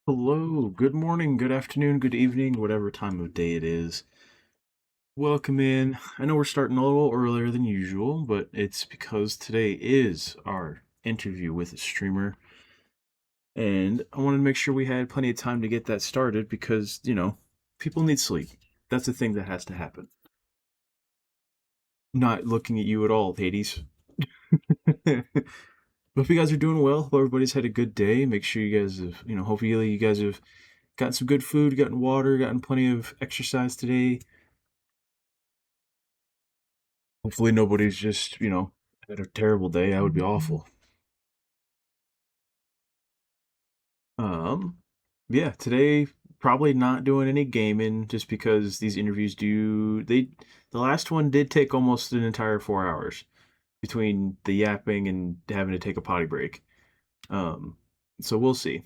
Hello, good morning, good afternoon, good evening, whatever time of day it is. Welcome in. I know we're starting a little earlier than usual, but it's because today is our interview with a streamer. And I wanted to make sure we had plenty of time to get that started because, people need sleep. That's a thing that has to happen. Not looking at you at all, Hades. Hope you guys are doing well. Hope everybody's had a good day. Make sure you guys have, hopefully you guys have gotten some good food, gotten water, gotten plenty of exercise today. Hopefully nobody's just, had a terrible day. That would be awful. Um, yeah, today probably not doing any gaming just because these interviews the last one did take almost an entire 4 hours between the yapping and having to take a potty break. Um, so we'll see.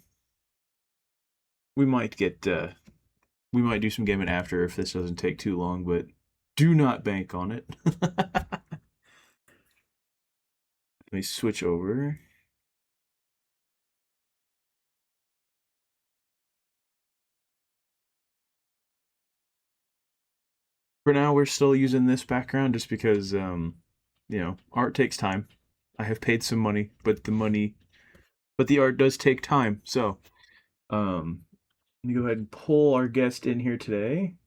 We might get we might do some gaming after if this doesn't take too long, but do not bank on it. Let me switch over. For now, we're still using this background just because, art takes time. I have paid some money, but the art does take time. So, um, let me go ahead and pull our guest in here today.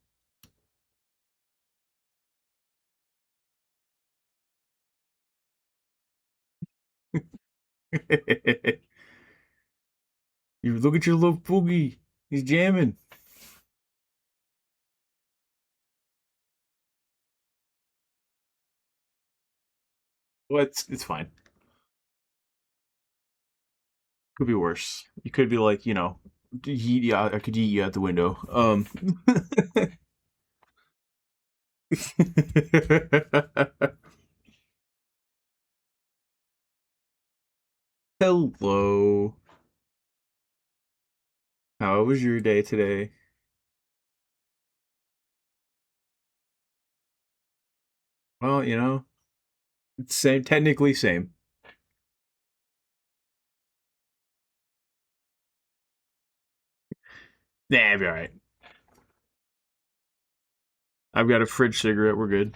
You look at your little boogie. He's jamming. Well, it's fine. Could be worse. You could be like, yeah, I could eat you out the window. Hello. How was your day today? Well, same, technically same. Nah, I'll be alright. I've got a fridge cigarette. We're good.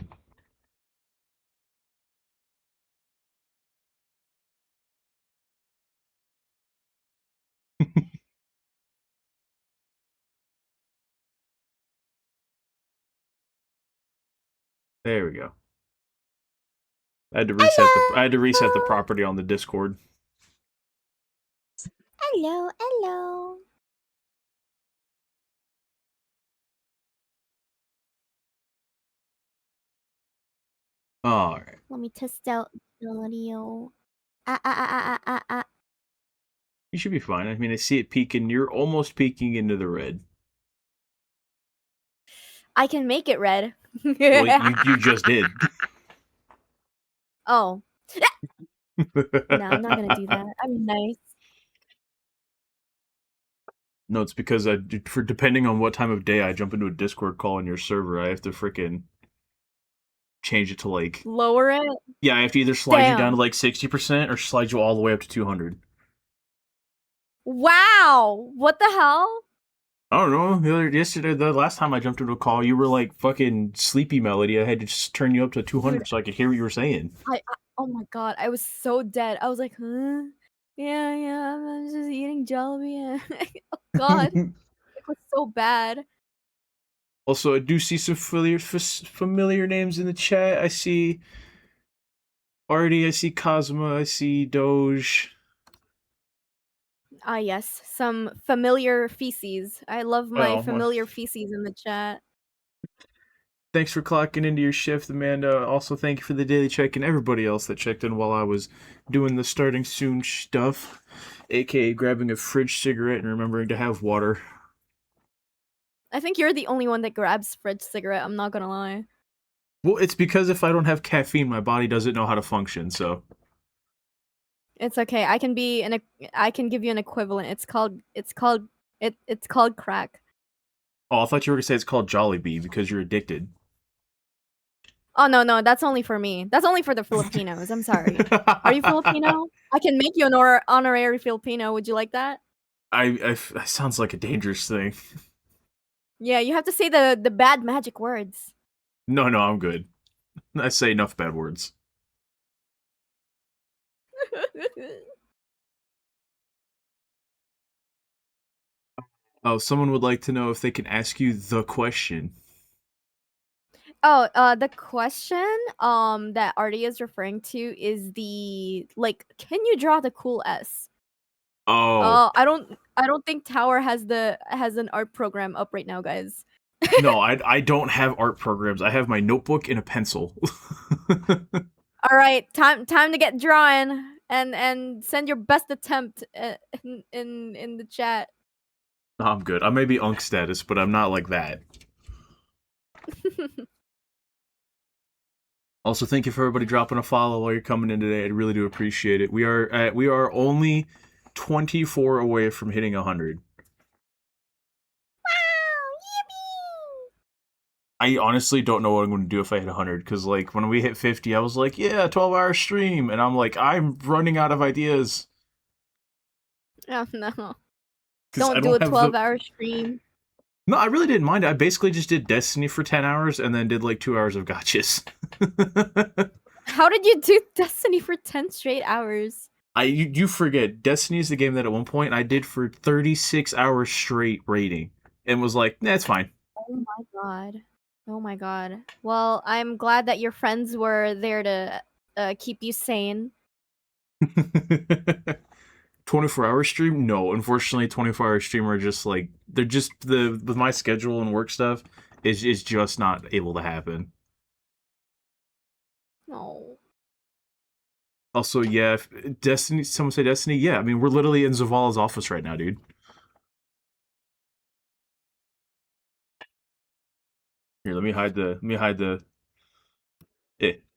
There we go. I had to reset the Hello. property on the Discord. Hello, hello. All right. Let me test out the audio. Ah, ah, ah, ah, ah, ah, ah. You should be fine. I mean, I see it peeking. You're almost peeking into the red. I can make it red. Well, you just did. Oh. No, I'm not gonna do that. I'm nice. No, it's because for depending on what time of day I jump into a Discord call on your server, I have to freaking change it to like, Lower it. yeah, I have to either slide you down to Damn. like 60% or slide you all the way up to 200. Wow. What the hell? I don't know. The last time I jumped into a call, you were like fucking sleepy melody. I had to just turn you up to Dude, 200 so I could hear what you were saying. oh my god, I was so dead. I was like, huh? Yeah, yeah, I'm just eating Jollibee. Oh god, it was so bad. Also, I do see some familiar names in the chat. I see Artie, I see Cosma, I see Doge. Ah, yes, some familiar feces. I love my Well, familiar feces in the chat. thanks for clocking into your shift, Amanda. Also, thank you for the daily check and everybody else that checked in while I was doing the starting soon stuff, aka grabbing a fridge cigarette and remembering to have water. I think you're the only one that grabs fridge cigarette, I'm not gonna lie. Well, it's because if I don't have caffeine, my body doesn't know how to function, so. It's okay. I can give you an equivalent. It's called crack. Oh, I thought you were going to say it's called Jollibee because you're addicted. Oh no, no, that's only for me. That's only for the Filipinos. I'm sorry. Are you Filipino? I can make you an honorary Filipino. Would you like that? That sounds like a dangerous thing. Yeah, you have to say the bad magic words. No, I'm good. I say enough bad words. Oh, someone would like to know if they can ask you the question. Oh, the question that Artie is referring to is the like, can you draw the cool S? Oh, I don't think Tower has an art program up right now, guys. no, I don't have art programs. I have my notebook and a pencil. All right, time to get drawing and send your best attempt in the chat. No, I'm good. I may be Unk status, but I'm not like that. Also, thank you for everybody dropping a follow while you're coming in today. I really do appreciate it. We are only 24 away from hitting 100. I honestly don't know what I'm going to do if I hit 100, because, like, when we hit 50, I was like, yeah, 12-hour stream, and I'm like, I'm running out of ideas. Oh no. I Don't do a 12-hour stream. No, I really didn't mind it. I basically just did Destiny for 10 hours, and then did, like, 2 hours of gotchas. How did you do Destiny for 10 straight hours? You forget, Destiny is the game that at one point I did for 36 hours straight raiding, and was like, nah, it's fine. Oh my god. Oh my god. Well, I'm glad that your friends were there to keep you sane. 24-hour stream? No, unfortunately, 24-hour stream are just like, they're just, with my schedule and work stuff is just not able to happen. No. Also, yeah, if Destiny, someone say Destiny, yeah, I mean, we're literally in Zavala's office right now, dude. Here, let me hide the,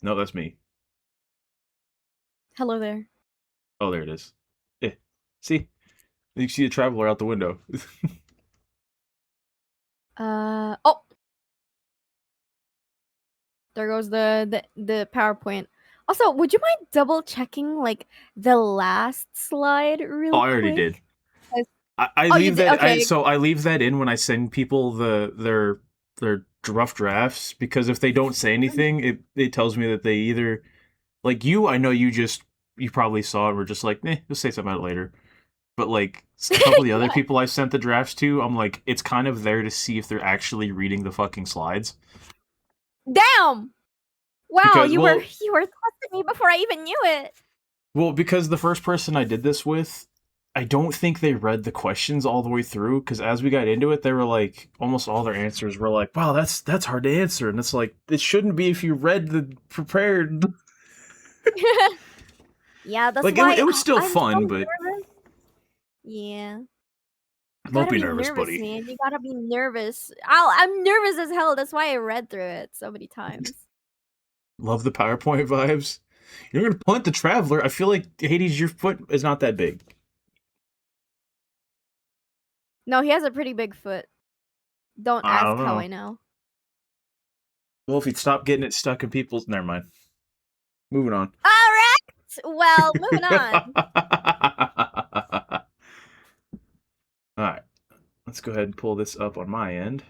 no, that's me. Hello there. Oh, there it is. See? You see the traveler out the window. Oh! There goes the PowerPoint. Also, would you mind double checking like the last slide Oh, real I already quick? did. 'Cause- I Oh, you leave did. that. Okay. I leave that in when I send people their rough drafts, because if they don't say anything, it tells me that they either, like, you. I know you probably saw it. We're just like, we'll say something about it later. But like a couple of the other Yeah. people I sent the drafts to, I'm like, it's kind of there to see if they're actually reading the fucking slides. Damn! Wow, Because you were testing me before I even knew it. because the first person I did this with, I don't think they read the questions all the way through, because as we got into it, they were like, almost all their answers were like, wow, that's hard to answer. And it's like, it shouldn't be if you read the prepared. Yeah, that's Like, why it was still I'm so fun, but nervous. Yeah. You don't gotta be be nervous, nervous, buddy. man. You gotta be nervous. I'm nervous as hell. That's why I read through it so many times. Love the PowerPoint vibes. You're gonna punt the Traveler. I feel like, Hades, your foot is not that big. No, he has a pretty big foot. Don't I don't ask how know. I know. Well, if you'd stop getting it stuck in people's... Never mind. Moving on. Alright! Well, moving on. Alright. Let's go ahead and pull this up on my end.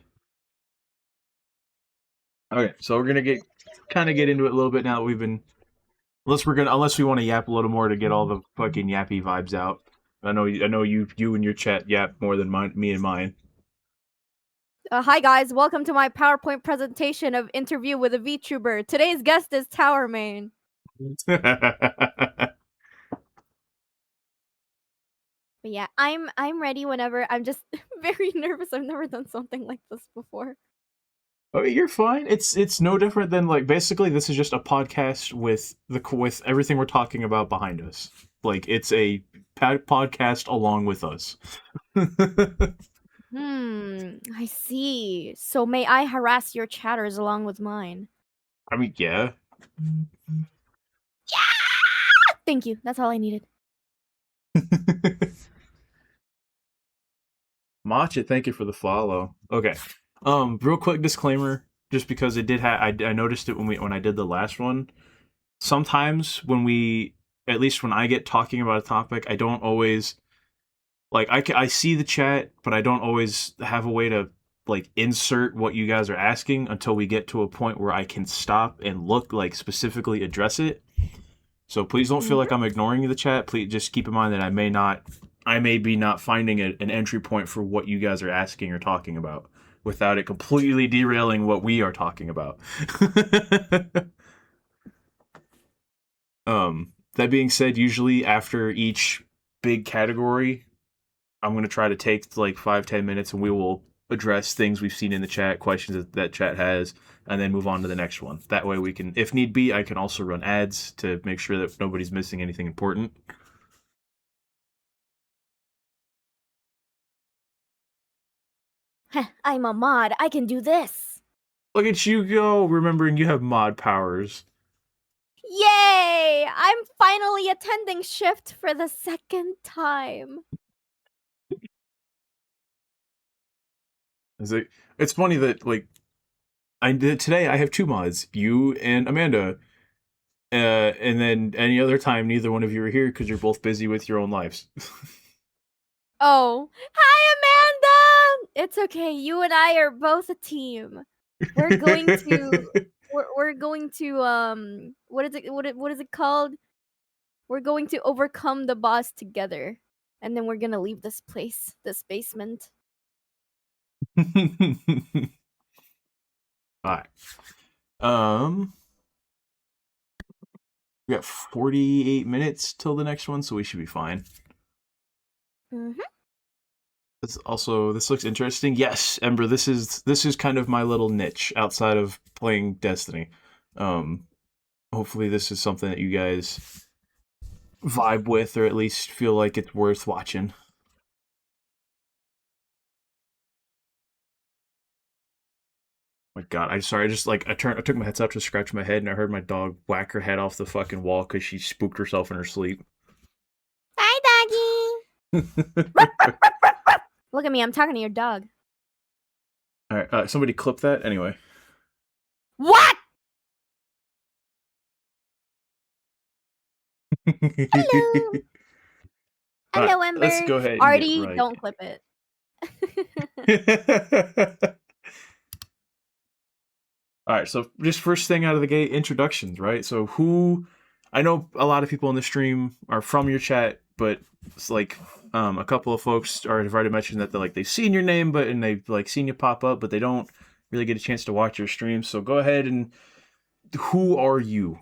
Okay, so we're gonna get into it a little bit now that we've been... Unless we want to yap a little more to get all the fucking yappy vibes out. I know you and your chat yap more than me and mine. Hi guys, welcome to my PowerPoint presentation of Interview with a VTuber. Today's guest is Tower Main. But yeah, I'm ready whenever. I'm just very nervous. I've never done something like this before. Oh, you're fine. It's no different than, like, basically this is just a podcast with everything we're talking about behind us. Like, it's a podcast along with us. I see. So may I harass your chatters along with mine? I mean, yeah. Yeah! Thank you. That's all I needed. Matcha, thank you for the follow. Okay. Real quick disclaimer, just because it did I noticed it when I did the last one. Sometimes at least when I get talking about a topic, I don't always like I see the chat, but I don't always have a way to like insert what you guys are asking until we get to a point where I can stop and look, like specifically address it. So please don't feel Mhm. like I'm ignoring the chat. Please just keep in mind that I may be not finding an entry point for what you guys are asking or talking about without it completely derailing what we are talking about. That being said, usually after each big category, I'm going to try to take like 5-10 minutes and we will address things we've seen in the chat, questions that chat has, and then move on to the next one. That way we can, if need be, I can also run ads to make sure that nobody's missing anything important. I'm a mod. I can do this. Look at you go, remembering you have mod powers. Yay! I'm finally attending shift for the second time. It's funny that like I did today. I have two mods, you and Amanda, and then any other time neither one of you are here because you're both busy with your own lives. Oh, hi Amanda! It's okay. You and I are both a team. We're going to we're going to what is it what is it called? We're going to overcome the boss together. And then we're going to leave this place, this basement. Alright. We got 48 minutes till the next one, so we should be fine. Mhm. This looks interesting. Yes, Ember, this is kind of my little niche outside of playing Destiny. Hopefully this is something that you guys vibe with or at least feel like it's worth watching. My God, I just like I took my headset up to scratch my head and I heard my dog whack her head off the fucking wall because she spooked herself in her sleep. Hi, doggy. Look at me. I'm talking to your dog. All right, somebody clip that anyway. What? Hello. Hello, Ember. Let's go ahead and get Artie, right. don't clip it. All right, so just first thing out of the gate, introductions, right? So who, I know a lot of people in the stream are from your chat, but it's like a couple of folks have already mentioned that they've seen your name, and they've like seen you pop up, but they don't really get a chance to watch your stream. So go ahead and who are you?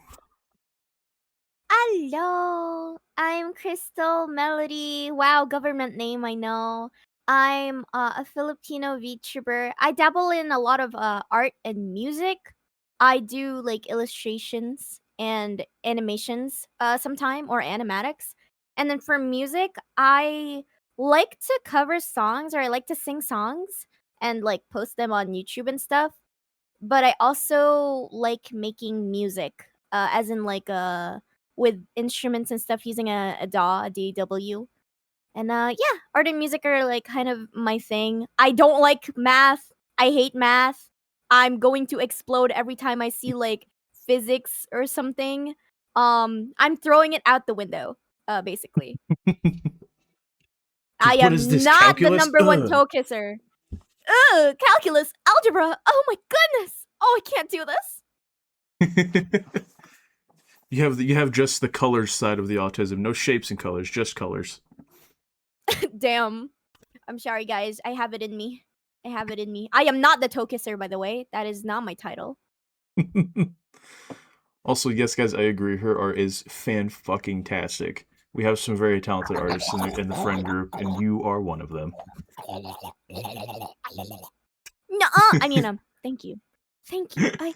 Hello, I'm CrystalMelody. Wow, government name, I know. I'm a Filipino VTuber. I dabble in a lot of art and music. I do like illustrations and animations sometime or animatics. And then for music, I like to cover songs or I like to sing songs and like post them on YouTube and stuff. But I also like making music, as in like with instruments and stuff using a DAW, a DAW. And yeah, art and music are like kind of my thing. I don't like math. I hate math. I'm going to explode every time I see like physics or something. I'm throwing it out the window, basically. I What is am this, not the calculus? number one toe kisser. Ugh, calculus, algebra. Oh my goodness. Oh, I can't do this. You have just the colors side of the autism, no shapes and colors, just colors. Damn. I'm sorry, guys. I have it in me. I have it in me. I am not the toe kisser, by the way. That is not my title. Also, yes, guys, I agree. Her art is fan-fucking-tastic. We have some very talented artists in the friend group, and you are one of them. No, I mean, thank you. Thank you. I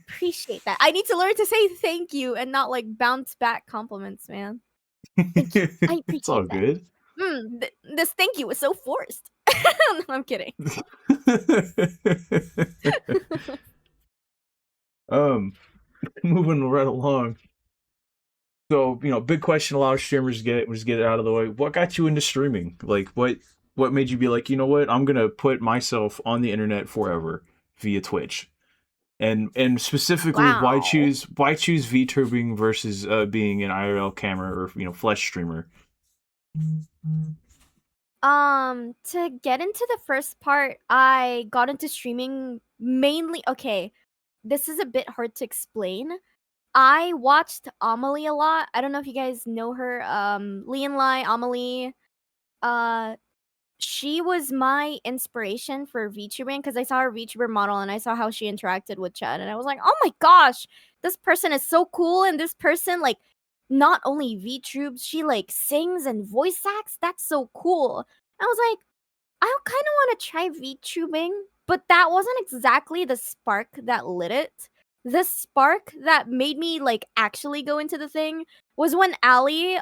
appreciate that. I need to learn to say thank you and not like bounce back compliments, man. Thank you. I appreciate It's all that. good. This thank you was so forced. No, I'm kidding. Moving right along. So, big question a lot of streamers get, we'll just get it out of the way. What got you into streaming? Like, what made you be like, you know what, I'm gonna put myself on the internet forever via Twitch? And specifically, why Wow. choose VTubing versus being an IRL camera or flesh streamer? To get into the first part, I got into streaming mainly. Okay, this is a bit hard to explain. I watched Amelie a lot. I don't know if you guys know her. Lian Lai, Amelie. Uh, she was my inspiration for VTubing because I saw her VTuber model and I saw how she interacted with Chad, and I was like, oh my gosh, this person is so cool, and this person like not only VTubes, she like sings and voice acts. That's so cool. I was like, I kind of want to try VTubing, but that wasn't exactly the spark that lit it. The spark that made me like actually go into the thing was when Ali,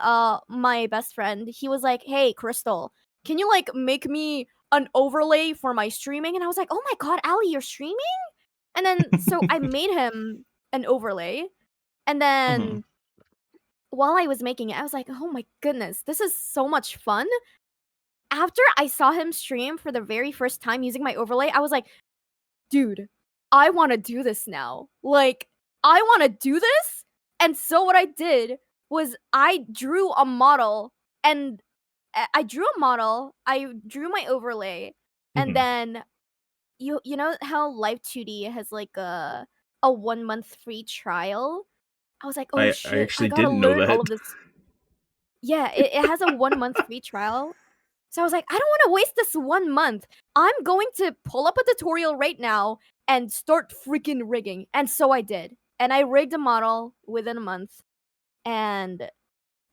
my best friend, he was like, "Hey, Crystal, can you like make me an overlay for my streaming?" And I was like, "Oh my god, Ali, you're streaming?" And then so I made him an overlay, and Mhm. then while I was making it, I was like, "Oh my goodness, this is so much fun." After I saw him stream for the very first time using my overlay, I was like, dude, I want to do this now. Like, I want to do this. And so what I did was I drew a model and I drew my overlay, and Mhm. then you know how Live 2D has like a 1 month free trial? I was like, "Oh I shit, I actually got to didn't know learn all that. of this." Yeah, it has a 1 month free trial. So I was like, I don't want to waste this 1 month. I'm going to pull up a tutorial right now and start freaking rigging. And so I did. And I rigged a model within a month. And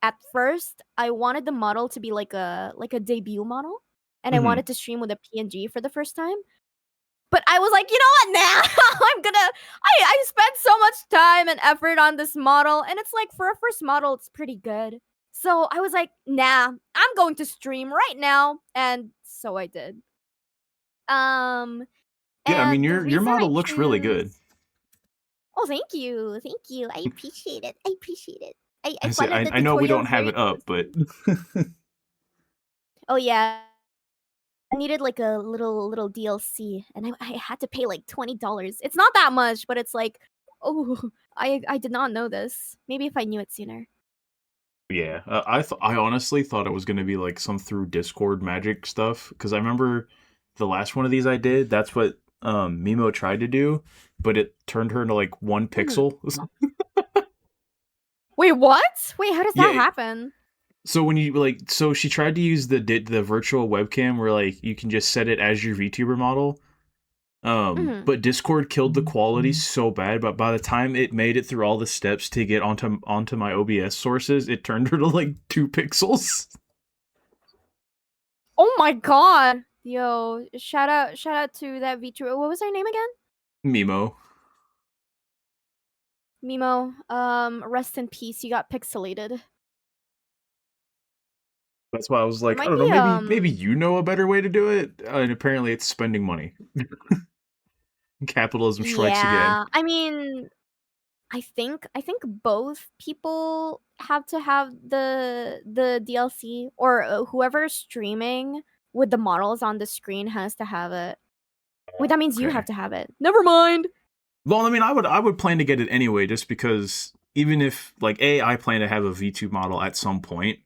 at first, I wanted the model to be like a debut model. And I Mhm. wanted to stream with a PNG for the first time. But I was like, you know what? Now I spent so much time and effort on this model, and it's like for a first model, it's pretty good. So I was like, nah, I'm going to stream right now, and so I did. Um, Yeah, I mean and the your reason I model looks really good. choose, oh, thank you, I appreciate it, I appreciate it. I I say followed the I know we don't tutorials have very it up, but closely. Oh yeah, I needed like a little DLC, and I had to pay like $20. It's not that much, but it's like, oh, I did not know this. Maybe if I knew it sooner. yeah, I honestly thought it was gonna be like some through Discord magic stuff because I remember the last one of these I did. That's what Mimo tried to do, but it turned her into like 1 pixel. Wait, what? Wait, how does that Yeah. happen? So when you like, so she tried to use the virtual webcam where like you can just set it as your VTuber model. Mhm. But Discord killed the quality so bad. But by the time it made it through all the steps to get onto my OBS sources, it turned her to like 2 pixels. Oh my god. Yo, shout out to that VTuber. What was her name again? Mimo. Mimo. Rest in peace. You got pixelated. That's why I was There like, I might don't know, be maybe you know a better way to do it. And apparently, it's spending money. Capitalism strikes again. yeah. I mean, I think both people have to have the DLC, or whoever's streaming with the models on the screen has to have it. Wait, that means you have Okay. to have it. Never mind. Well, I mean, I would plan to get it anyway, just because even if like I plan to have a V2 model at some point,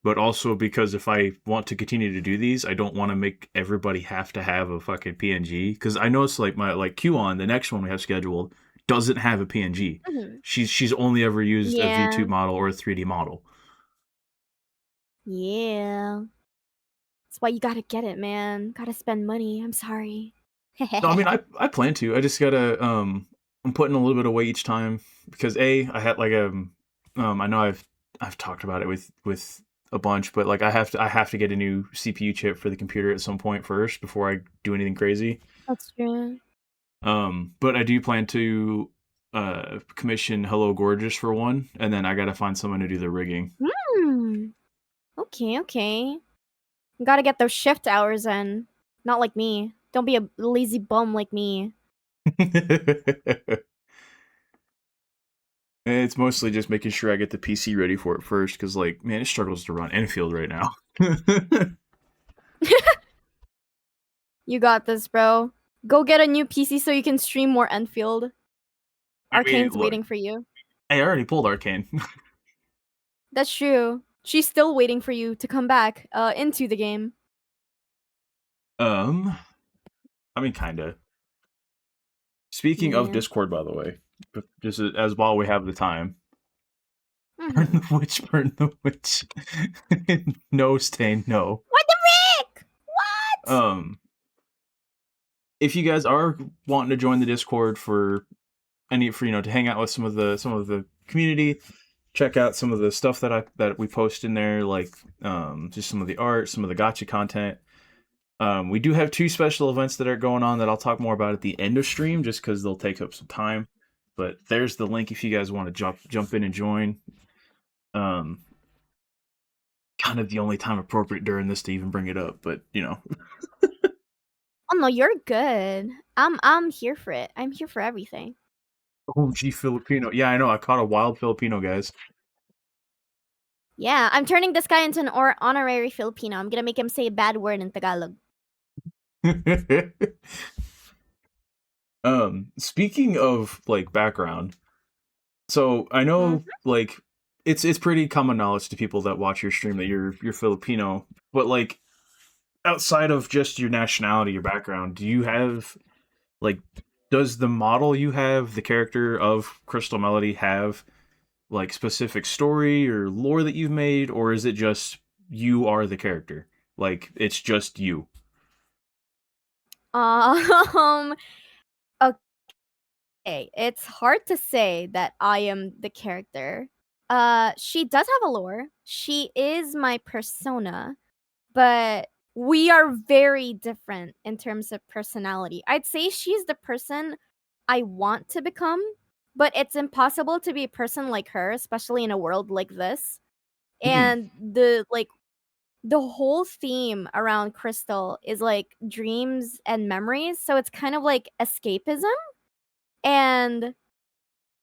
but also because if I want to continue to do these, I don't want to make everybody have to have a fucking PNG. Because I know it's like my like QAnon, the next one we have scheduled, doesn't have a PNG. Mhm. She's only ever used a V2 Yeah. model or a 3D model. Yeah. That's why you gotta get it, man. Gotta spend money. I'm sorry. No, I mean I plan to. I just gotta I'm putting a little bit away each time because I had like I know I've talked about it with a bunch, but like I have to get a new CPU chip for the computer at some point first before I do anything crazy. That's true. But I do plan to commission Hello Gorgeous for one, and then I gotta find someone to do the rigging. Hmm. Okay, okay. Gotta get those shift hours in. Not like me. Don't be a lazy bum like me. It's mostly just making sure I get the PC ready for it first, because like, man, it struggles to run Enfield right now. You got this, bro. Go get a new PC so you can stream more Enfield. I mean, Arcane's look, waiting for you. I already pulled Arcane. That's true. She's still waiting for you to come back into the game. Um, I mean, kind of. Speaking of Yeah. Discord, by the way, just as while we have the time, burn Hmm. the witch, burn the witch. No stain, no. What the frick? What? Um, if you guys are wanting to join the Discord for to hang out with some of the community, check out some of the stuff that we post in there, like just some of the art, some of the gotcha content. We do have two special events that are going on that I'll talk more about at the end of stream, just because they'll take up some time. But there's the link if you guys want to jump in and join. Um, Kind of the only time appropriate during this to even bring it up, but Oh no, you're good. I'm here for it. I'm here for everything. OG Filipino. Yeah, I know. I caught a wild Filipino, guys. Yeah, I'm turning this guy into an honorary Filipino. I'm gonna make him say a bad word in Tagalog. Speaking of like background, so I know Mhm. like it's pretty common knowledge to people that watch your stream that you're Filipino, but like outside of just your nationality, your background, do you have like does the model you have, the character of Crystal Melody have like specific story or lore that you've made, or is it just you are the character? Like it's just you. Um. Okay, it's hard to say that I am the character. She does have a lore. She is my persona, but we are very different in terms of personality. I'd say she's the person I want to become, but it's impossible to be a person like her, especially in a world like this. Mhm. And the whole theme around Crystal is like dreams and memories, so it's kind of like escapism. And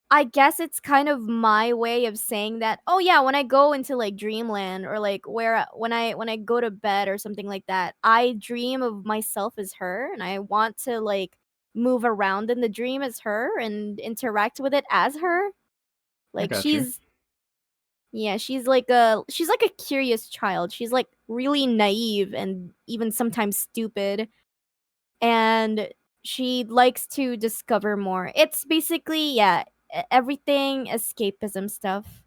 I guess it's kind of my way of saying that, oh yeah, when I go into like dreamland or like where when I go to bed or something like that, I dream of myself as her and I want to like move around in the dream as her and interact with it as her. I Like got you. she's like a curious child. She's like really naive and even sometimes stupid, and she likes to discover more. It's basically, yeah, everything escapism stuff.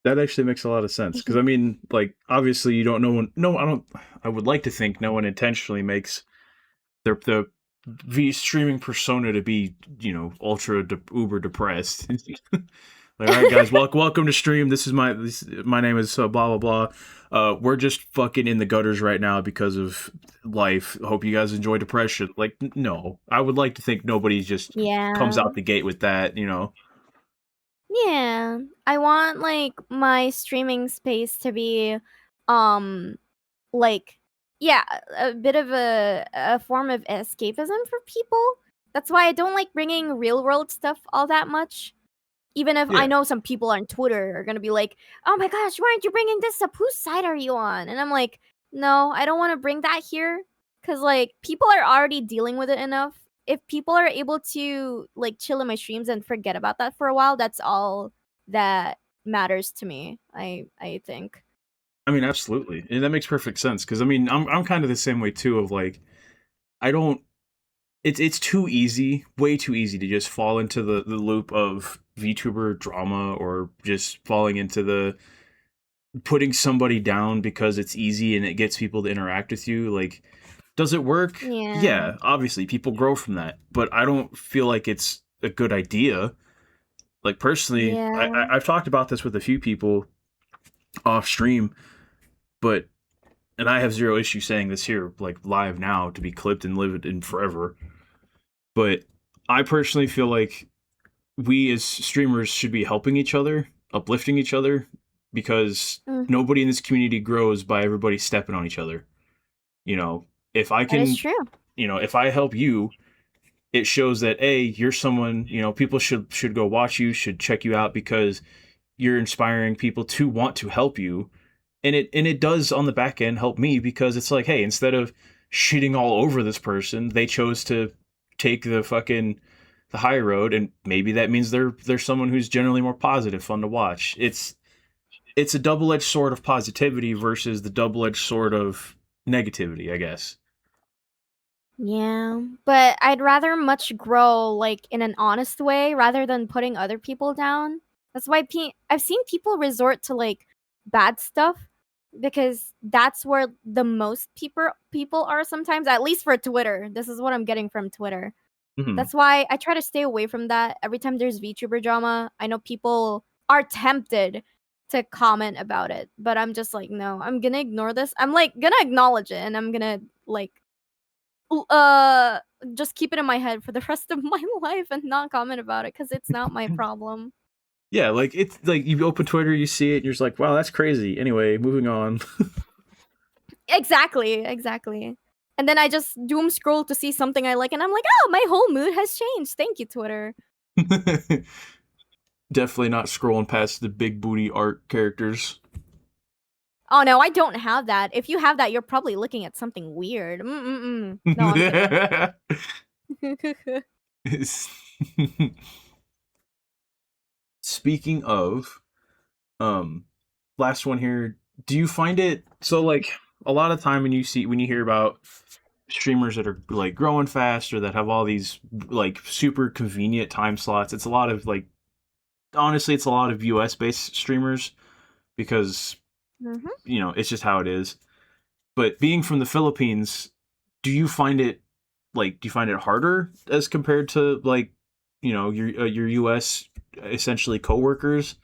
That actually makes a lot of sense because I mean, like, obviously, you don't know one. No, I don't. I would like to think no one intentionally makes the V streaming persona to be ultra uber depressed. Like, all right, guys, welcome to stream. My name is blah blah blah. We're just fucking in the gutters right now because of life. Hope you guys enjoy depression. Like, no, I would like to think nobody just comes Yeah. out the gate with that. Yeah. I want like my streaming space to be um like, yeah, a bit of a form of escapism for people. That's why I don't like bringing real world stuff all that much. Even if I Yeah. know some people on Twitter are gonna be like, "Oh my gosh, why aren't you bringing this up? Whose side are you on?" And I'm like, "No, I don't want to bring that here, because like people are already dealing with it enough. If people are able to like chill in my streams and forget about that for a while, that's all that matters to me. I think." I mean, absolutely, and that makes perfect sense because I mean, I'm kind of the same way too. Of like, I don't. It's too easy, way too easy to just fall into the loop of VTuber drama or just falling into the putting somebody down because it's easy and it gets people to interact with you. Like, does it work? Yeah. Yeah, obviously, people grow from that, but I don't feel like it's a good idea. Like personally, Yeah. I've talked about this with a few people off stream, but and I have zero issue saying this here, like live now, to be clipped and live in forever. But I personally feel like we as streamers should be helping each other, uplifting each other, because Mhm. nobody in this community grows by everybody stepping on each other. You know, if I That is can, true. if I help you, it shows that you're someone, people should go watch you, should check you out because you're inspiring people to want to help you. And it does on the back end help me because it's like, hey, instead of shitting all over this person, they chose to take the high road, and maybe that means they're someone who's generally more positive, fun to watch. It's a double edged sword of positivity versus the double edged sword of negativity, I guess. Yeah, but I'd rather much grow like in an honest way rather than putting other people down. That's why I've seen people resort to like bad stuff because that's where the most people are sometimes, at least for Twitter. This is what I'm getting from Twitter. Hmm. That's why I try to stay away from that. Every time there's VTuber drama, I know people are tempted to comment about it, but I'm just like, no, I'm gonna ignore this. I'm like gonna acknowledge it and I'm gonna like uh just keep it in my head for the rest of my life and not comment about it because it's not my problem. Yeah, like it's like you open Twitter, you see it, and you're just like, wow, that's crazy. Anyway, moving on. Exactly. And then I just doom scroll to see something I like, and I'm like, oh, my whole mood has changed. Thank you, Twitter. Definitely not scrolling past the big booty art characters. Oh no, I don't have that. If you have that, you're probably looking at something weird. Mm-mm-mm. No, I'm kidding. Speaking of, um, last one here. Do you find it so like a lot of time when you hear about streamers that are like growing fast or that have all these like super convenient time slots, it's a lot of like honestly, it's a lot of US based streamers because Mhm. it's just how it is. But being from the Philippines, do you find it do you find it harder as compared to like your US essentially coworkers,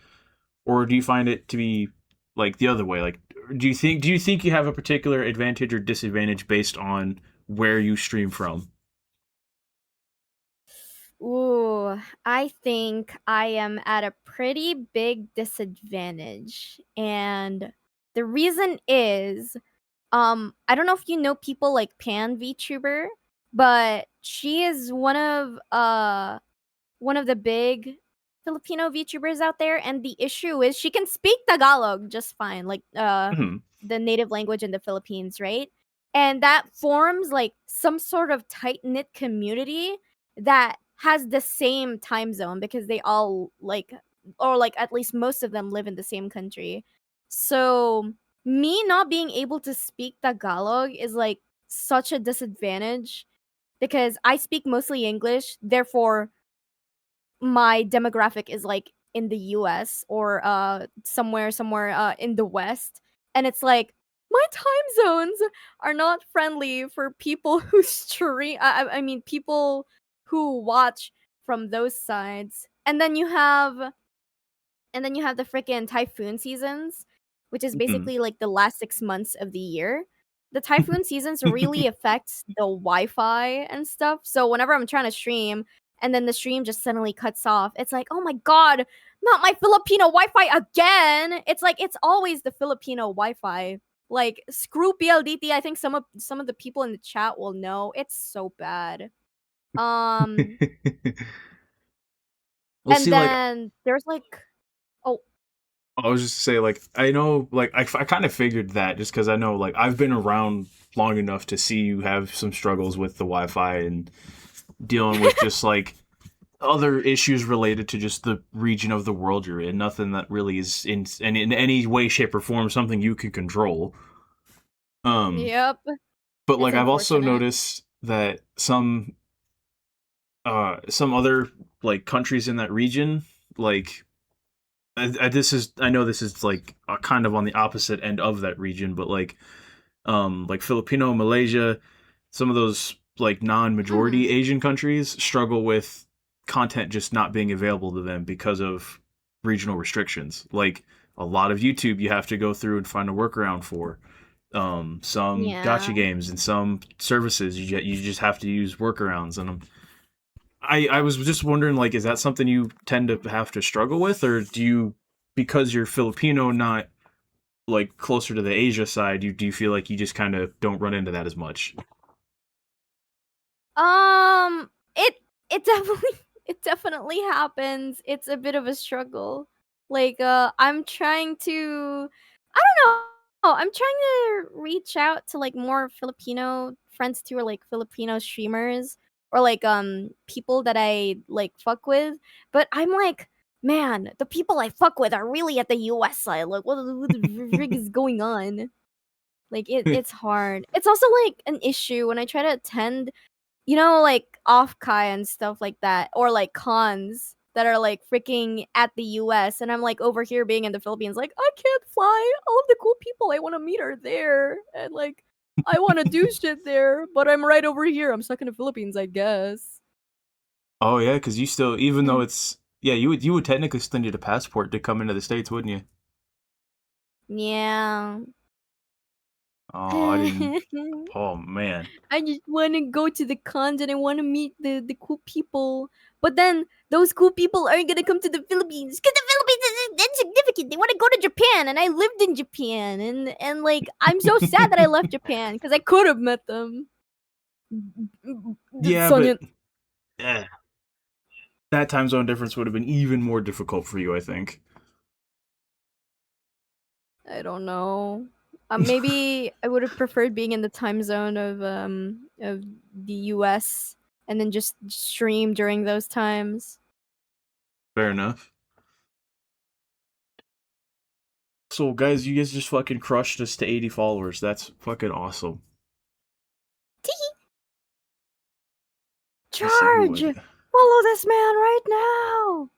or do you find it to be like the other way? Like, do you think you have a particular advantage or disadvantage based on where you stream from? Ooh, I think I am at a pretty big disadvantage. And the reason is, I don't know if you know people like Pan VTuber, but she is one of the big Filipino VTubers out there, and the issue is she can speak Tagalog just fine, like Hmm. the native language in the Philippines, right? And that forms like some sort of tight knit community that has the same time zone because they all like, or like at least most of them live in the same country. So me not being able to speak Tagalog is like such a disadvantage because I speak mostly English. Therefore, my demographic is like in the US or somewhere in the West, and it's like my time zones are not friendly for people who stream. I mean people who watch from those sides. And then you have the freaking typhoon seasons, which is Hmm. basically like the last 6 months of the year. The typhoon seasons really affects the Wi-Fi and stuff. So whenever I'm trying to stream and then the stream just suddenly cuts off, it's like, oh my god, not my Filipino Wi-Fi again. It's like it's always the Filipino Wi-Fi. Like screw PLDT. I think some of the people in the chat will know. It's so bad. Um We'll and see. Like, then there's like, oh, I was just to say, like, I know, like, I kind of figured that just because I know, like, I've been around long enough to see you have some struggles with the Wi-Fi and dealing with just like other issues related to just the region of the world you're in. Nothing that really is in any way, shape, or form something you can control. Um, yep. but It's like I've also unfortunate. noticed that some other like countries in that region, like I know this is like kind of on the opposite end of that region, but like Filipino, Malaysia, some of those like non-majority Mhm. Asian countries struggle with content just not being available to them because of regional restrictions. Like a lot of YouTube you have to go through and find a workaround for. Some gotcha Yeah. games and some services you just have to use workarounds, and I was just wondering, like, is that something you tend to have to struggle with, or do you, because you're Filipino, not like closer to the Asia side, do you feel like you just kind of don't run into that as much? It it definitely it definitely happens. It's a bit of a struggle. Like I'm trying to, I don't know. I'm trying to reach out to like more Filipino friends too, or like Filipino streamers or like people that I like fuck with, but I'm like, man, the people I fuck with are really at the US side. Like what the frig is going on? Like it's hard. It's also like an issue when I try to attend, like off Kai and stuff like that, or like cons that are like freaking at the US, and I'm like over here being in the Philippines, like I can't fly. All of the cool people I want to meet are there, and like I want to do shit there, but I'm right over here. I'm stuck in the Philippines, I guess. Oh yeah, because you still, even though it's yeah, you would technically still need a passport to come into the States, wouldn't you? Yeah. Oh, I didn't. Oh man. I just want to go to the cons and I want to meet the cool people. But then those cool people aren't gonna come to the Philippines because the Philippines is insignificant. They want to go to Japan, and I lived in Japan, and like I'm so sad that I left Japan because I could have met them. Yeah, but Sonya, eh, that time zone difference would have been even more difficult for you, I think. I don't know. Maybe I would have preferred being in the time zone of the US and then just stream during those times. Fair enough. So, guys, you guys just fucking crushed us to 80 followers. That's fucking awesome. Let's see who Charge! would. Follow this man right now!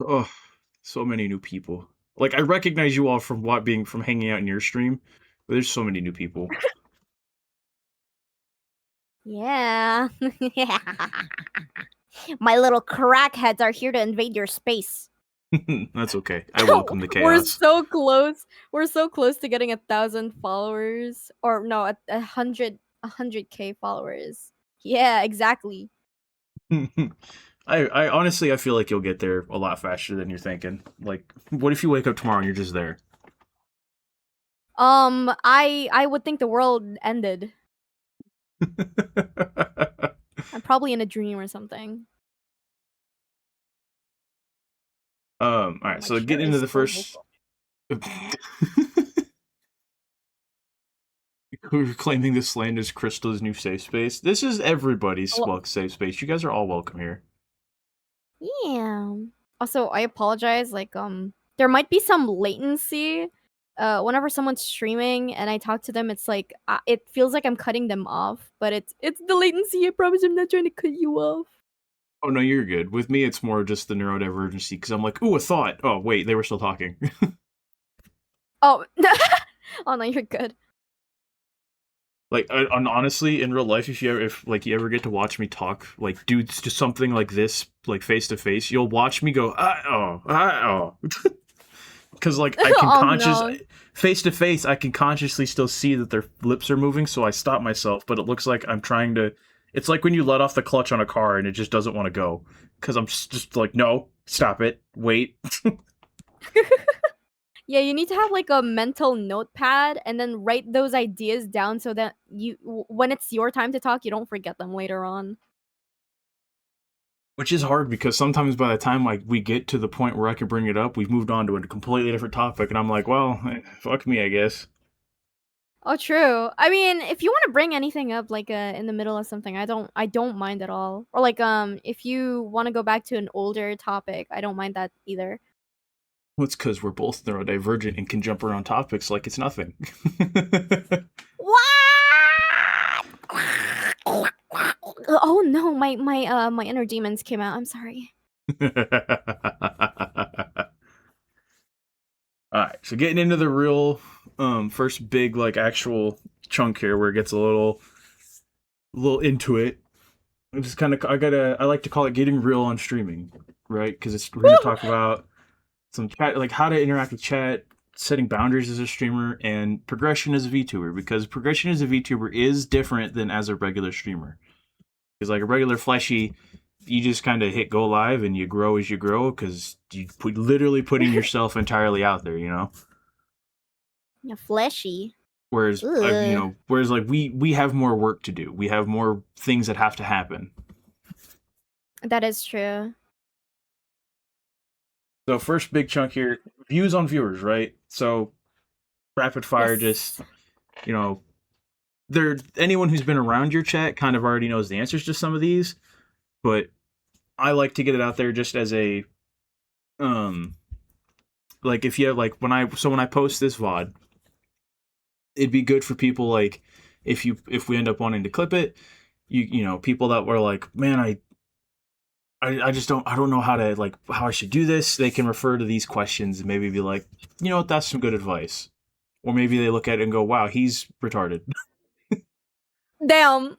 Oh, so many new people. Like I recognize you all from what being from hanging out in your stream, but there's so many new people. Yeah. My little crackheads are here to invade your space. That's okay. I welcome the We're chaos. so close. We're so close to getting 1,000 followers. Or no, 100K followers. Yeah, exactly. I honestly I feel like you'll get there a lot faster than you're thinking. Like, what if you wake up tomorrow and you're just there? I would think the world ended. I'm probably in a dream or something. All Oh, right. my So chair getting is into the so first. vocal. We're claiming this land is Crystal's new safe space. This is everybody's Well, safe space. You guys are all welcome here. yeah. Also, I apologize. Like, there might be some latency. Whenever someone's streaming and I talk to them, it's like it feels like I'm cutting them off, but it's the latency. I promise I'm not trying to cut you off. Oh no, you're good. With me, it's more just the neurodivergency because I'm like, ooh, a thought. Oh wait, they were still talking. Oh, oh no, you're good. Like, honestly, in real life, if like you ever get to watch me talk, like do just something like this, like face to face, you'll watch me go, oh, because like I can Oh conscious no. face to face, I can consciously still see that their lips are moving, so I stop myself, but it looks like I'm trying to. It's like when you let off the clutch on a car and it just doesn't want to go, because I'm just like, no, stop it, wait. Yeah, you need to have like a mental notepad and then write those ideas down so that when it's your time to talk, you don't forget them later on. Which is hard because sometimes by the time like we get to the point where I can bring it up, we've moved on to a completely different topic, and I'm like, well, fuck me, I guess. Oh, true. I mean, if you want to bring anything up like in the middle of something, I don't mind at all. Or like if you want to go back to an older topic, I don't mind that either. Well, it's because we're both neurodivergent and can jump around topics like it's nothing. What? Oh no, my inner demons came out. I'm sorry. All right, so getting into the real first big like actual chunk here where it gets a little into it. It's kind of I like to call it getting real on streaming, right? Because it's we're gonna talk about some chat, like how to interact with chat, setting boundaries as a streamer, and progression as a VTuber. Because progression as a VTuber is different than as a regular streamer. Because like a regular fleshy, you just kind of hit go live and you grow as you grow because you literally putting yourself entirely out there, you know. Yeah, fleshy. Whereas Ugh. whereas like we have more work to do. We have more things that have to happen. That is true. So first big chunk here, views on viewers, right? So rapid fire, just Yes. you know, there anyone who's been around your chat kind of already knows the answers to some of these, but I like to get it out there just as a um like if you have like when I post this VOD, it'd be good for people like if we end up wanting to clip it, you know, people that were like, man, I just I don't know how to like how I should do this. They can refer to these questions and maybe be like, you know what, that's some good advice. Or maybe they look at it and go, wow, he's retarded. Damn.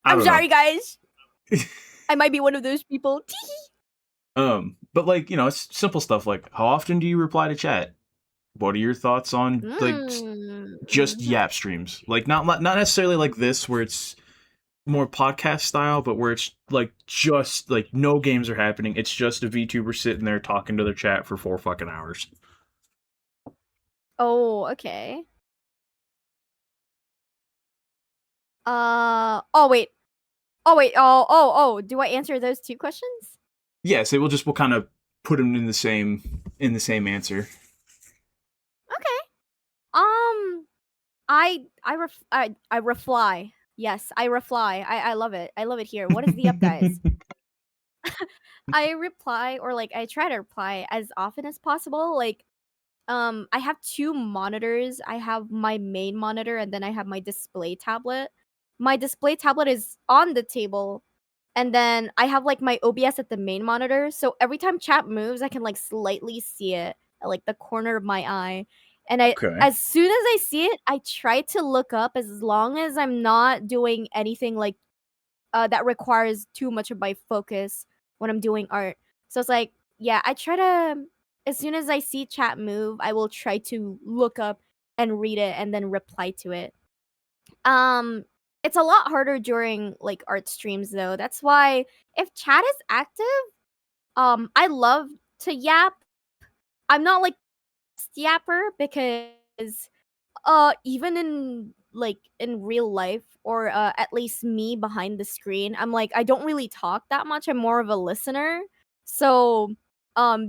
I I'm don't know. sorry, guys. I might be one of those people. But like, you know, it's simple stuff like how often do you reply to chat? What are your thoughts on like just Mm. yap streams? Like not necessarily like this where it's more podcast style, but where it's like just like no games are happening. It's just a VTuber sitting there talking to their chat for 4 fucking hours. Oh, okay. Oh wait. Oh wait. Oh. Do I answer those two questions? Yes, it will just we'll kind of put them in the same answer. Okay. Um, I reply. Yes, I reply. I love it. I love it here. What is the up, guys? I reply, or like I try to reply as often as possible. Like, I have two monitors. I have my main monitor, and then I have my display tablet. My display tablet is on the table, and then I have like my OBS at the main monitor. So every time chat moves, I can like slightly see it at like the corner of my eye. And Okay. as soon as I see it, I try to look up, as long as I'm not doing anything like that requires too much of my focus when I'm doing art. So it's like, yeah, I try to, as soon as I see chat move, I will try to look up and read it and then reply to it. Um, it's a lot harder during like art streams though. That's why if chat is active, I love to yap. I'm not like yapper because even in like in real life, or at least me behind the screen, I'm like, I don't really talk that much. I'm more of a listener. So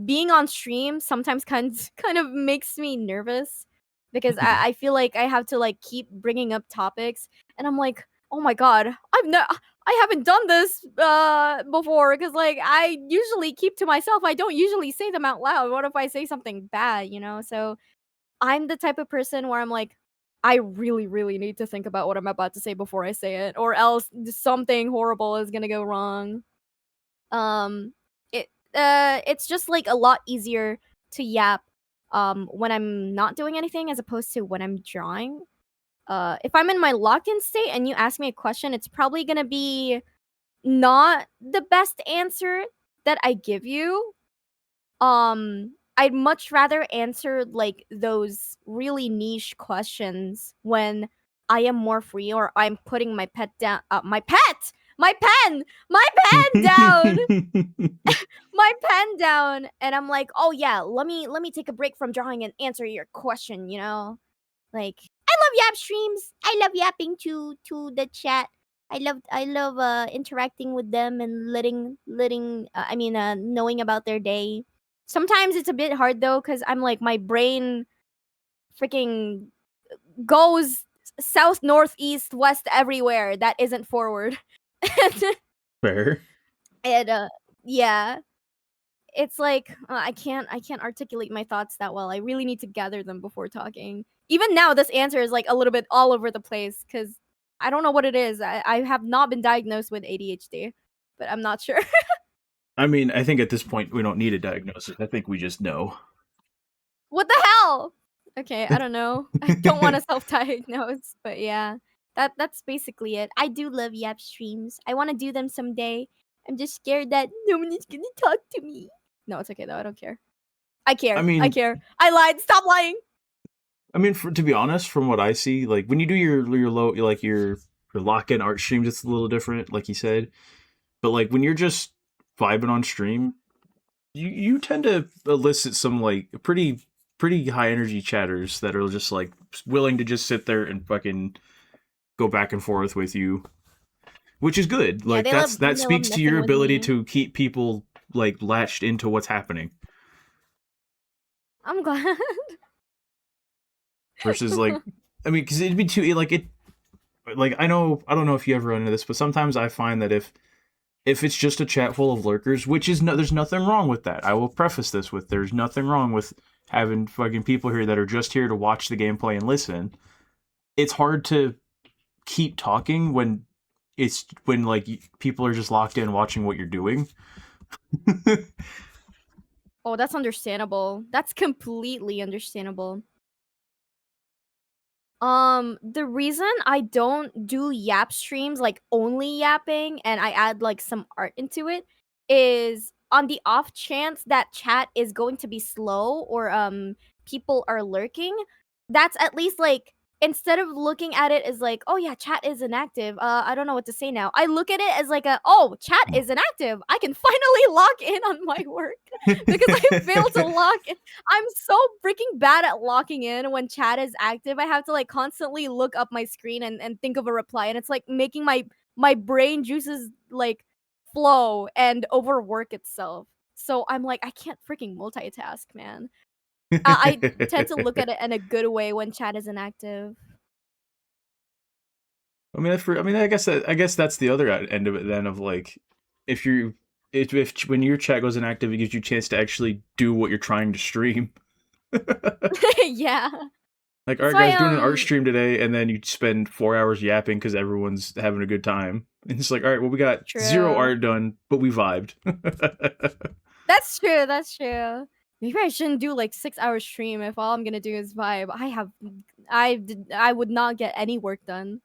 being on stream sometimes kind of makes me nervous, because I feel like I have to like keep bringing up topics, and I'm like, oh my god, I haven't done this before, because like I usually keep to myself. I don't usually say them out loud. What if I say something bad, you know? So I'm the type of person where I'm like, I really, really need to think about what I'm about to say before I say it, or else something horrible is gonna go wrong. Um, it's just like a lot easier to yap when I'm not doing anything as opposed to when I'm drawing. If I'm in my locked in state and you ask me a question, it's probably gonna be not the best answer that I give you. I'd much rather answer like those really niche questions when I am more free, or I'm putting my pet down, my pen, my pen down, my pen down, and I'm like, oh yeah, let me take a break from drawing and answer your question. You know, like I love yap streams. I love yapping to the chat. I love interacting with them and knowing about their day. Sometimes it's a bit hard though, cuz I'm like, my brain freaking goes south, north, east, west, everywhere that isn't forward. Fair. and yeah, it's like I can't articulate my thoughts that well. I really need to gather them before talking. Even now, this answer is like a little bit all over the place because I don't know what it is. I have not been diagnosed with ADHD, but I'm not sure. I mean, I think at this point we don't need a diagnosis. I think we just know. What the hell? Okay, I don't know. I don't want to self-diagnose, but yeah, that's basically it. I do love yap streams. I want to do them someday. I'm just scared that no one is gonna talk to me. No, it's okay though. I don't care. I I care. I mean, care. I lied. Stop lying. to be honest, from what I see, like when you do your low, like your lock in art streams, it's a little different, like you said. But like when you're just vibing on stream, you tend to elicit some like pretty high energy chatters that are just like willing to just sit there and fucking go back and forth with you, which is good. Yeah, Like that they love speaks to messing your with ability me. to keep people like latched into what's happening I'm glad. versus like I mean, because it'd be too like it like I don't know if you ever run into this, but sometimes I find that if it's just a chat full of lurkers, which is no, there's nothing wrong with that. I will preface this with there's nothing wrong with having fucking people here that are just here to watch the gameplay and listen. it's hard to keep talking when like people are just locked in watching what you're doing. Oh, that's understandable. That's completely understandable. The reason I don't do yap streams, like only yapping, and I add like some art into it, is on the off chance that chat is going to be slow or people are lurking. That's at least like, instead of looking at it as like, oh yeah, chat is inactive. I don't know what to say now. I look at it as like a, oh, chat is inactive. I can finally log in on my work because I failed to log in. I'm so freaking bad at locking in when chat is active. I have to like constantly look up my screen and think of a reply, and it's like making my brain juices like flow and overwork itself. So I'm like, I can't freaking multitask, man. I tend to look at it in a good way when chat is inactive. I mean, I guess that's the other end of it then. Of like, if you if when your chat goes inactive, it gives you a chance to actually do what you're trying to stream. Yeah. Like, all That's right, why guys, doing an art stream today, and then you spend 4 hours yapping because everyone's having a good time. And it's like, all right, well, we got zero true. art done, but we vibed. That's true. That's true. Maybe I shouldn't do like 6 hour stream if all I'm gonna do is vibe. I would not get any work done.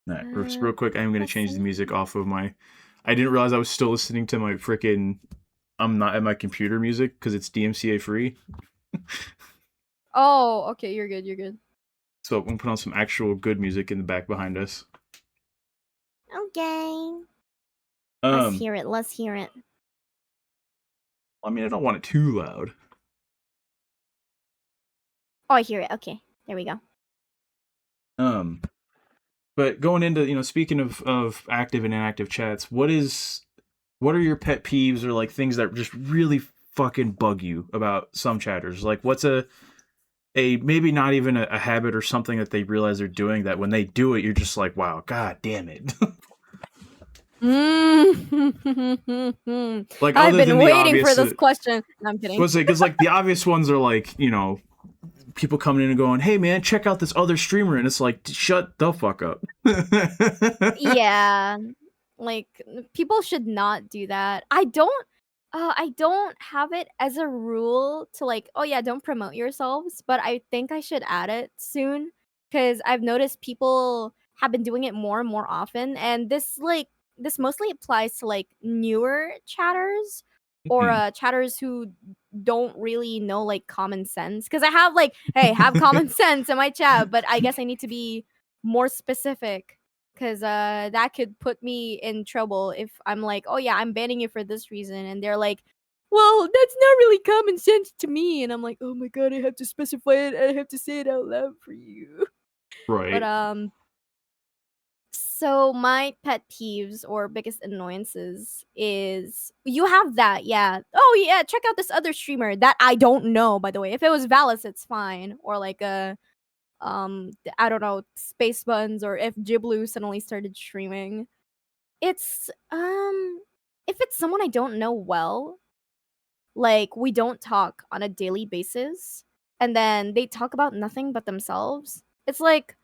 Alright, real quick, I am going to change the Pressing. music off of my. I didn't realize I was still listening to my freaking. I'm not at my computer music because it's DMCA free. Oh, okay, you're good, you're good. So I'm going to put on some actual good music in the back behind us. Okay. Let's Um, hear it, let's hear it. I mean, I don't want it too loud. Oh, I hear it. Okay, there we go. Um, but going into speaking of active and inactive chats, what are your pet peeves or like things that just really fucking bug you about some chatters? Like, what's a maybe not even a habit or something that they realize they're doing that when they do it, you're just like, wow, god damn it. Like, I've other been than the waiting for obvious, this question. No, I'm kidding. was it because like the obvious ones are like people coming in and going, hey man, check out this other streamer, and it's like, shut the fuck up. Yeah, like people should not do that. I don't have it as a rule to like, oh yeah, don't promote yourselves, but I think I should add it soon cuz I've noticed people have been doing it more and more often, and this mostly applies to like newer chatters or Hmm. chatters who don't really know like common sense, cuz I have like, hey, have common sense in my chat, but I guess I need to be more specific because that could put me in trouble if I'm like, oh yeah, I'm banning you for this reason, and they're like, well, that's not really common sense to me, and I'm like, oh my god, I have to specify it, I have to say it out loud for you. But Right. so my pet peeves or biggest annoyances is you have that, yeah. Oh yeah, check out this other streamer that I don't know, by the way. If it was Valis, it's fine, or like a I don't know, Space Buns, or if Jiblu suddenly started streaming. It's if it's someone I don't know well, like we don't talk on a daily basis, and then they talk about nothing but themselves. It's like,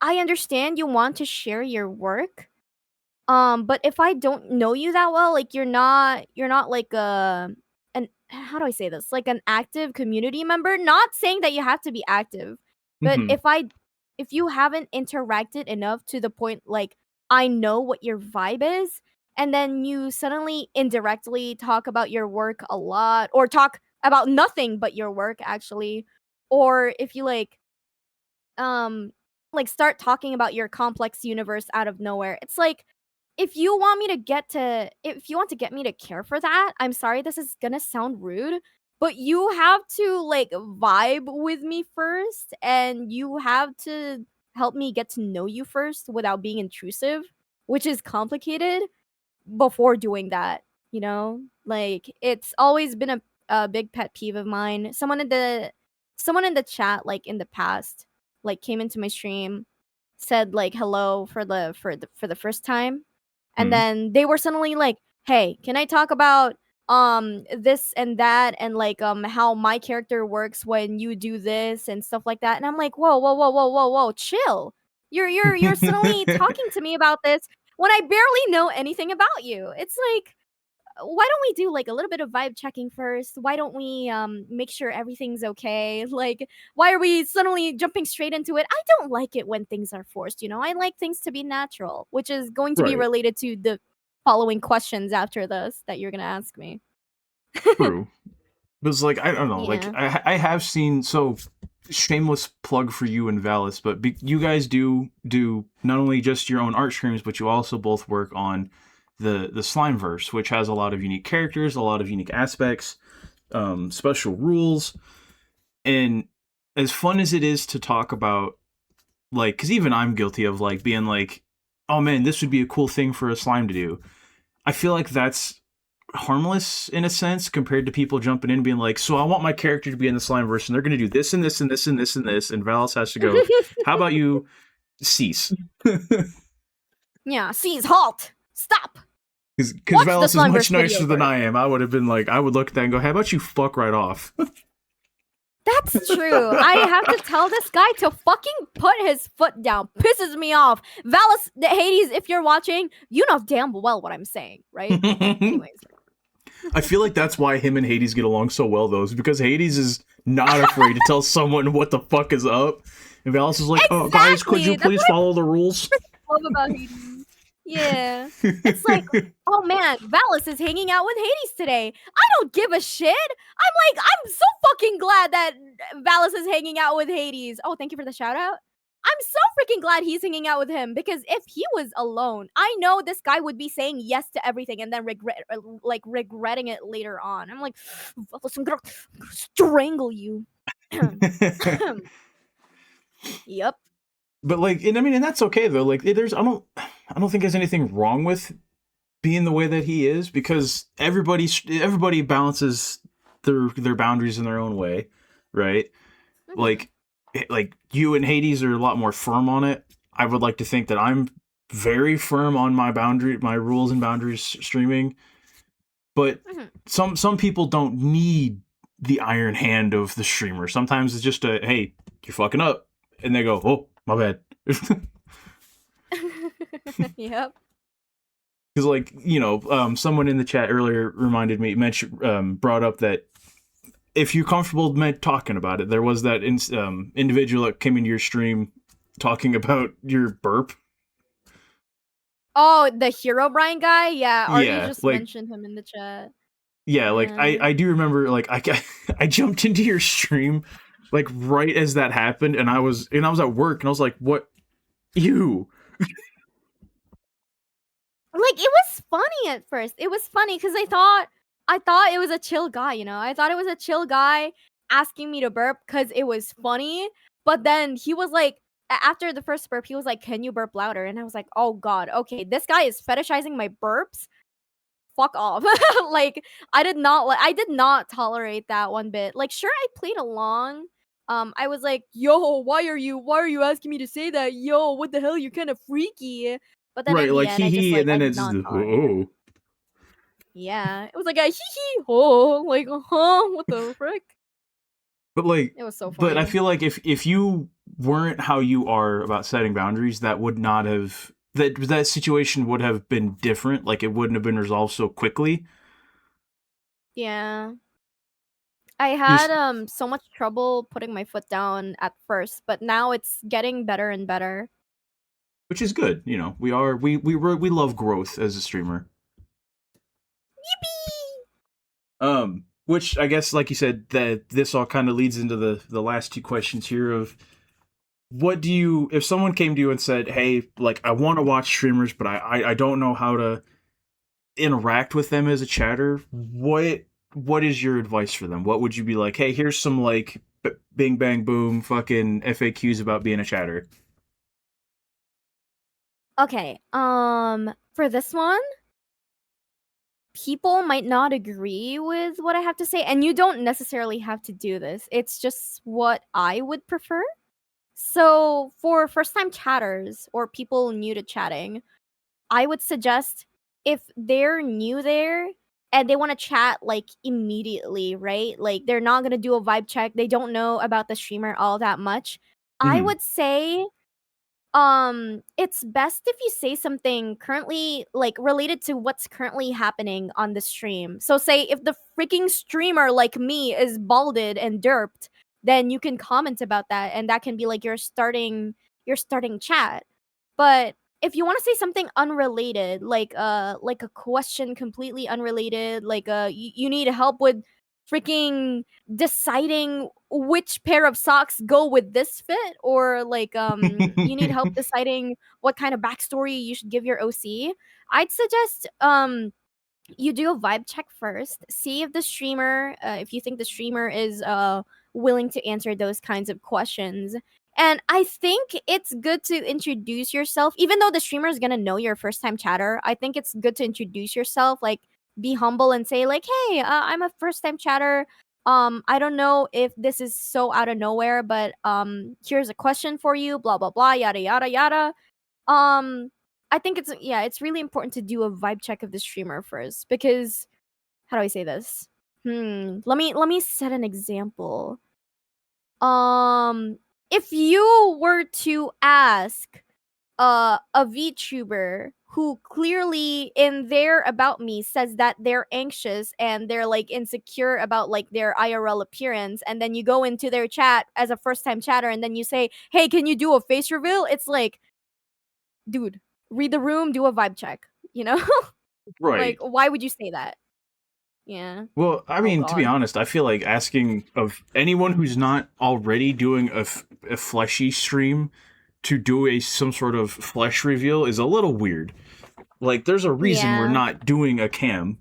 I understand you want to share your work, but if I don't know you that well, like you're not like an how do I say this? Like an active community member. Not saying that you have to be active, but Hmm. if you haven't interacted enough to the point like I know what your vibe is, and then you suddenly indirectly talk about your work a lot, or talk about nothing but your work actually, or if you um start talking about your complex universe out of nowhere. It's like, if you want to get me to care for that, I'm sorry, this is gonna sound rude, but you have to like vibe with me first, and you have to help me get to know you first without being intrusive, which is complicated before doing that, you know? Like it's always been a big pet peeve of mine. Someone in the chat like in the past like came into my stream, said like hello for the first time, and Hmm. then they were suddenly like, "Hey, can I talk about this and that, and like how my character works when you do this and stuff like that. And I'm like, whoa, whoa, whoa, whoa, whoa, whoa, chill. You're suddenly talking to me about this when I barely know anything about you. It's like, why don't we do like a little bit of vibe checking first? Why don't we make sure everything's okay? Like, why are we suddenly jumping straight into it? I don't like it when things are forced, you know. I like things to be natural, which is going to be Right. related to the following questions after this that you're going to ask me. True. Because like I don't know, like Yeah. I have seen, so shameless plug for you and Valis, but you guys do not only just your own art streams, but you also both work on the Slimeverse, which has a lot of unique characters, a lot of unique aspects, special rules, and as fun as it is to talk about, like, because even I'm guilty of like being like, oh man, this would be a cool thing for a slime to do. I feel like that's harmless in a sense compared to people jumping in and being like, so I want my character to be in the Slimeverse and they're going to do this and this and this and this and this, and Valis has to go, how about you cease? Yeah, seize, halt, stop. Because Watch the Valis is much Slimeverse video nicer than first. I am. I would have been like, I would look at that and go, how about you fuck right off? That's true. I have to tell this guy to fucking put his foot down. Pisses me off. Valis, Hades, if you're watching, you know damn well what I'm saying, right? Anyways. I feel like that's why him and Hades get along so well, though, is because Hades is not afraid to tell someone what the fuck is up. And Valis is like, oh, guys, could you Exactly. That's please what follow the rules? I love about Hades. Yeah. It's like, oh man, Valis is hanging out with Hades today. I don't give a shit. I'm so fucking glad that Valis is hanging out with Hades. Oh, thank you for the shout out. I'm so freaking glad he's hanging out with him, because if he was alone, I know this guy would be saying yes to everything and then regretting it later on. I'm like, Valis, I'm gonna strangle you. Yep. But like, and I mean, and that's okay though. Like, I don't think there's anything wrong with being the way that he is, because everybody balances their boundaries in their own way, right? Mhm. Like you and Hades are a lot more firm on it. I would like to think that I'm very firm on my rules and boundaries streaming. But Mhm. some people don't need the iron hand of the streamer. Sometimes it's just a, hey, you're fucking up, and they go, oh, my bad. Yep. Because like, you know, someone in the chat earlier brought up that if you're comfortable talking about it, there was that individual that came into your stream talking about your burp. Oh, the Hero Brian guy? Yeah, Artie Yeah, just like, mentioned him in the chat. yeah, like Yeah. I do remember, like, I jumped into your stream like right as that happened, and I was at work, and I was like, what, you? Like, it was funny at first. It was funny because I thought it was a chill guy, you know? I thought it was a chill guy asking me to burp because it was funny. But then he was like, after the first burp, he was like, "Can you burp louder?" And I was like, "Oh God, okay, this guy is fetishizing my burps. Fuck off!" Like, I did not tolerate that one bit. Like, sure, I played along. I was like, "Yo, why are you asking me to say that? Yo, what the hell? You're kind of freaky." But then Right, in the like end, I just hee, like and I then did it's not just, tolerate it. oh. Yeah, it was like a hee hee ho, like huh, what the frick? But like, It was so but I funny. feel like if you weren't how you are about setting boundaries, that would not have that situation would have been different. Like, it wouldn't have been resolved so quickly. Yeah. I had Just so much trouble putting my foot down at first, but now it's getting better and better. which is good, you know. We love growth as a streamer. Which I guess, like you said, that this all kind of leads into the last two questions here of what do you, if someone came to you and said, hey, like, I want to watch streamers, but I don't know how to interact with them as a chatter, what is your advice for them? What would you be like, hey, here's some like bing bang boom fucking FAQs about being a chatter? Okay, for this one, people might not agree with what I have to say, and you don't necessarily have to do this. It's just what I would prefer. So, for first time chatters or people new to chatting, I would suggest, if they're new there, and they want to chat like immediately, right? Like they're not going to do a vibe check. They don't know about the streamer all that much. I Mhm. would say it's best if you say something currently like related to what's currently happening on the stream. So say if the freaking streamer like me is balded and derped, then you can comment about that, and that can be like your starting chat. But if you want to say something unrelated, like a question completely unrelated, like you need help with freaking deciding which pair of socks go with this fit, or like you need help deciding what kind of backstory you should give your OC, I'd suggest you do a vibe check first. See if the streamer, if you think the streamer is willing to answer those kinds of questions. And I think it's good to introduce yourself, even though the streamer is gonna know you're a first time chatter. I think it's good to introduce yourself, like be humble and say like, "Hey, I'm a first time chatter. I don't know if this is so out of nowhere, but here's a question for you. Blah blah blah. Yada yada yada." Um, I think it's really important to do a vibe check of the streamer first, because how do I say this? Let me set an example. Um, if you were to ask a VTuber who clearly in their about me says that they're anxious and they're like insecure about like their IRL appearance, and then you go into their chat as a first time chatter and then you say, "Hey, can you do a face reveal?" It's like, dude, read the room, do a vibe check, you know? Like, Right. why would you say that? Yeah. Well, I Oh mean, to be god. honest, I feel like asking of anyone who's not already doing a fleshy stream to do some sort of flesh reveal is a little weird. Like, there's a reason we're Yeah. not doing a cam.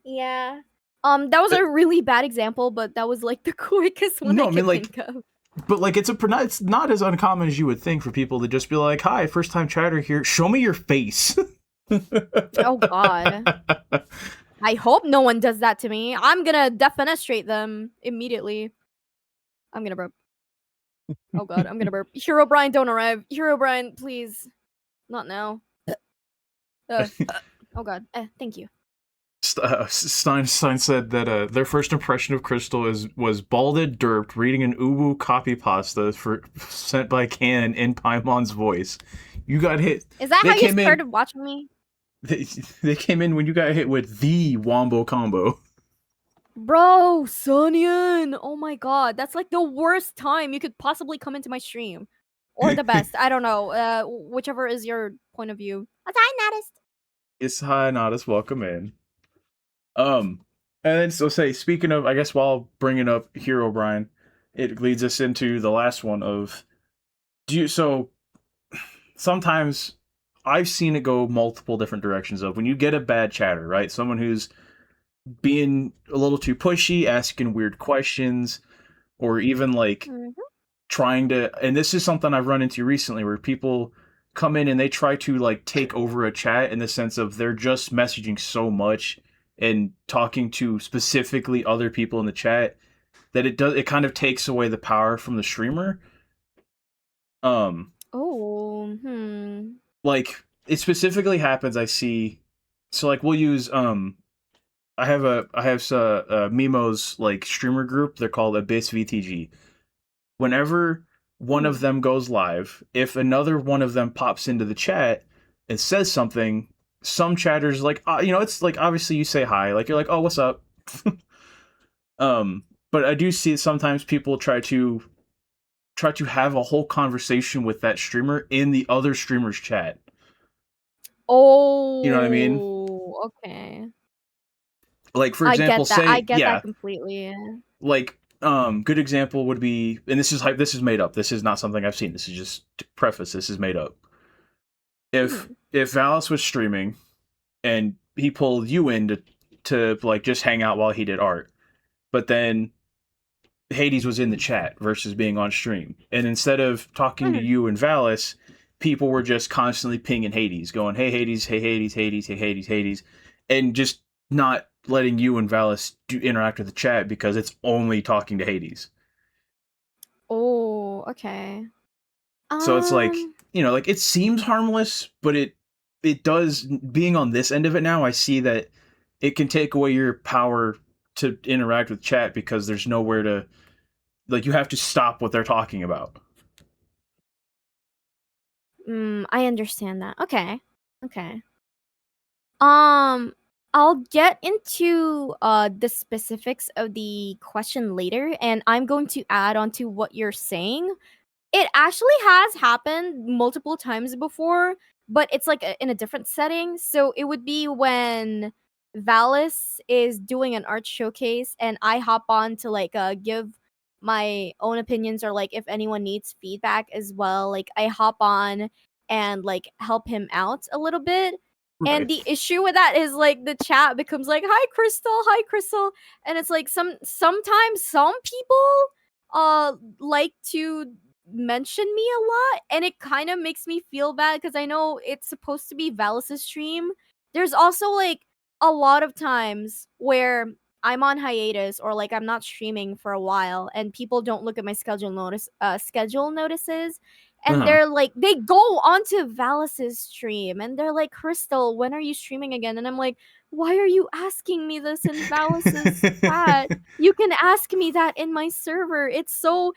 Yeah. That was a really bad example, but that was like the quickest one No, I I mean, could like, think of. but like, it's not as uncommon as you would think for people to just be like, "Hi, first time chatter here. Show me your face." Oh god. I hope no one does that to me. I'm gonna defenestrate them immediately. I'm gonna burp. Oh god, I'm gonna burp. Hero Brian, don't arrive. Hero Brian, please. Not now. Uh, oh god. Thank you. Stein said that their first impression of Crystal was balded derped reading an uwu copy pasta for sent by Can in Paimon's voice. You got hit. Is that They how you came in. started watching me? They, they came in when you got hit with the wombo combo. Bro, Sunyan! Oh my god, that's like the worst time you could possibly come into my stream. Or the best, I don't know. Whichever is your point of view. As I noticed. It's hi, Nadas. Welcome in. Um, and then so say speaking of, I guess while bringing up Hero Brian, it leads us into the last one of do you so sometimes I've seen it go multiple different directions of when you get a bad chatter, right? Someone who's being a little too pushy, asking weird questions, or even like Mhm. trying to and this is something I've run into recently where people come in and they try to like take over a chat in the sense of they're just messaging so much and talking to specifically other people in the chat that it kind of takes away the power from the streamer. Um Oh, like it specifically happens I see so like we'll use I have Mimo's like streamer group. They're called Abyss VTG. Whenever one of Hmm. them goes live, if another one of them pops into the chat and says something, some chatters like it's like obviously you say hi, like you're like, "Oh, what's up?" But I do see sometimes people try to have a whole conversation with that streamer in the other streamer's chat. You know what I mean? Oh, okay. Like for I example, get that. I say get that yeah, completely. Yeah. like good example would be and this is made up. This is not something I've seen. This is just to preface this is made up. Mhm. If Valis was streaming and he pulled you in to like just hang out while he did art, but then Hades was in the chat versus being on stream. And instead of talking to Mhm. you and Valis, people were just constantly pinging Hades, going, "Hey Hades, hey Hades, Hades, hey Hades, Hades," and just not letting you and Valis interact with the chat because it's only talking to Hades. Oh, okay. So it's like, Um, like it seems harmless, but it does, being on this end of it now, I see that it can take away your power to interact with chat because there's nowhere to, like, you have to stop what they're talking about. I understand that. Okay. Okay. Um, I'll get into the specifics of the question later, and I'm going to add on to what you're saying. It actually has happened multiple times before, but it's like in a different setting. So it would be when Valis is doing an art showcase and I hop on to like give my own opinions, or like if anyone needs feedback as well, like I hop on and like help him out a little bit. And Right. the issue with that is like the chat becomes like, "Hi Crystal, hi Crystal." And it's like sometimes some people like to mention me a lot, and it kind of makes me feel bad because I know it's supposed to be Valis's stream. There's also like a lot of times where I'm on hiatus or like I'm not streaming for a while and people don't look at my schedule notices, and Uh-huh. they're like they go onto Valis's stream and they're like, "Crystal, when are you streaming again?" And I'm like, "Why are you asking me this in Valis's chat? You can ask me that in my server." It's so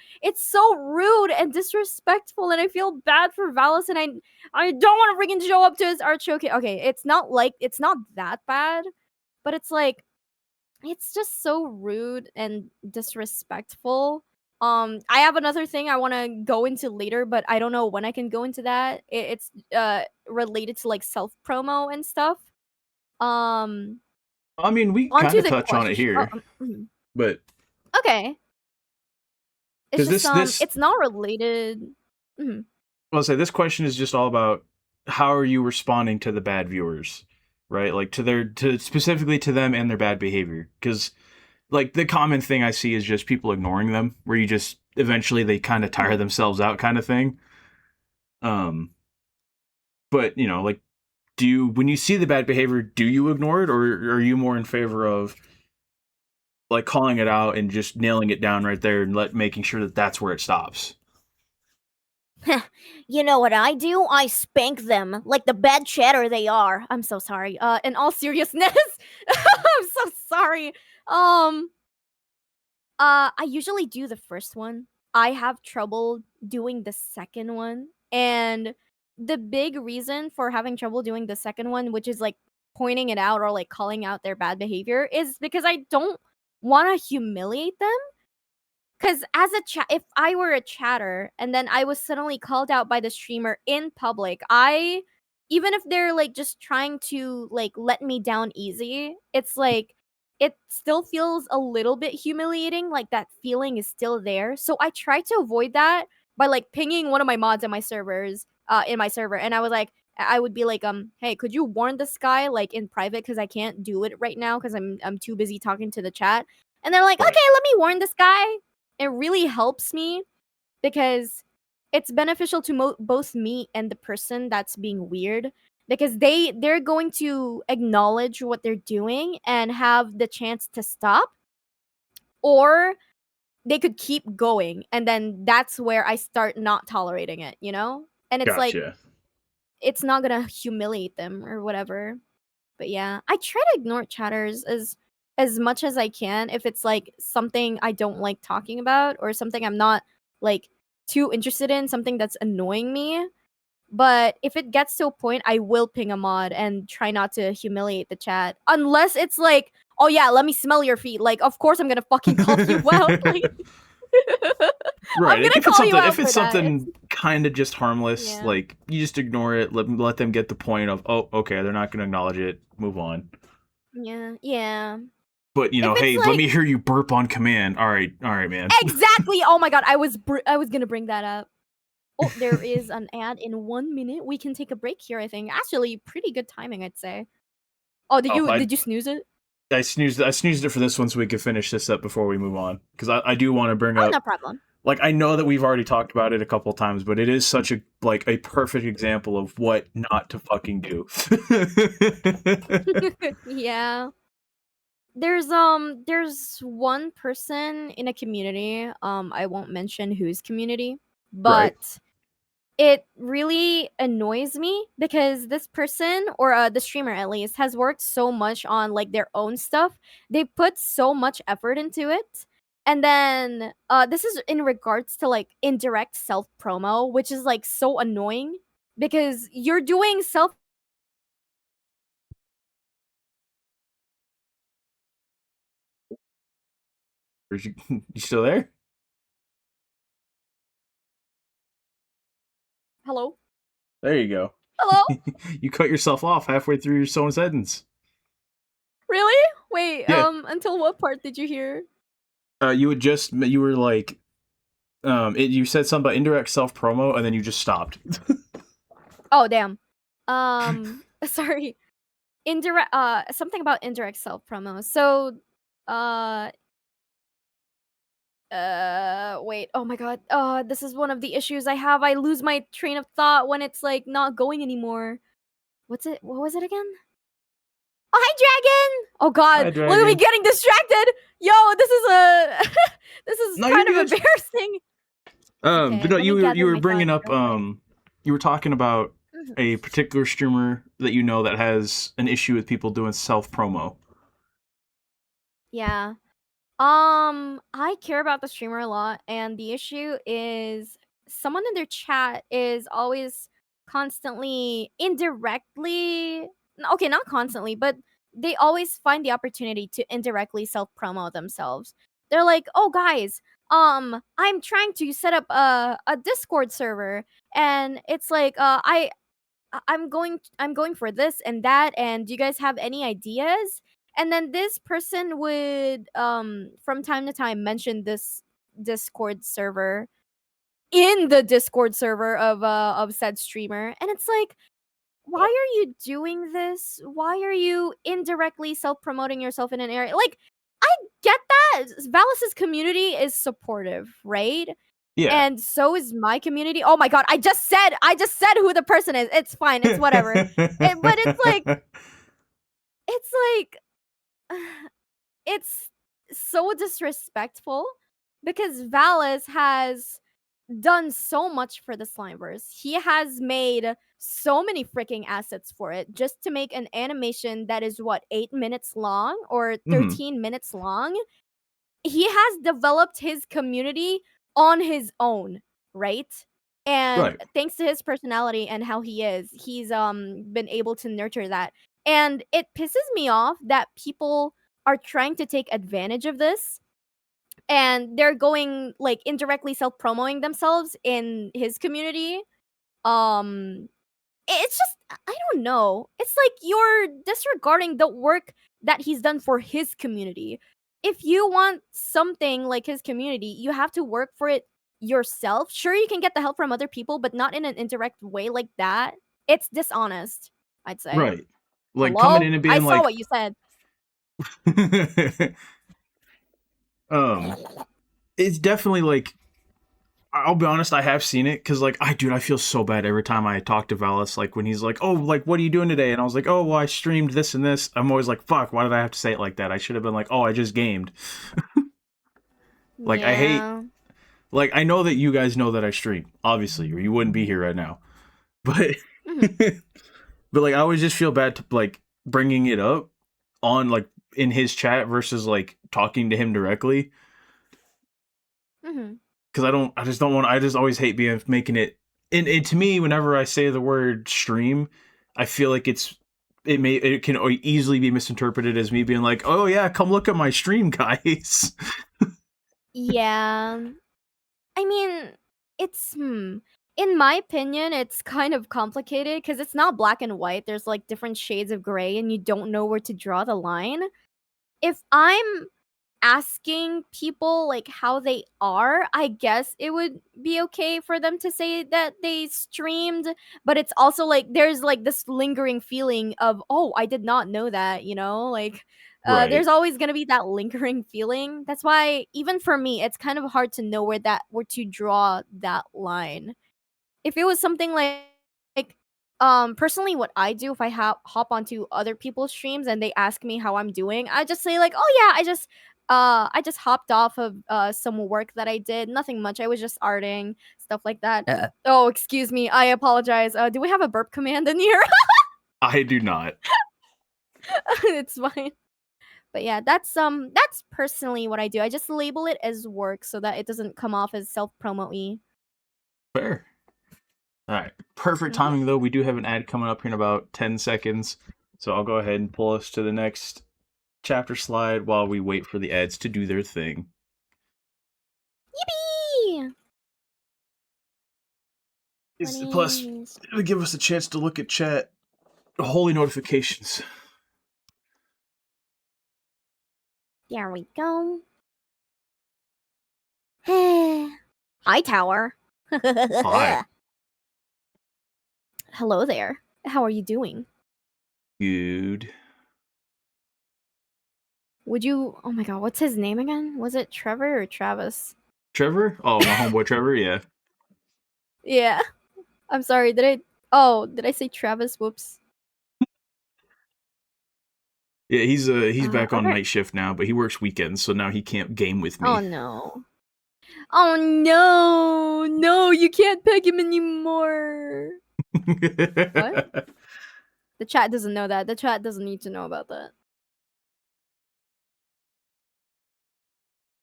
rude and disrespectful, and I feel bad for Valis, and I don't want to freaking show up to his art showcase. Okay, it's not that bad, but it's like it's just so rude and disrespectful. I have another thing I want to go into later, but I don't know when I can go into that. It's related to like self promo and stuff. Um, I mean, we kind onto of the touch on it question. here, but Okay, it's because just this it's not related. Mhm. I'll say this question is just all about how are you responding to the bad viewers, right? Like to specifically to them and their bad behavior. Because like the common thing I see is just people ignoring them, where you just eventually they kind of tire themselves out, kind of thing. Um, but like, do you, when you see the bad behavior, do you ignore it, or are you more in favor of like calling it out and just nailing it down right there and making sure that that's where it stops? You know what I do? I spank them like the bad chatter they are. I'm so sorry. In all seriousness, I'm so sorry. Um, I usually do the first one. I have trouble doing the second one. And the big reason for having trouble doing the second one, which is like pointing it out or like calling out their bad behavior, is because I don't want to humiliate them. Because as a chat, if I were a chatter and then I was suddenly called out by the streamer in public, even if they're like just trying to like let me down easy, it's like it still feels a little bit humiliating. Like that feeling is still there. So I try to avoid that by like pinging one of my mods in my server, and I was like, I would be like, hey, could you warn this guy like in private because I can't do it right now because I'm too busy talking to the chat. And they're like, Right. okay, let me warn this guy. It really helps me because it's beneficial to both me and the person that's being weird, because they're going to acknowledge what they're doing and have the chance to stop, or they could keep going, and then that's where I start not tolerating it. And it's like Gotcha. it's not going to humiliate them or whatever. But yeah, I try to ignore chatters as much as I can if it's like something I don't like talking about or something I'm not like too interested in, something that's annoying me. But if it gets to a point, I will ping a mod and try not to humiliate the chat. Unless it's like, "Oh yeah, let me smell your feet." Like, of course I'm going to fucking call you out. Like I'm Right. going to If it's call you something, out if it's for that. It's something kind of just harmless, yeah. like you just ignore it, let them get the point of, oh, okay, they're not going to acknowledge it, move on. Yeah. Yeah. But If it's hey, let like me hear you burp on command. All right, man. exactly. Oh my god, I was going to bring that up. Oh, there is an ad in 1 minute. We can take a break here, I think. Actually, pretty good timing, I'd say. Oh, did Oh, you did you snooze it? I snoozed it for this one so we could finish this up before we move on because I do want to bring Oh, no up, problem. like, I know that we've already talked about it a couple times, but it is such a, like, a perfect example of what not to fucking do. Yeah. There's one person in a community, I won't mention whose community, Right. but it really annoys me because this person, or the streamer at least, has worked so much on like their own stuff. They put so much effort into it. And then this is in regards to like indirect self promo, which is like so annoying because you're doing self. You still there? Hello? There you go. Hello? You cut yourself off halfway through your own sentence. Really? Wait, Yeah. until what part did you hear? You were like, you said something about indirect self promo, and then you just stopped. Oh, damn. Sorry. Indirect something about indirect self promo. So uh wait, oh my god. This is one of the issues I have. I lose my train of thought when it's like not going anymore. What was it again? Oh, hi Dragon. Oh Hi, god. Look at me Dragon. getting distracted. Yo, this is a this is No, you're kind of good. embarrassing. But Okay, no, let me you gather were my bringing thoughts up real quick. you were talking about Mhm. a particular streamer that you know that has an issue with people doing self promo. Yeah. I care about the streamer a lot, and the issue is someone in their chat is always constantly indirectly okay, not constantly, but they always find the opportunity to indirectly self promo themselves. They're like, "Oh guys, I'm trying to set up a Discord server and it's like I'm going for this and that, and do you guys have any ideas?" And then this person would from time to time mention this Discord server in the Discord server of said streamer. And it's like, why are you doing this? Why are you indirectly self-promoting yourself in an area? Like, I get that. Valus's community is supportive, right? Yeah. And so is my community. Oh my god, I just said who the person is. It's fine. It's whatever. But it's like it's so disrespectful because Valus has done so much for the Slimeverse. He has made so many freaking assets for it just to make an animation that is what, 8 minutes long or Mhm. 13 minutes long. He has developed his community on his own, right? And Right. thanks to his personality and how he is, he's been able to nurture that. And it pisses me off that people are trying to take advantage of this, and they're going like indirectly self-promoting themselves in his community. Um it's just, I don't know. It's like you're disregarding the work that he's done for his community. If you want something like his community, you have to work for it yourself. Sure, you can get the help from other people, but not in an indirect way like that. It's dishonest, I'd say. Right. Like coming Hello? in and I being saw like what you said. um it's definitely like I'll be honest, I have seen it because, like, I feel so bad every time I talk to Valis. Like, when he's like, "Oh, like, what are you doing today?" And I was like, "Oh, well, I streamed this and this." I'm always like, "Fuck, why did I have to say it like that?" I should have been like, "Oh, I just gamed." Like, I hate, Yeah. like, I know that you guys know that I stream, obviously, or you wouldn't be here right now. But, Mhm. but like, I always just feel bad to like bringing it up on like in his chat versus like talking to him directly Mhm. because I just don't want, I just always hate being making it. And to me, whenever I say the word stream, I feel like it can easily be misinterpreted as me being like, oh yeah, come look at my stream, guys. Yeah. I mean, in my opinion, it's kind of complicated because it's not black and white. There's like different shades of gray, and you don't know where to draw the line. If I'm asking people like how they are, I guess it would be okay for them to say that they streamed, but it's also like there's like this lingering feeling of, oh, I did not know that, you know? Like Right. there's always going to be that lingering feeling. That's why even for me, it's kind of hard to know where to draw that line. If it was something like personally what I do if I hop onto other people's streams and they ask me how I'm doing, I just say like, "Oh yeah, I just I just hopped off of some work that I did. Nothing much. I was just arting, stuff like that. Oh, excuse me. I apologize. Do we have a burp command in here? I do not. It's fine. But yeah, that's personally what I do. I just label it as work so that it doesn't come off as self-promo-y. Fair. All right. Perfect timing, though. We do have an ad coming up here in about 10 seconds. So I'll go ahead and pull us to the next chapter slide while we wait for the ads to do their thing. Yippee! Plus, it'll give us a chance to look at chat. Holy notifications. There we go. Hi, Tower. Hi. Hello there. How are you doing? Good. Would you... Oh my god, what's his name again? Was it Trevor or Travis? Trevor? Oh, my homeboy Trevor, yeah. Yeah. I'm sorry, did I say Travis? Whoops. Yeah, he's back on Okay. night shift now, but he works weekends, so now he can't game with me. Oh no. Oh no! No, you can't peg him anymore. What? The chat doesn't know that. The chat doesn't need to know about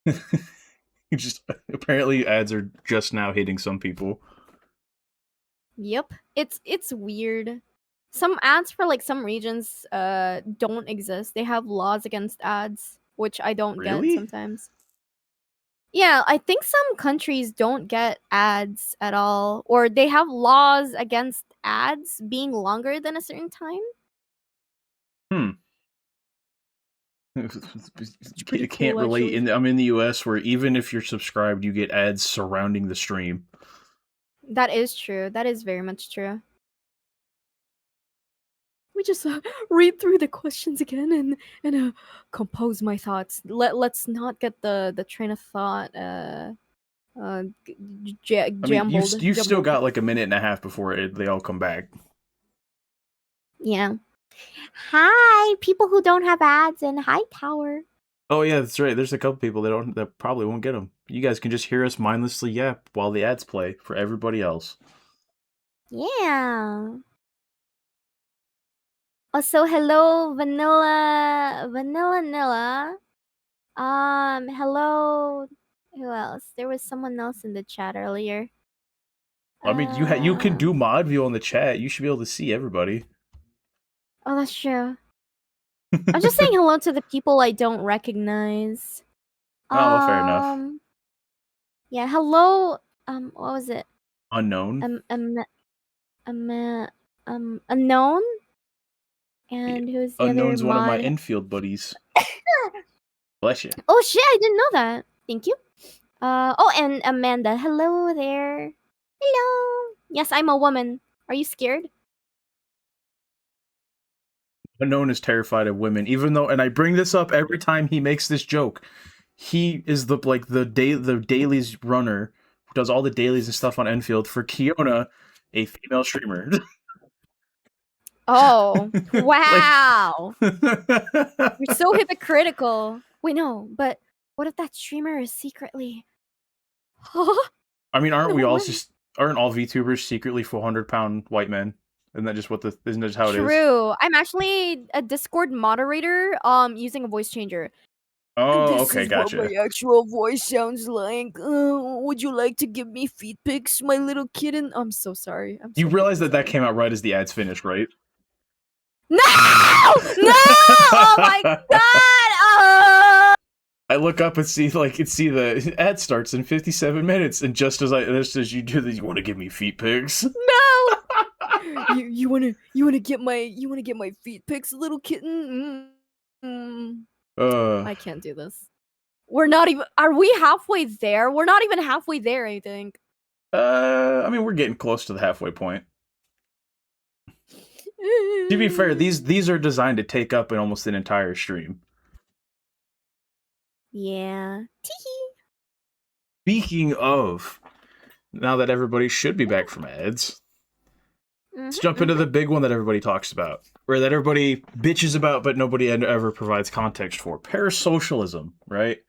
that. Just apparently ads are just now hitting some people. Yep. It's weird. Some ads for like some regions don't exist. They have laws against ads, which I don't get Really? sometimes. Yeah, I think some countries don't get ads at all, or they have laws against ads being longer than a certain time. It pretty can't cool, relate. actually. I'm in the US where even if you're subscribed, you get ads surrounding the stream. That is true. That is very much true. We just read through the questions again and compose my thoughts. Let's not get the train of thought I mean, you've still got like a minute and a half before they all come back. Yeah. Hi, people who don't have ads, and hi, Tower. Oh yeah, that's right. There's a couple people that probably won't get them. You guys can just hear us mindlessly yap while the ads play for everybody else. Yeah. Also, hello, Vanilla. Hello. Who else? There was someone else in the chat earlier. I mean, you can do mod view on the chat. You should be able to see everybody. Oh, that's true. I'm just saying hello to the people I don't recognize. Oh, well, fair enough. Yeah, hello. What was it? Unknown. Unknown. And who's the Unknown's other one of my mod? infield buddies. Bless you. Oh shit! I didn't know that. Thank you. Oh, and Amanda. Hello there. Hello. Yes, I'm a woman. Are you scared? Unknown is terrified of women, even though, and I bring this up every time he makes this joke. He is the dailies runner who does all the dailies and stuff on Enfield for Kiona, a female streamer. Oh, wow. Like... You're so hypocritical. Wait, no, but what if that streamer is secretly? I mean, aren't No all way. aren't all VTubers secretly 400-pound white men? Isn't that just isn't that just how it is? True. I'm actually a Discord moderator using a voice changer. Oh, This okay, is gotcha. what my actual voice sounds like. Would you like to give me feet pics, my little kitten? I'm so sorry. You realize that came out right as the ads finished, right? No! No! Oh my god! I look up and see the ad starts in 57 minutes, and just as you do this, you want to give me feet pics? No! you wanna get my feet pics, little kitten? I can't do this. We're not even. Are we halfway there? We're not even halfway there, I think. I mean, we're getting close to the halfway point. To be fair, these are designed to take up almost an entire stream. Yeah. Teehee. Speaking of, now that everybody should be back from ads. Let's Mhm. jump into the big one that everybody talks about, or that everybody bitches about, but nobody ever provides context for. Parasocialism, right?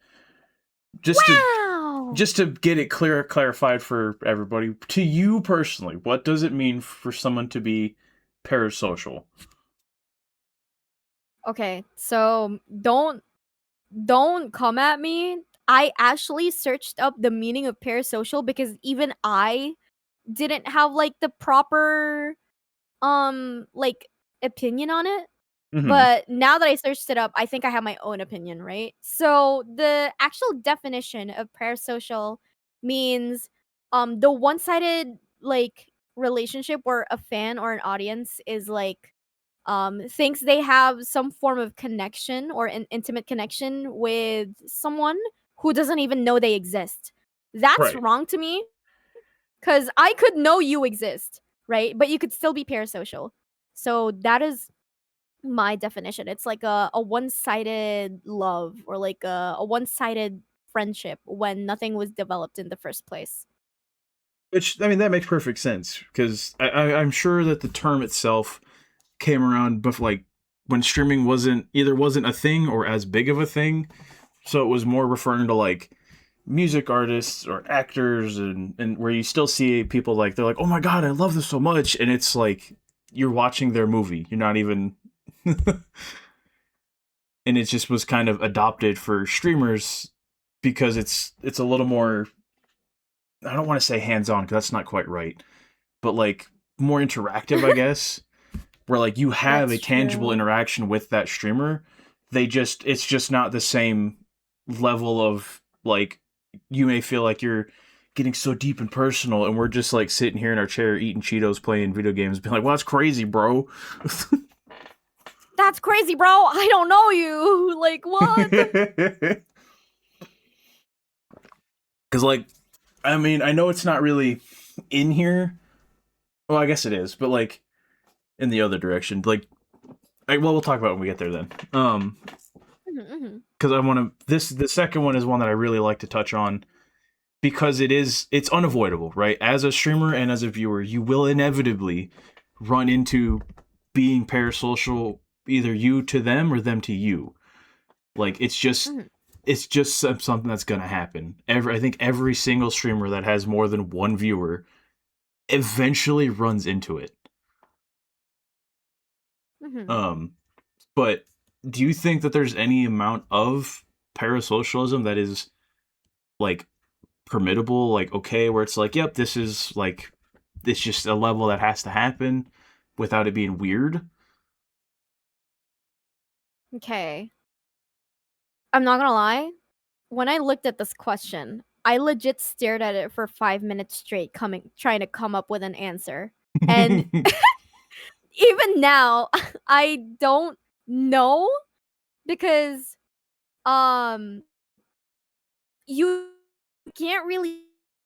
Just to Wow. just to get it clarified for everybody, to you personally, what does it mean for someone to be parasocial? Okay, so don't come at me. I actually searched up the meaning of parasocial because even I didn't have like the proper like opinion on it. Mm-hmm. But now that I searched it up, I think I have my own opinion, right? So the actual definition of parasocial means the one-sided like relationship where a fan or an audience is like thinks they have some form of connection or an intimate connection with someone who doesn't even know they exist. That's Right. wrong to me because I could know you exist, right? But you could still be parasocial. So that is my definition. It's like a one-sided love or like a one-sided friendship when nothing was developed in the first place. Which, I mean, that makes perfect sense because I'm sure that the term itself came around before, like, when streaming wasn't a thing or as big of a thing. So it was more referring to like music artists or actors, and where you still see people like they're like, oh my god, I love this so much, and it's like you're watching their movie. You're not even, and it just was kind of adopted for streamers because it's a little more. I don't want to say hands on because that's not quite right, but like more interactive, I guess, where like you have a That's tangible true. interaction with that streamer. It's just not the same level of like, you may feel like you're getting so deep and personal, and we're just like sitting here in our chair eating Cheetos, playing video games, being like, well, that's crazy, bro. That's crazy, bro. I don't know you. Like what? Because like, I mean, I know it's not really in here. Well, I guess it is, but like in the other direction, like, well, we'll talk about it when we get there then. Mhm, mhm. Because I want to. The second one is one that I really like to touch on because it's unavoidable, right? As a streamer and as a viewer, you will inevitably run into being parasocial, either you to them or them to you. Like Mhm. it's just something that's gonna happen. I think every single streamer that has more than one viewer eventually runs into it. Mhm. Um, but do you think that there's any amount of parasocialism that is like permittable, like okay, where it's like, yep, this is like, it's just a level that has to happen without it being weird? Okay. I'm not gonna lie. When I looked at this question, I legit stared at it for 5 minutes straight, coming trying to come up with an answer. And even now, I don't know because um you can't really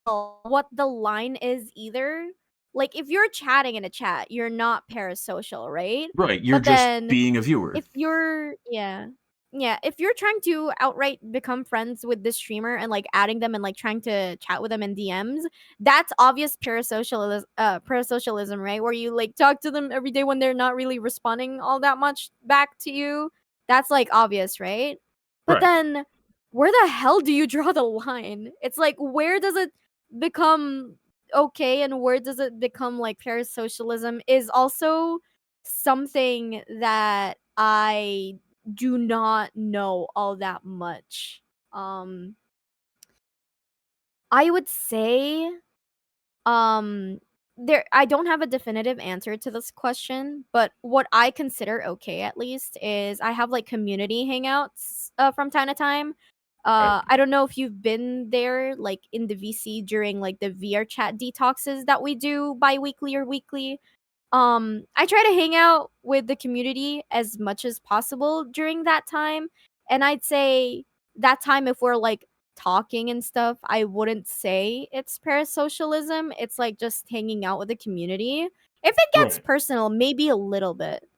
tell what the line is either. Like if you're chatting in a chat, you're not parasocial, right? Right, you're But just then being a viewer. if you're yeah. Yeah, if you're trying to outright become friends with this streamer and like adding them and like trying to chat with them in DMs, that's obvious parasocialism, right? Where you like talk to them every day when they're not really responding all that much back to you. That's like obvious, right? But Right. then where the hell do you draw the line? It's like where does it become okay and where does it become like parasocialism is also something that I do not know all that much. Um I would say there I don't have a definitive answer to this question, but what I consider okay at least is I have like community hangouts from time to time. Right. I don't know if you've been there like in the VC during like the VR chat detoxes that we do bi-weekly or weekly. I try to hang out with the community as much as possible during that time, and I'd say that time if we're like talking and stuff, I wouldn't say it's parasocialism. It's like just hanging out with the community. If it gets Right. personal, maybe a little bit.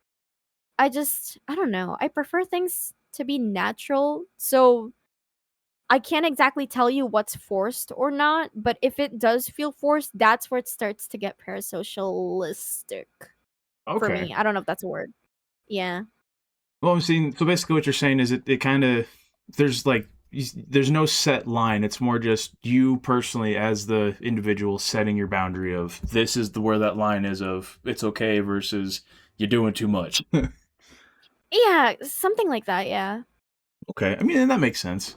I don't know. I prefer things to be natural. So I can't exactly tell you what's forced or not, but if it does feel forced, that's where it starts to get parasocialistic for Okay. me. I don't know if that's a word. Yeah. Well, I'm seeing. So basically, what you're saying is it kind of there's like there's no set line. It's more just you personally as the individual setting your boundary of this is the where that line is of it's okay versus you're doing too much. Yeah, something like that, yeah. Okay, I mean and that makes sense.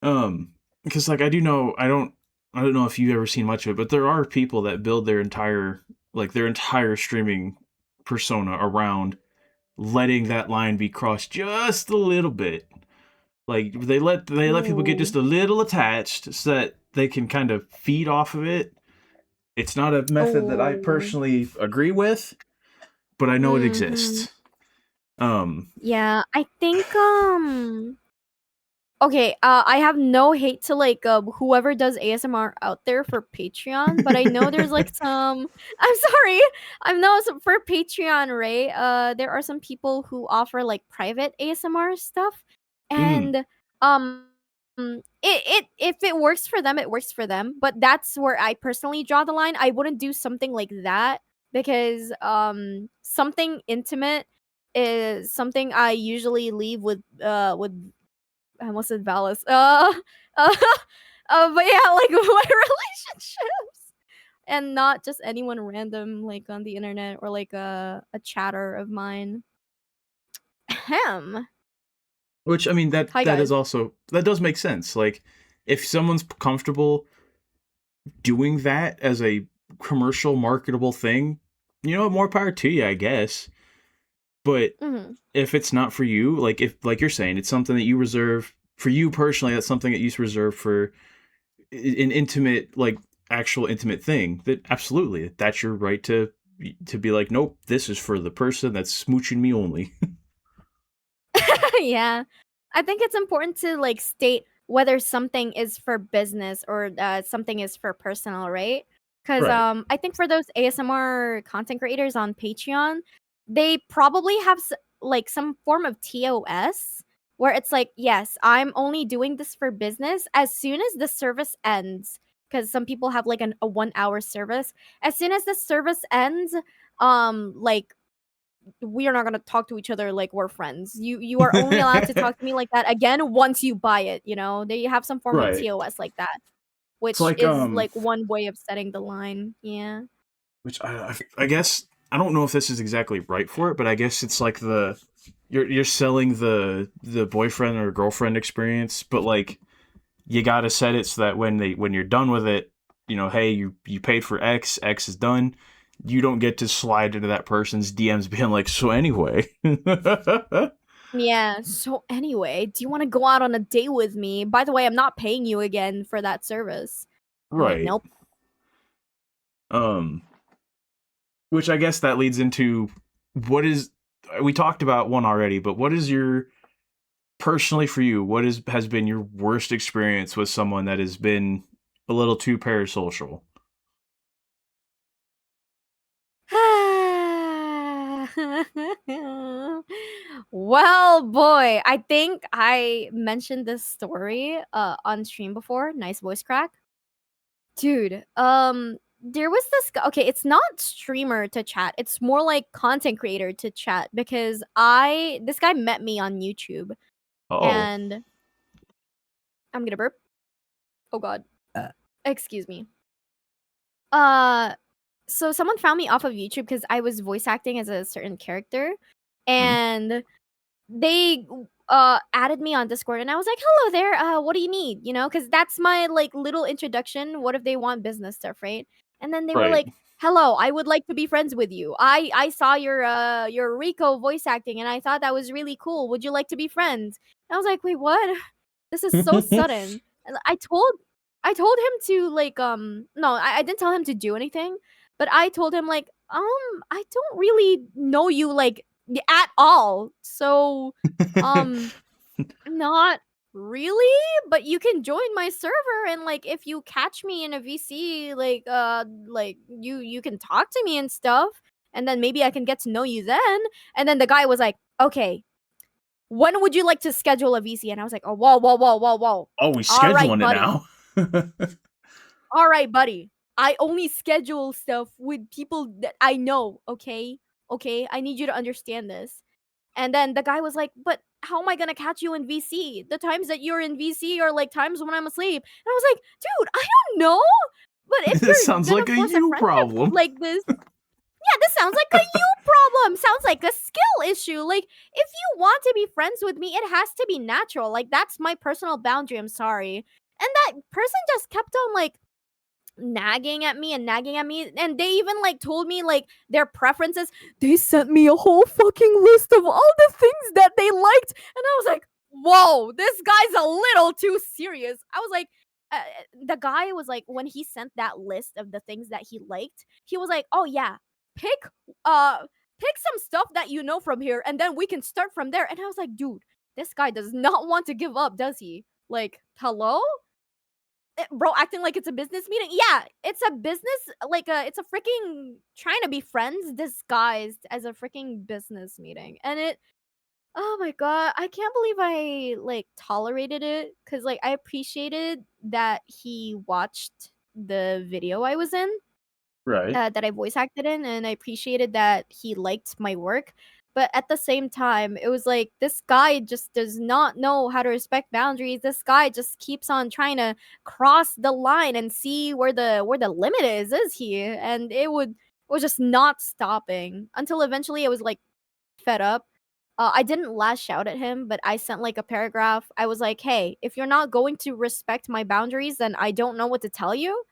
Because like I do know I don't know if you've ever seen much of it, but there are people that build their entire streaming persona around letting that line be crossed just a little bit. Like they let people get just Ooh. a little attached so that they can kind of feed off of it. It's not a method that I Oh. personally agree with, but I know it Mhm. exists. Um, Yeah, I think okay, I have no hate to like whoever does ASMR out there for Patreon, but I know there's like some I'm sorry. I know for Patreon, right? There are some people who offer like private ASMR stuff mm, and it if it works for them, it works for them, but that's where I personally draw the line. I wouldn't do something like that because something intimate is something I usually leave with I almost said Valis. Uh, but yeah, like my relationships, and not just anyone random like on the internet or like a chatter of mine. Ahem. which I mean Hi that is guys. also that does make sense. Like if someone's comfortable doing that as a commercial marketable thing, you know, more power to you, I guess. But Hmm. if it's not for you, like if like you're saying, it's something that you reserve for you personally, that's something that you reserve for an intimate, like actual intimate thing. That absolutely, that's your right to be like, nope, this is for the person that's smooching me only. Yeah, I think it's important to like state whether something is for business or something is for personal, right? Because Right. I think for those ASMR content creators on Patreon, they probably have like some form of TOS where it's like, yes, I'm only doing this for business. As soon as the service ends, because some people have like a 1 hour service, as soon as the service ends, like we are not gonna talk to each other like we're friends. You are only allowed to talk to me like that again once you buy it, you know? They have some form of Right. TOS like that, It's which like is like one way of setting the line. Yeah. which I guess I don't know if this is exactly right for it, but I guess it's like the you're selling the boyfriend or girlfriend experience, but like you got to set it so that when you're done with it, you know, hey, you paid for X, X is done. You don't get to slide into that person's DMs being like, so anyway. Yeah. So anyway, do you want to go out on a date with me? By the way, I'm not paying you again for that service. I'm like, Right. nope. Um which I guess that leads into what is we talked about one already, but what is your personally for you, what is has been your worst experience with someone that has been a little too parasocial? Well, boy, I think I mentioned this story on stream before. Nice voice crack. Dude, there was this guy. Okay, it's not streamer to chat. It's more like content creator to chat because I this guy met me on YouTube Oh. and I'm gonna burp. Oh god. Excuse me. Uh so someone found me off of YouTube because I was voice acting as a certain character Hmm. and they added me on Discord and I was like, "Hello there. What do you need?" You know, cuz that's my like little introduction. What if they want business stuff, right? And then they were Right. like, "Hello, I would like to be friends with you. I saw your Rico voice acting and I thought that was really cool. Would you like to be friends?" And I was like, "Wait, what? This is so sudden." And I told him to like no, I didn't tell him to do anything, but I told him like, I don't really know you like at all. So, um, not really, but you can join my server and like if you catch me in a VC, like you can talk to me and stuff, and then maybe I can get to know you then. And then the guy was like, okay, when would you like to schedule a VC? And I was like, oh, whoa. Oh, we All right, scheduling it buddy. now. All right, buddy. I only schedule stuff with people that I know, okay? Okay, I need you to understand this. And then the guy was like, but how am I gonna catch you in VC? The times that you're in VC are like times when I'm asleep. And I was like, dude, I don't know. But if This you're sounds gonna like a force a you friendship problem. like this, yeah, this sounds like a you problem. Sounds like a skill issue. Like, if you want to be friends with me, it has to be natural. Like, that's my personal boundary. I'm sorry. And that person just kept on like nagging at me and nagging at me, and they even like told me like their preferences. They sent me a whole fucking list of all the things that they liked, and I was like, whoa, this guy's a little too serious. I was like, the guy was like, when he sent that list of the things that he liked, he was like, oh yeah, pick uh pick some stuff that you know from here, and then we can start from there. And I was like, dude, this guy does not want to give up, does he? Like, hello? Bro, acting like it's a business meeting. Yeah, it's a business, like it's a freaking trying to be friends disguised as a freaking business meeting. And it, oh my god, I can't believe I like tolerated it, cuz like I appreciated that he watched the video I was in, Right. that I voice acted in, and I appreciated that he liked my work. But at the same time, it was like this guy just does not know how to respect boundaries. This guy just keeps on trying to cross the line and see where the limit is he? And it was just not stopping until eventually I was like fed up. I didn't lash out at him, but I sent like a paragraph. I was like, "Hey, if you're not going to respect my boundaries, then I don't know what to tell you."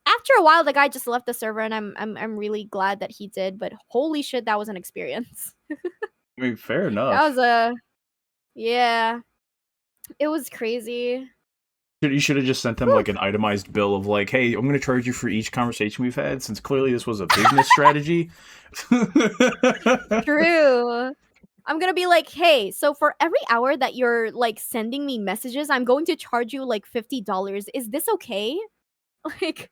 After a while, the guy just left the server, and I'm really glad that he did. But holy shit, that was an experience. I mean, fair That enough. was a yeah. It was crazy. You should have just sent them Whew. like an itemized bill of like, hey, I'm going to charge you for each conversation we've had, since clearly this was a business strategy. True. I'm gonna be like, hey, so for every hour that you're like sending me messages, I'm going to charge you like $50. Is this okay? Like,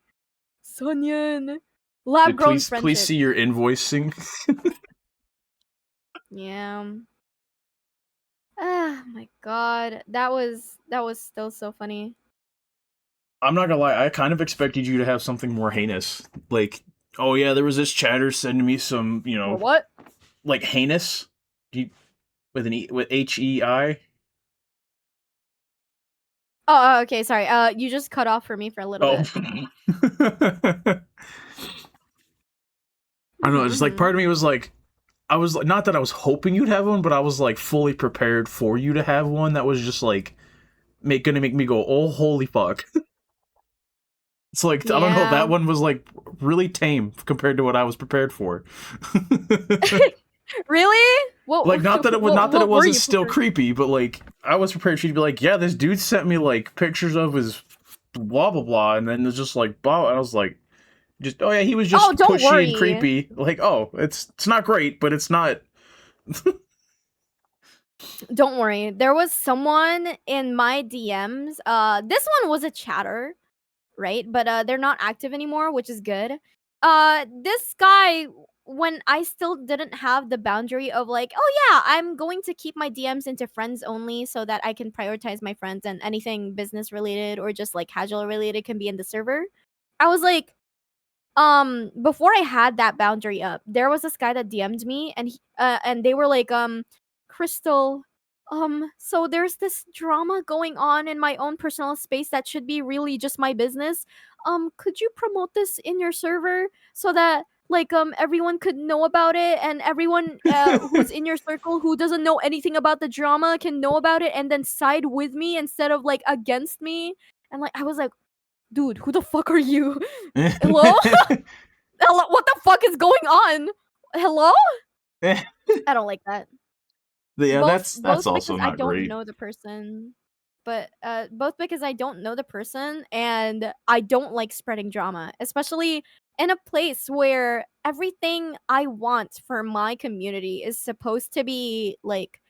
Sunyan. Lab grown Please friendship. see your invoicing. Yeah. Ah, my god. That was still so funny. I'm not gonna lie, I kind of expected you to have something more heinous. Like, oh yeah, there was this chatter sending me some, Or what? like heinous, with an E, with HEI. Oh, okay, sorry. You just cut off for me for a little Oh, bit. I don't know. Just like Mhm. part of me was like, I was like, not that I was hoping you'd have one, but I was like fully prepared for you to have one that was just like gonna make me go, oh holy fuck. It's like I don't know. Yeah. That one was like really tame compared to what I was prepared for. Really? Like What not that it what were wasn't you still prepared? creepy, but like I was prepared for you to be like, yeah, this dude sent me like pictures of his blah blah blah, and then it's just like blah. And I was like, just oh yeah, he was Oh, just don't pushy and worry. creepy. Like oh, it's not great, but it's not. Don't worry. There was someone in my DMs. This one was a chatter, right? But they're not active anymore, which is good. This guy, when I still didn't have the boundary of like, oh yeah, I'm going to keep my DMs into friends only so that I can prioritize my friends, and anything business related or just like casual related can be in the server. I was like, before I had that boundary up, there was this guy that DM'd me, and and they were like, Crystal, so there's this drama going on in my own personal space that should be really just my business. Could you promote this in your server so that like everyone could know about it, and everyone who's in your circle who doesn't know anything about the drama can know about it and then side with me instead of like against me? And like I was like, dude, who the fuck are you? Hello? Hello? What the fuck is going on? Hello? I don't like that. Yeah, Both that's both also because I not don't great. know the person, but both because I don't know the person, and I don't like spreading drama, especially in a place where everything I want for my community is supposed to be like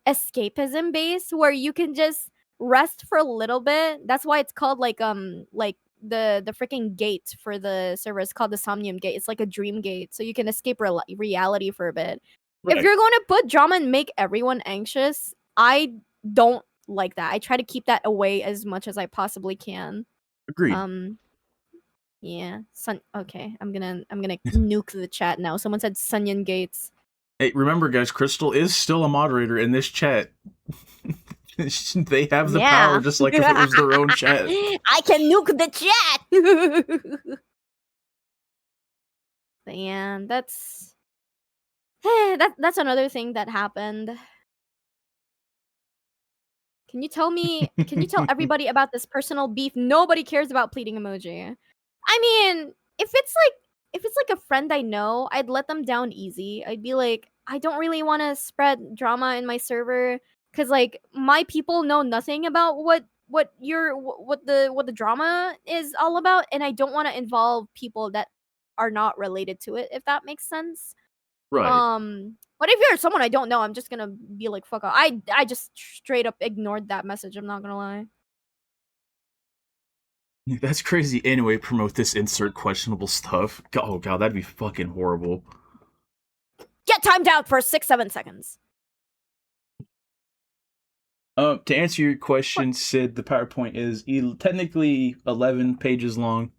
escapism based, where you can just rest for a little bit. That's why it's called like the freaking gate for the server is called the Somnium Gate. It's like a dream gate, so you can escape reality for a bit. If Right. you're going to put drama and make everyone anxious, I don't like that. I try to keep that away as much as I possibly can. Agreed. Um, yeah. Okay, I'm gonna nuke the chat now. Someone said Sunyan Gates. Hey, remember, guys, Crystal is still a moderator in this chat. They have the power, Yeah. just like if it was their own chat. I can nuke the chat. But yeah, that's that's another thing that happened. Can you tell everybody about this personal beef? Nobody cares about pleading emoji. I mean, if it's like a friend I know, I'd let them down easy. I'd be like, I don't really want to spread drama in my server cuz like my people know nothing about what the drama is all about, and I don't want to involve people that are not related to it, if that makes sense. Right. But if you're someone I don't know, I'm just gonna be like, fuck off. I just straight up ignored that message. I'm not gonna lie. That's crazy. Anyway, promote this insert questionable stuff. Oh god, that'd be fucking horrible. Get timed out for 6-7 seconds. To answer your question, What? Sid, the PowerPoint is technically 11 pages long.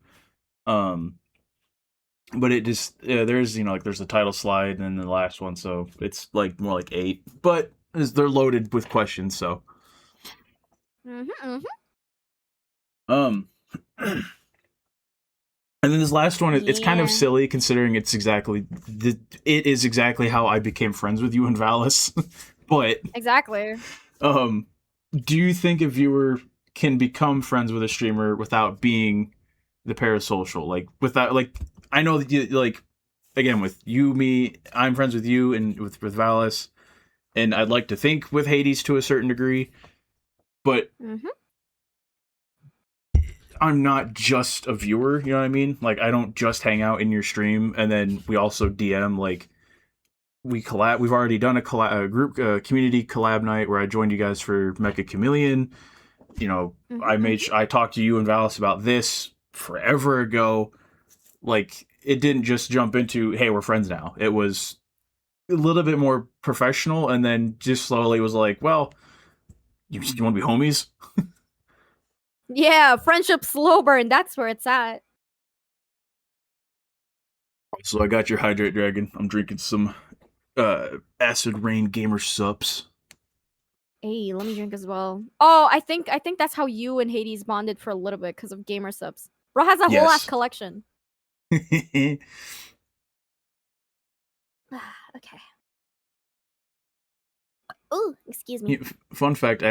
But it just there's like there's the title slide and then the last one, so it's like more like 8. But they're loaded with questions, so Mm-hmm. um. And then this last one, it's kind of Yeah. silly considering it is exactly how I became friends with you and Valis. But Exactly. do you think a viewer can become friends with a streamer without being the parasocial? Like without like I know that you like again with you, me, I'm friends with you and with Valis, and I'd like to think with Hades to a certain degree, but Mm-hmm. I'm not just a viewer, you know what I mean? Like I don't just hang out in your stream and then we also DM like we collab. We've already done a group community collab night where I joined you guys for Mecha Chameleon. You know, Mm-hmm. I talked to you and Valis about this forever ago. Like it didn't just jump into hey we're friends now. It was a little bit more professional, and then just slowly was like, well, you want to be homies? Yeah, friendship slow burn. That's where it's at. So I got your hydrate dragon. I'm drinking some acid rain gamer sups. Hey, let me drink as well. Oh, I think that's how you and Hades bonded for a little bit because of gamer subs. Bro has a whole ass Yes. collection. Okay. Oh, excuse me. Fun fact,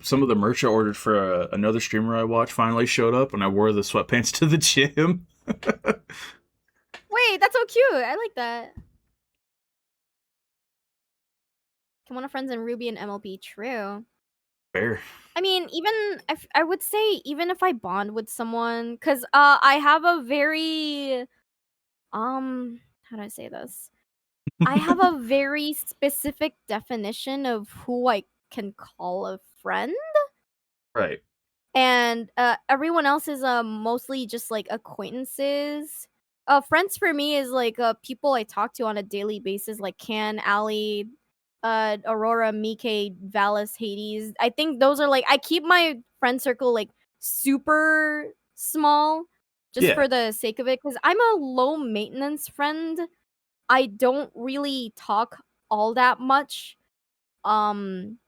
some of the merch I ordered for another streamer I watch finally showed up, and I wore the sweatpants to the gym. Wait, that's so cute. I like that. Can one of friends in Ruby and MLB? True. Fair. I mean, even if I would say even if I bond with someone, cause I have a very how do I say this? I have a very specific definition of who I can call a friend, Right. and everyone else is mostly just like acquaintances. Friends for me is like people I talk to on a daily basis, like Can, Ali, Aurora, Mike, Valis, Hades. I think those are like I keep my friend circle like super small just Yeah. for the sake of it cuz I'm a low maintenance friend. I don't really talk all that much. Um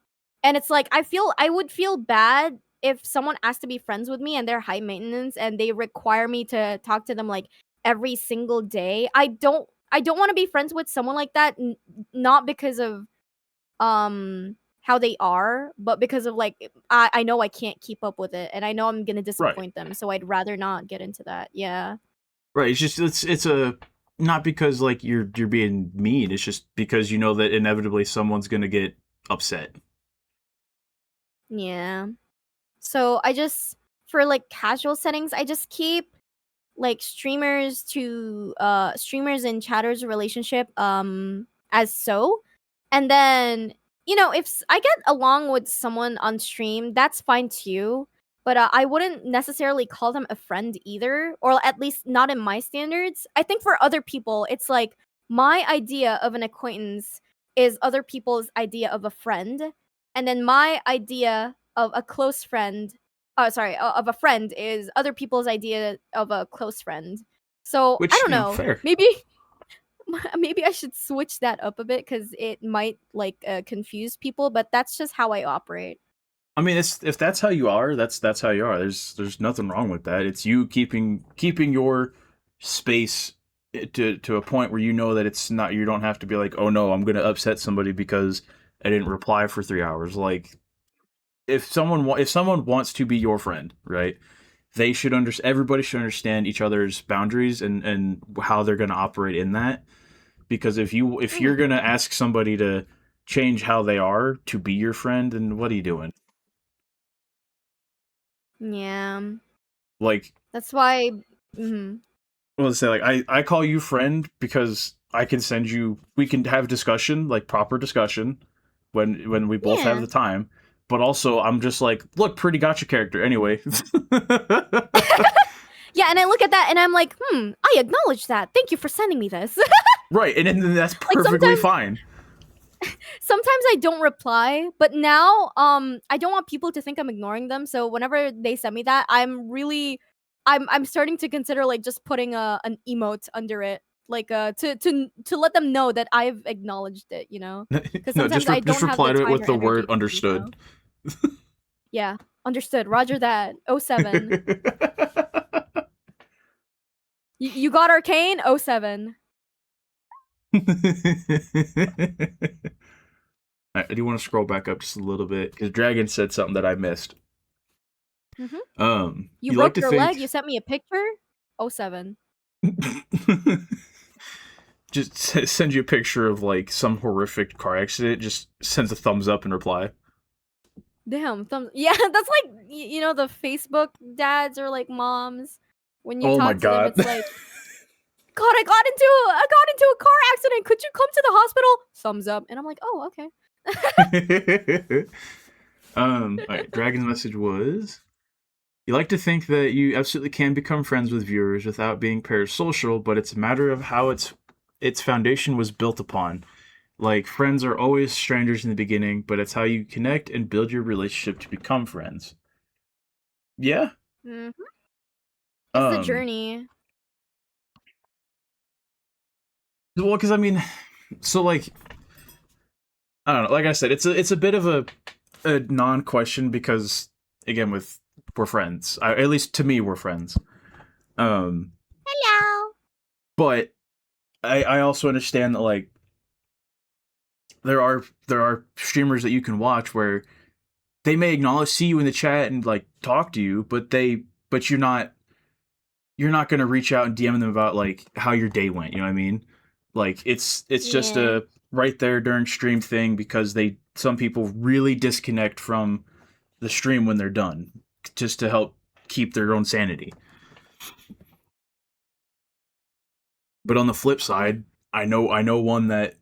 and it's like I would feel bad if someone asked to be friends with me and they're high maintenance and they require me to talk to them like every single day. I don't want to be friends with someone like that not because of how they are, but because of like I know I can't keep up with it and I know I'm gonna Right. disappoint them, so I'd rather not get into that. Yeah. Right. It's just it's a not because like you're being mean. It's just because you know that inevitably someone's gonna get upset. Yeah. So I just for like casual settings, I just keep like streamers and chatters relationship as so. And then, if I get along with someone on stream, that's fine too. But I wouldn't necessarily call them a friend either, or at least not in my standards. I think for other people, it's like my idea of an acquaintance is other people's idea of a friend. and then my idea of a close friend, of a friend is other people's idea of a close friend. So I Which, don't know. fair. Maybe maybe I should switch that up a bit because it might like confuse people. But that's just how I operate. I mean, if that's how you are, that's how you are. There's nothing wrong with that. It's you keeping your space to a point where you know that it's not. You don't have to be like, oh no, I'm gonna upset somebody because I didn't reply for 3 hours. Like if someone wants to be your friend, right? They should everybody should understand each other's boundaries and how they're going to operate in that, because if you're Mhm. going to ask somebody to change how they are to be your friend, then what are you doing? Yeah, Like, that's why. Mhm. well, let's say like I call you friend because I can send you, we can have discussion, like proper discussion when we both have Yeah. the time, but also I'm just like, look, pretty gotcha character anyway. Yeah, and I look at that and I'm like, I acknowledge that. Thank you for sending me this. Right, and then that's Like perfectly fine. sometimes I don't reply, but now I don't want people to think I'm ignoring them. So whenever they send me that, I'm starting to consider like just putting an emote under it, like to let them know that I've acknowledged it, you know? Cuz No, sometimes I just don't have the reply to it time with or the word energy to do so. understood. Yeah, understood. Roger that. Oh 07. You got Arcane? Oh 07. I do want to scroll back up just a little bit because Dragon said something that I missed. Mhm. You You like broke to your leg, think you sent me a picture? Oh 07. just send you a picture of like some horrific car accident, just sends a thumbs up in reply. Damn, thumbs. Yeah, that's like you know the Facebook dads or like moms. When you Oh my talk to them, god. it's like, God, I got into a car accident. Could you come to the hospital? Thumbs up, and I'm like, oh, okay. All right, Dragon's message was, you like to think that you absolutely can become friends with viewers without being parasocial, but it's a matter of how its foundation was built upon. Like, friends are always strangers in the beginning, but it's how you connect and build your relationship to become friends. Yeah. Hmm. It's the Um. journey. Well, because I mean, so like, I don't know. Like I said, it's a bit of a non-question because again, with we're friends. At least to me, we're friends. Um. Hello. But I also understand that like there are streamers that you can watch where they may see you in the chat and like talk to you, but you're not gonna reach out and DM them about like how your day went. You know what I mean? Like it's just Yeah. a right there during stream thing because some people really disconnect from the stream when they're done just to help keep their own sanity. But on the flip Yeah. side, I know one that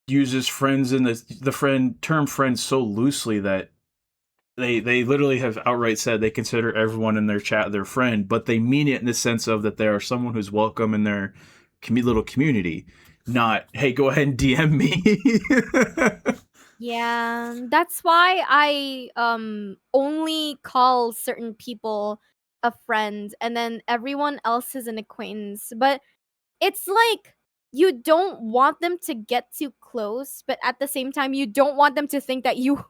uses friends in the friend term friends so loosely that they literally have outright said they consider everyone in their chat their friend, but they mean it in the sense of that they are someone who's welcome in their little community. Not, hey, go ahead and DM me. Yeah, that's why I only call certain people a friend and then everyone else is an acquaintance. But it's like you don't want them to get too close, but at the same time you don't want them to think that you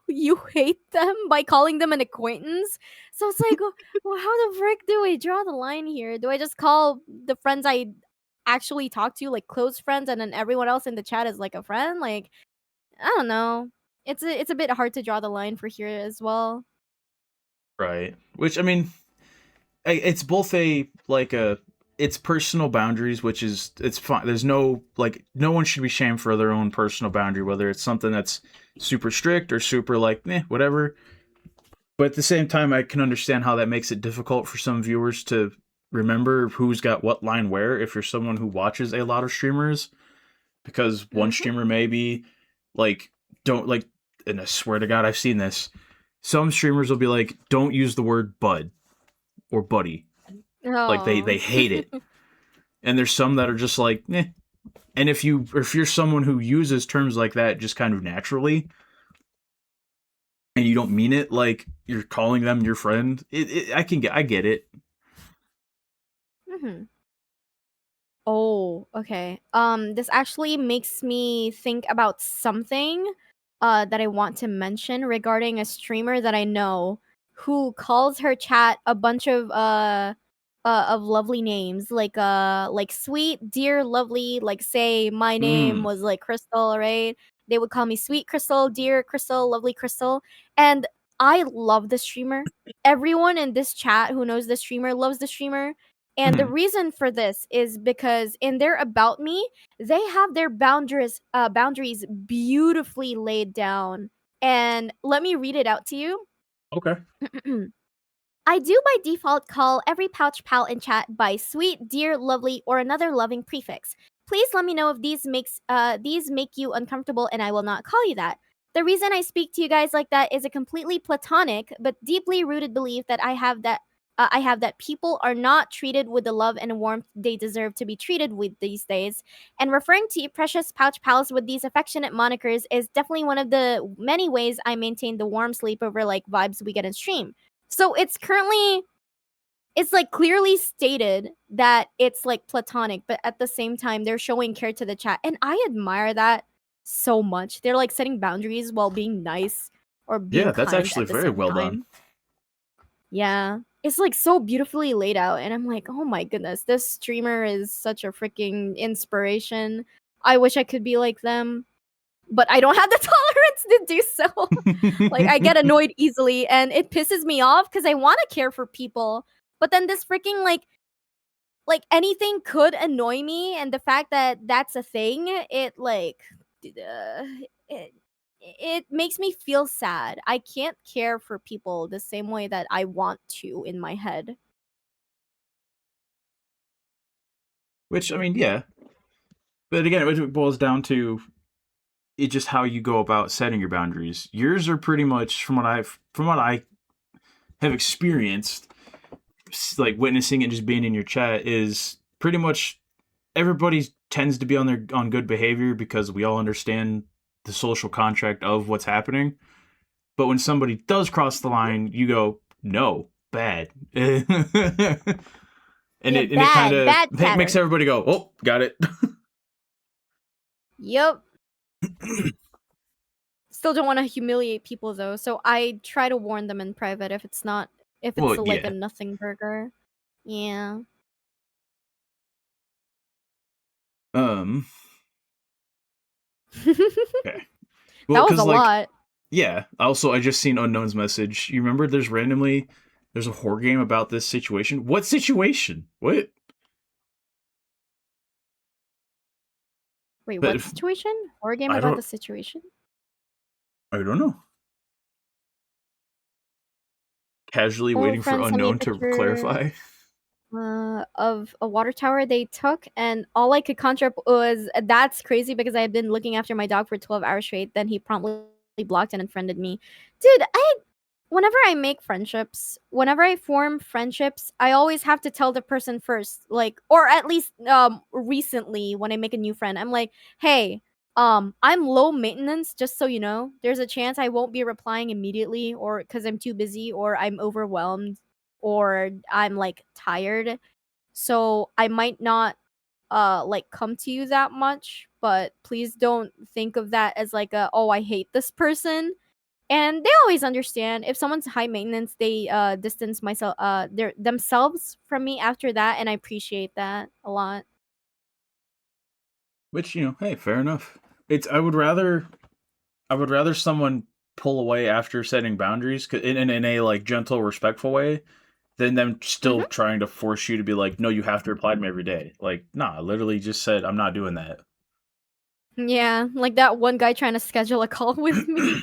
hate them by calling them an acquaintance. So it's like, well, how the frick do I draw the line here? Do I just call the friends I actually talk to like close friends and then everyone else in the chat is like a friend? Like, I don't know. It's a bit hard to draw the line for here as well. Right. Which I mean, it's both it's personal boundaries, which is it's fine. There's no one should be shamed for their own personal boundary, whether it's something that's super strict or super like whatever. But at the same time, I can understand how that makes it difficult for some viewers to remember who's got what line where if you're someone who watches a lot of streamers, because one Mhm. streamer maybe like don't like, and I swear to God, I've seen this. Some streamers will be like, don't use the word bud or buddy. Like they Oh. hate it. And there's some that are just like, eh. And if you're someone who uses terms like that just kind of naturally, and you don't mean it, like you're calling them your friend. I get it. Mhm. Oh, okay. This actually makes me think about something that I want to mention regarding a streamer that I know who calls her chat a bunch of lovely names like sweet, dear, lovely, like say my name Mm. was like Crystal, right? They would call me sweet Crystal, dear Crystal, lovely Crystal. And I love the streamer. Everyone in this chat who knows the streamer loves the streamer, and the Mhm. reason for this is because in their about me, they have their boundaries beautifully laid down. And let me read it out to you. Okay. I do by default call every pouch pal in chat by sweet, dear, lovely, or another loving prefix. Please let me know if these make you uncomfortable, and I will not call you that. The reason I speak to you guys like that is a completely platonic but deeply rooted belief that I have that people are not treated with the love and warmth they deserve to be treated with these days. And referring to you precious pouch pals with these affectionate monikers is definitely one of the many ways I maintain the warm sleepover like vibes we get in stream. So it's like clearly stated that it's like platonic, but at the same time they're showing care to the chat. And I admire that so much. They're like setting boundaries while being nice or being Yeah, that's kind actually at the very same well done. time. Yeah. It's like so beautifully laid out, and I'm like, "Oh my goodness, this streamer is such a freaking inspiration. I wish I could be like them, but I don't have the tolerance to do so." Like I get annoyed easily and it pisses me off cuz I want to care for people. But then this freaking like anything could annoy me, and the fact that that's a thing, it like it it makes me feel sad. I can't care for people the same way that I want to in my head. Which I mean, yeah, but again, it boils down to it just how you go about setting your boundaries. Yours are pretty much from what I have experienced, like witnessing and just being in your chat is pretty much everybody tends to be on good behavior because we all understand the social contract of what's happening. But when somebody does cross the line, you go no, bad, and Yeah, it kind bad, of bad makes chatter. everybody go, oh, got it. Yup. Still don't want to humiliate people though, so I try to warn them in private if it's Well, like a yeah. nothing burger. Yeah. Um. Okay. Well, That was a because like lot. yeah. Also, I just seen Unknown's message. You remember? There's a horror game about this situation. What situation? What? Wait, But what situation? Horror game I about don't. the situation? I don't know. Casually Oh, waiting for friend sent me a Unknown to picture clarify. of a water tower they took, and all I could conjure up was that's crazy because I had been looking after my dog for 12 hours straight. Then he promptly blocked and unfriended me. Dude, whenever I form friendships, I always have to tell the person first, like, or at least recently when I make a new friend, I'm like, hey, I'm low maintenance, just so you know. There's a chance I won't be replying immediately, or because I'm too busy, or I'm overwhelmed, or I'm like tired. So I might not like come to you that much, but please don't think of that as like a oh I hate this person. And they always understand. If someone's high maintenance, they distance myself their themselves from me after that, and I appreciate that a lot. Which hey, fair enough. It's I would rather someone pull away after setting boundaries in a like gentle, respectful way than them still Hmm. trying to force you to be like, no, you have to reply to me every day. Like, nah, I literally just said I'm not doing that. Yeah, like that one guy trying to schedule a call with me.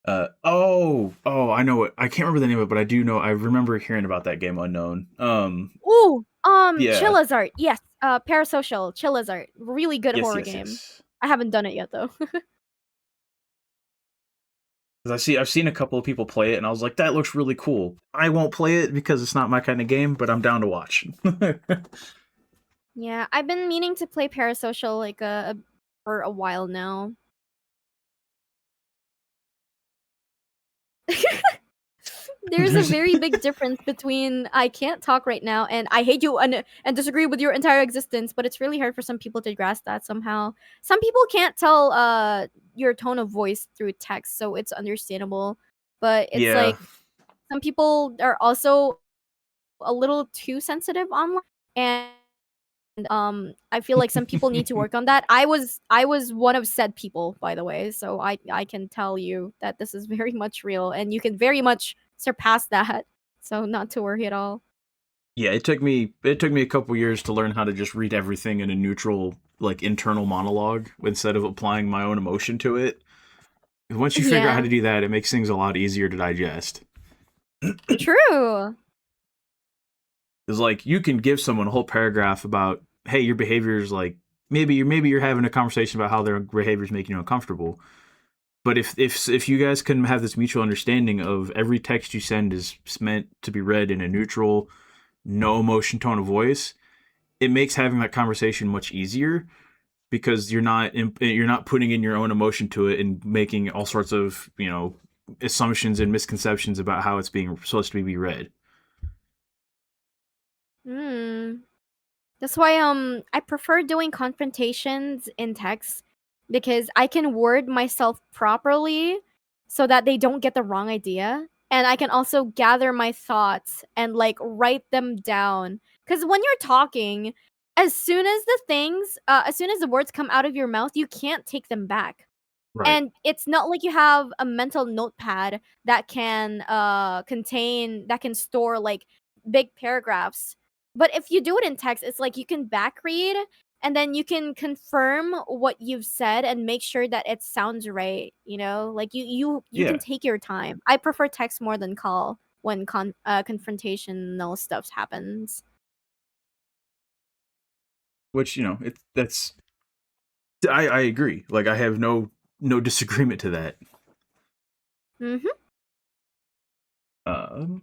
I know it. I can't remember the name of it, but I do know. I remember hearing about that game Unknown. Ooh, Yeah, Chillazart. Yes, Parasocial Chillazart. Really good yes, horror yes, game. yes. I haven't done it yet though. 'Cause I've seen a couple of people play it, and I was like, that looks really cool. I won't play it because it's not my kind of game, but I'm down to watch. Yeah, I've been meaning to play Parasocial like for a while now. There's a very big difference between I can't talk right now and I hate you and disagree with your entire existence, but it's really hard for some people to grasp that somehow. Some people can't tell your tone of voice through text, so it's understandable. But it's Yeah. like some people are also a little too sensitive online, and I feel like some people need to work on that. I was one of said people, by the way, so I can tell you that this is very much real and you can very much surpass that. So not to worry at all. Yeah, it took me a couple years to learn how to just read everything in a neutral, like, internal monologue instead of applying my own emotion to it. Once you figure out how Yeah. to do that, it makes things a lot easier to digest. True. It's like you can give someone a whole paragraph about, hey, your behavior is like, maybe you're having a conversation about how their behavior is making you uncomfortable. But if you guys can have this mutual understanding of every text you send is meant to be read in a neutral, no emotion tone of voice, it makes having that conversation much easier because you're not putting in your own emotion to it and making all sorts of assumptions and misconceptions about how it's being supposed to be read. Hmm. That's why I prefer doing confrontations in text because I can word myself properly so that they don't get the wrong idea, and I can also gather my thoughts and like write them down, cuz when you're talking, as soon as the words come out of your mouth, you can't take them back. Right. And it's not like you have a mental notepad that can that can store like big paragraphs. But if you do it in text, it's like you can back read and then you can confirm what you've said and make sure that it sounds right, like you can Yeah. take your time. I prefer text more than call when confrontational stuff happens. Which that's I agree. Like I have no disagreement to that. Mhm. Um.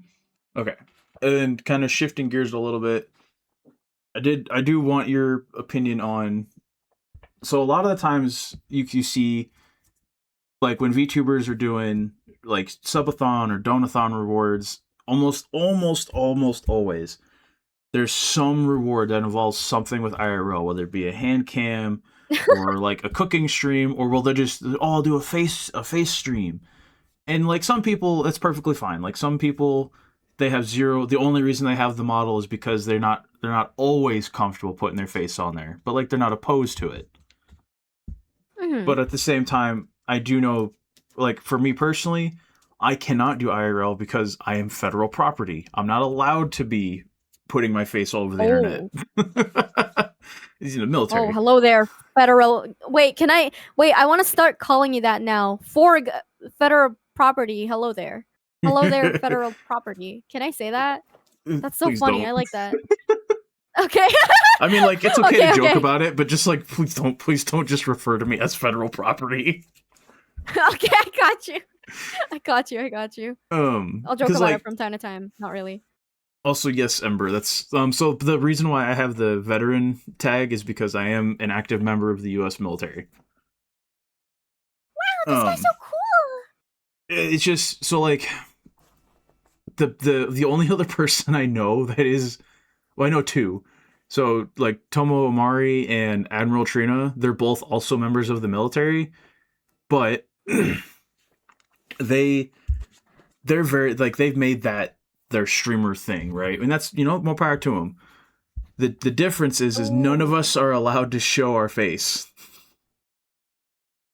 Okay. And kind of shifting gears a little bit, I do want your opinion on. So a lot of the times you see, like, when VTubers are doing like subathon or donathon rewards, almost always there's some reward that involves something with IRL, whether it be a hand cam or like a cooking stream, or will they just all do a face stream. And like some people, that's perfectly fine. Like some people, they have zero. The only reason they have the model is because they're not always comfortable putting their face on there, but like they're not opposed to it. Mhm. But at the same time, I do know, like for me personally, I cannot do IRL because I am federal property. I'm not allowed to be putting my face all over the internet. Oh. He's in the Oh, military. hello there, federal. Wait, can I? Wait, I want to start calling you that now. Federal property. Hello there. Hello there, federal property. Can I say that? That's so Please funny. don't. I like that. Okay. I mean, like, it's okay to Okay, joke okay. about it, but just like, please don't just refer to me as federal property. Okay, I got you. I got you. I got you. I'll joke Because about it like, from time to time. Not really. also, yes, Ember. That's So the reason why I have the veteran tag is because I am an active member of the U.S. military. Oh, this guy's so Um, cool. it's just so like the only other person I know that is, well, I know two. So like Tomo Omari and Admiral Trina, they're both also members of the military, but they they're very, like, they've made that their streamer thing, right? And that's, more power to them. The difference is none of Oh, us are allowed to show our face,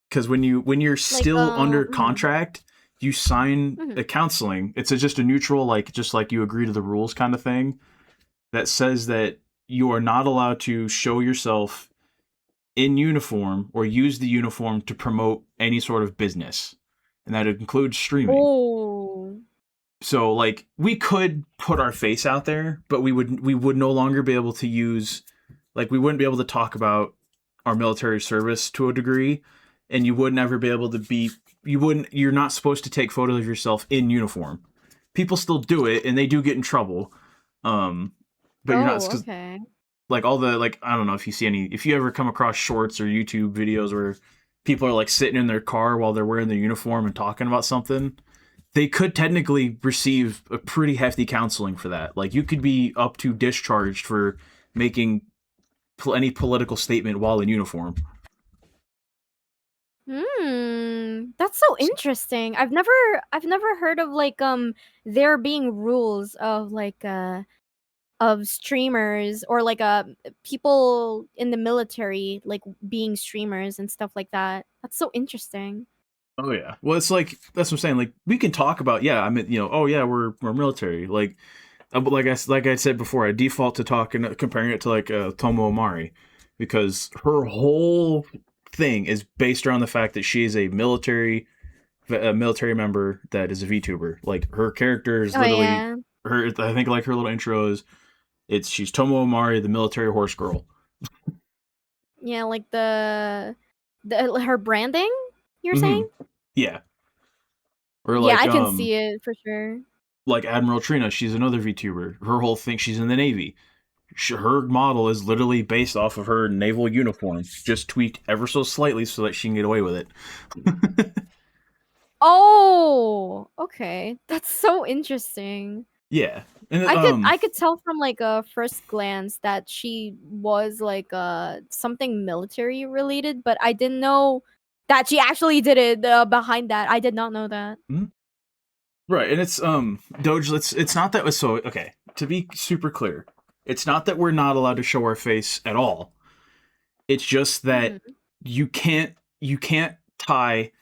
because when you're like still under mhm, contract, you sign mhm. a counseling. It's just a neutral, like, just like you agree to the rules kind of thing, that says that you are not allowed to show yourself in uniform or use the uniform to promote any sort of business, and that includes streaming. Oh. So like we could put our face out there, but we would no longer be able to use, like, we wouldn't be able to talk about our military service to a degree, and you would never be able to be you're not supposed to take photos of yourself in uniform. People still do it and they do get in trouble. Um but you're not, Oh, because okay. like all the, like, I don't know if you ever come across shorts or YouTube videos where people are like sitting in their car while they're wearing their uniform and talking about something. they could technically receive a pretty hefty counseling for that. Like you could be up to discharged for making any political statement while in uniform. That's so interesting. I've never heard of like there being rules of like of streamers or like people in the military like being streamers and stuff like that. That's so interesting. Oh yeah. Well, it's like that's what I'm saying. Like we can talk about yeah. I mean, oh yeah, we're military. Like, but like I said before, I default to talking comparing it to like Tomo Omari, because her whole thing is based around the fact that she is a military member that is a VTuber. Like her character is Oh literally yeah. her. I think like her little intro is she's Tomo Omari, the military horse girl. Yeah, like the her branding, you're Hmm. saying? Yeah. Or Yeah, I can see it for sure. like Admiral Trina, she's another VTuber. Her whole thing, she's in the Navy. Her model is literally based off of her naval uniform, just tweaked ever so slightly so that she can get away with it. Oh, okay. That's so interesting. Yeah, and I could tell from like a first glance that she was like something military related, but I didn't know that she actually did it behind that. I did not know that. mhm. Right, and it's Doge. It's not that so okay. To be super clear, it's not that we're not allowed to show our face at all. It's just that Mhm. you can't tie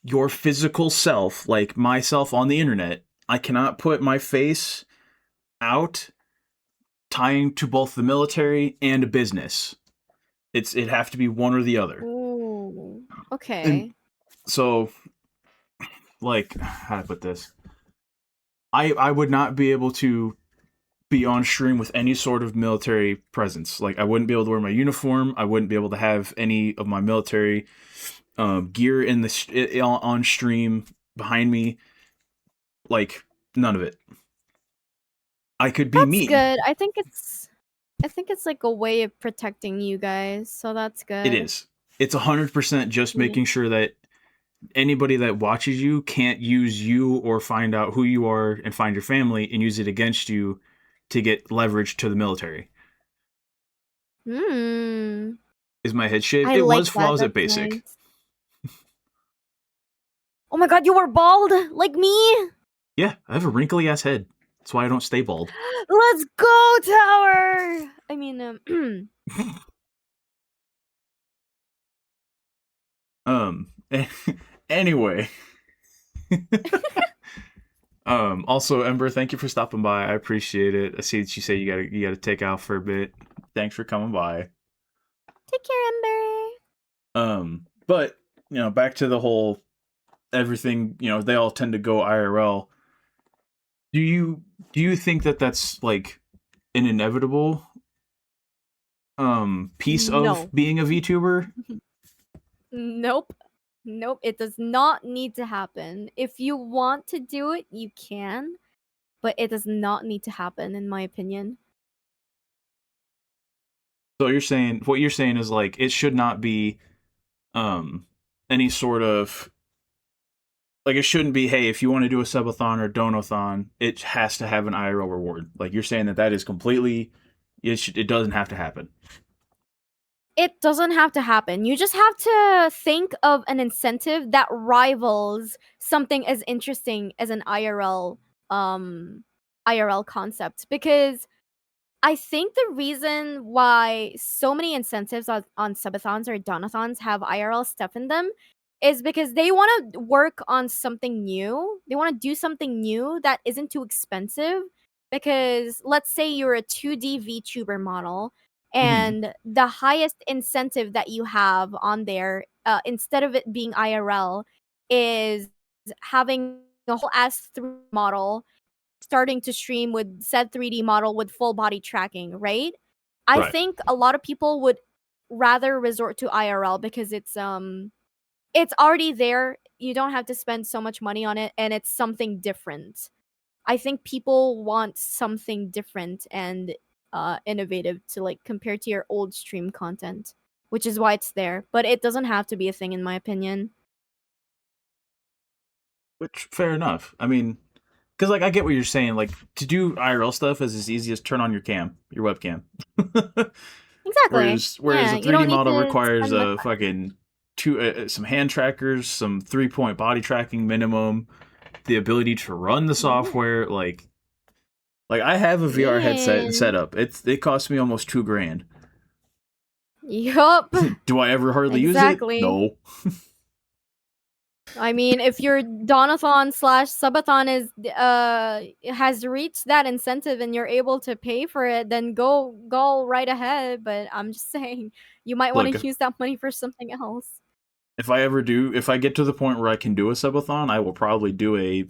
your physical self, like myself on the internet. I cannot put my face out tying to both the military and a business. It have to be one or the other. Ooh. And Okay. so like how do I put this? I would not be able to be on stream with any sort of military presence. Like I wouldn't be able to wear my uniform. I wouldn't be able to have any of my military gear in on stream behind me. Like none of it. I could be That's me. good. I think it's like a way of protecting you guys, so that's It good. is. It's 100% just Yeah. making sure that anybody that watches you can't use you or find out who you are and find your family and use it against you to get leverage to the military. Hmm. Is my head shaved? I It like was that. flaws at That's basic. nice. Oh my god, you were bald like me? Yeah, I have a wrinkly ass head. That's why I don't stay bald. Let's go, Tower! I mean, Um. Anyway. Also, Ember, thank you for stopping by. I appreciate it. I see that you say you gotta take out for a bit. Thanks for coming by. take care, Ember. But back to the whole everything. They all tend to go IRL. Do you do you think that that's like an inevitable piece of No. being a VTuber? Nope. Nope. It does not need to happen. If you want to do it, you can, but it does not need to happen, in my opinion. So what you're saying is like it should not be um any sort of like it shouldn't be, hey, if you want to do a subathon or donathon, it has to have an IRL reward. Like you're saying that is completely it doesn't have to happen. It doesn't have to happen. You just have to think of an incentive that rivals something as interesting as an IRL concept, because I think the reason why so many incentives on subathons or donathons have IRL stuff in them is because they want to work on something new. They want to do something new that isn't too expensive. Because let's say you're a 2D VTuber model, Hmm. and the highest incentive that you have on there, instead of it being IRL, is having a whole ass 3 model starting to stream with said 3D model with full body tracking, right? I Right. think a lot of people would rather resort to IRL because it's already there. You don't have to spend so much money on it, and it's something different. I think people want something different and innovative to like compare to your old stream content, which is why it's there. But it doesn't have to be a thing, in my opinion. Which fair enough. I mean, because like I get what you're saying. Like to do IRL stuff is as easy as turn on your webcam. Exactly. Whereas Yeah, a you 3D don't need model to requires spend much. a fucking some hand trackers, some 3-point body tracking minimum, the ability to run the Ooh. software. Like I have a VR headset and Yeah. setup. It cost me almost $2,000. Yup. Do I ever hardly use it? Exactly. No. I mean, if your Donathon slash Subathon is has reached that incentive and you're able to pay for it, then go right ahead. But I'm just saying, you might want Look, to use that money for something else. if I get to the point where I can do a subathon, I will probably do a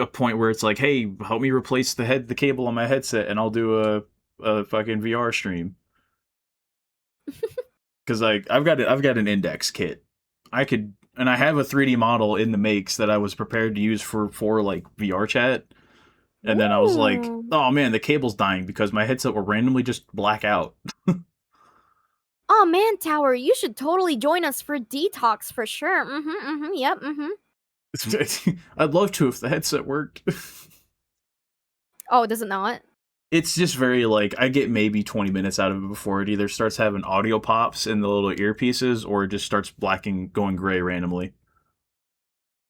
point where it's like, hey, help me replace the cable on my headset, and I'll do a fucking VR stream. Because like I've got an index kit. I have a 3D model in the makes that I was prepared to use for like VR chat, and then I was like, Ooh. oh man, the cable's dying because my headset will randomly just black out. Oh man, Tower, you should totally join us for detox for sure. Yep. I'd love to if the headset worked. Oh, does it not? It's just very like I get maybe 20 minutes out of it before it either starts having audio pops in the little earpieces or it just starts blacking going gray randomly.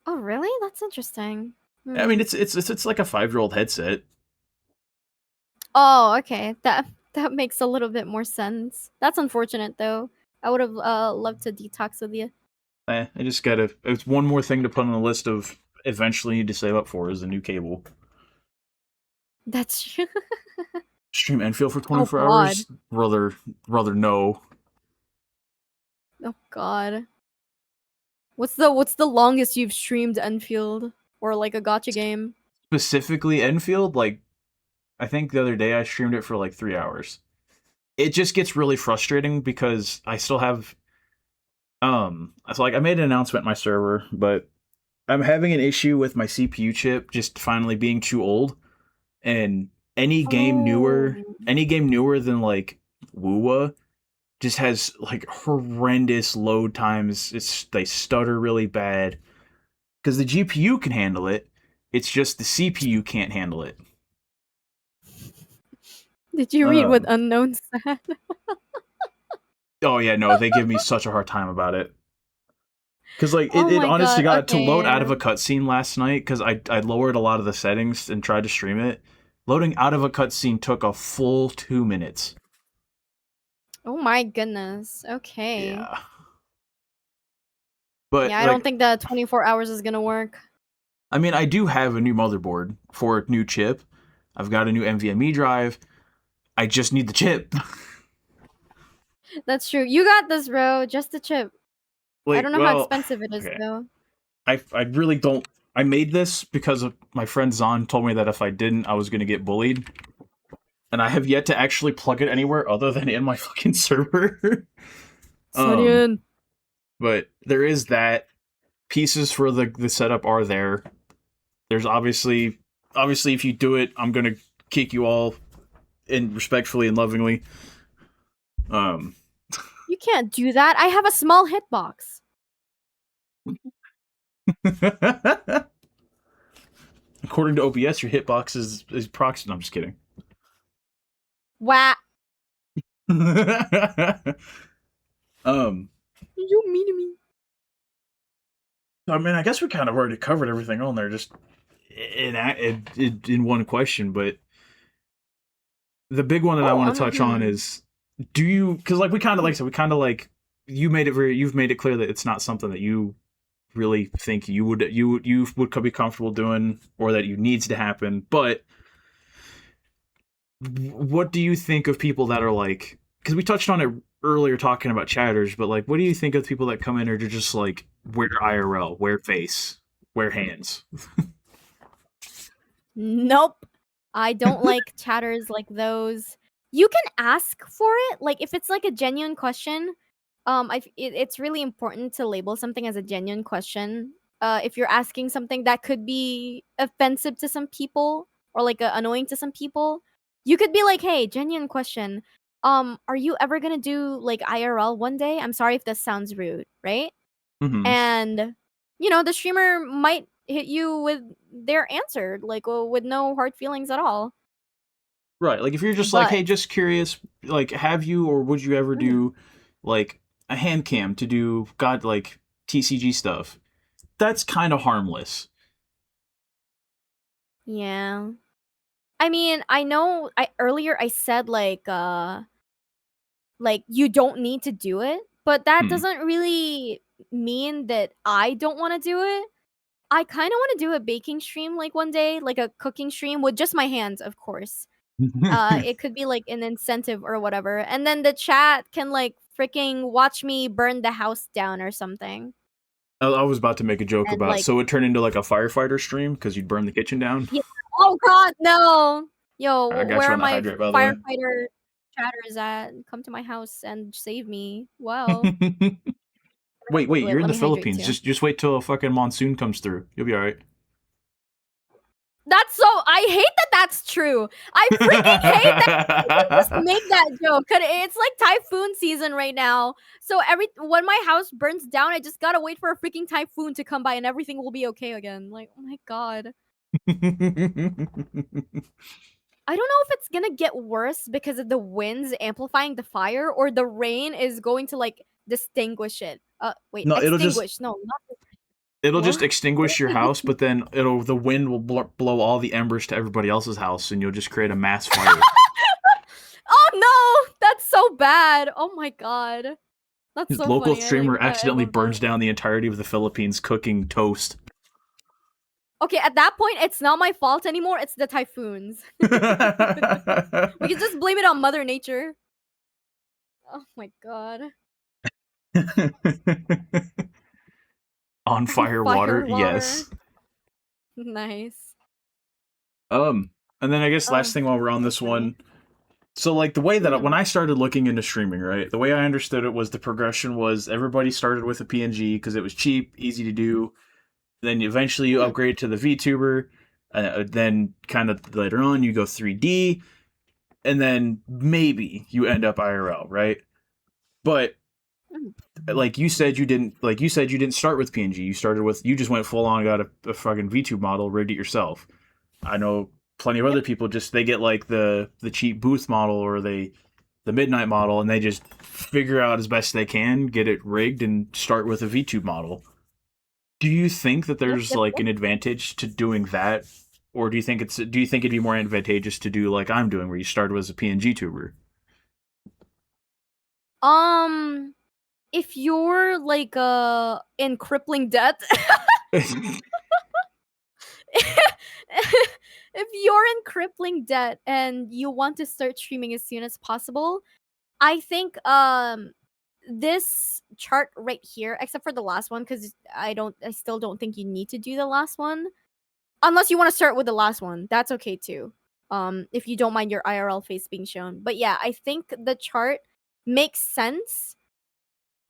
Oh, really? That's interesting. I mean Hmm. it's like a 5-year-old headset. Oh, okay. That makes a little bit more sense. That's unfortunate though. I would have loved to detox with you. I just gotta it's one more thing to put on the list of eventually need to save up for is a new cable. That's true. Stream Enfield for Oh 24 god. hours? Rather no. Oh god. What's the longest you've streamed Enfield or like a gotcha game? Specifically Enfield, like I think the other day I streamed it for like 3 hours. It just gets really frustrating because I still have so like I made an announcement in my server, but I'm having an issue with my CPU chip just finally being too old, and Oh. any game newer than like Wuwa just has like horrendous load times. They stutter really bad because the GPU can handle it. It's just the CPU can't handle it. Did you read what Um, unknown said? oh yeah, no, they give me such a hard time about it. Cause like Oh it my honestly god. got to load out Okay. of a cutscene last night because I lowered a lot of the settings and tried to stream it. Loading out of a cutscene took a full 2 minutes. Oh my goodness. Okay. Yeah, but Yeah, I don't like think that 24 hours is gonna work. I mean, I do have a new motherboard for a new chip. I've got a new NVMe drive. I just need the chip. That's true. You got this, bro. Just a chip. I Like, don't know how well, expensive it is okay. though. I really don't. I made this because of my friend Zahn told me that if I didn't, I was going to get bullied. And I have yet to actually plug it anywhere other than in my fucking server. um, Sunyan. but there is that. Pieces for the setup are there. There's obviously if you do it, I'm gonna kick you all in respectfully and lovingly. Um, You can't do that. I have a small hitbox. according to OBS, your hitbox is proxy. No, I'm just kidding. Wow. um, You mean to me? I mean, I guess we kind of already covered everything on there, just in one question. But the big one that I Oh, want to touch on is, do you? Because like we kind of like I said, we kind of like you've made it clear that it's not something that you really think you would be comfortable doing or that you needs to happen. But what do you think of people that are like? Because we touched on it earlier talking about chatters, but like, what do you think of people that come in or just like wear IRL, wear face, wear hands? nope. I don't like chatters like those. You can ask for it, like if it's like a genuine question. It's really important to label something as a genuine question. If you're asking something that could be offensive to some people or like annoying to some people, you could be like, "Hey, genuine question. Are you ever gonna do like IRL one day? I'm sorry if this sounds rude, right?" Mm-hmm. And the streamer might hit you with their answer, like, with no hard feelings at all. Right. Like if you're just like, But hey, just curious, like have you or would you ever mhm, do like a hand cam to do god like TCG stuff? That's kind of harmless. yeah. I mean, I know I earlier I said like you don't need to do it, but that Hmm. doesn't really mean that I don't want to do it. I kind of want to do a baking stream like one day, like a cooking stream with just my hands, of course. It could be like an incentive or whatever, and then the chat can like freaking watch me burn the house down or something. I was about to make a joke And about like, so it turned into like a firefighter stream because you'd burn the kitchen down. yeah. Oh God, no! Yo, I got where you are on the my hydrant, by the way. firefighter chatters at? Come to my house and save me. Wow. Wait, you're in Let the me hydrate Philippines. too. Just wait till a fucking monsoon comes through. You'll be all right. That's so. I hate that. That's true. I freaking hate that. You just make that joke. 'Cause it's like typhoon season right now. So when my house burns down, I just gotta wait for a freaking typhoon to come by, and everything will be okay again. Like, oh my God. I don't know if it's gonna get worse because of the winds amplifying the fire, or the rain is going to like distinguish it. Wait, No, extinguish. No, not it'll just what? extinguish your house, but then the wind will blow all the embers to everybody else's house, and you'll just create a mass fire. Oh no, that's so bad. Oh my God. That's His so local funny. streamer I accidentally love burns that. down the entirety of the Philippines cooking toast. Okay, at that point, it's not my fault anymore. It's the typhoons. We can just blame it on Mother Nature. Oh my God. On fire water, Fire water. yes. Nice. And then I guess last Oh, thing while we're on so this funny. one, so like the way that when Mhm. I started looking into streaming, right, the way I understood it was the progression was everybody started with a PNG because it was cheap, easy to do. Then eventually you Mhm. upgrade to the VTuber. Then kind of later on you go 3D, and then maybe you end up IRL, right? But Mhm. you said you didn't start with PNG. You just went full on, got a fucking VTube model, rigged it yourself. I know plenty of Yep. other people just they get like the cheap booth model or the midnight model, and they just figure out as best they can, get it rigged, and start with a VTube model. Do you think that Yep. there's Yep. like Yep. an advantage to doing that, or do you think it'd be more advantageous to do like I'm doing, where you started as a PNG tuber? Um, if you're like in crippling debt, if you're in crippling debt and you want to start streaming as soon as possible, I think this chart right here, except for the last one, because I still don't think you need to do the last one unless you want to start with the last one. That's okay too. If you don't mind your IRL face being shown, but yeah, I think the chart makes sense.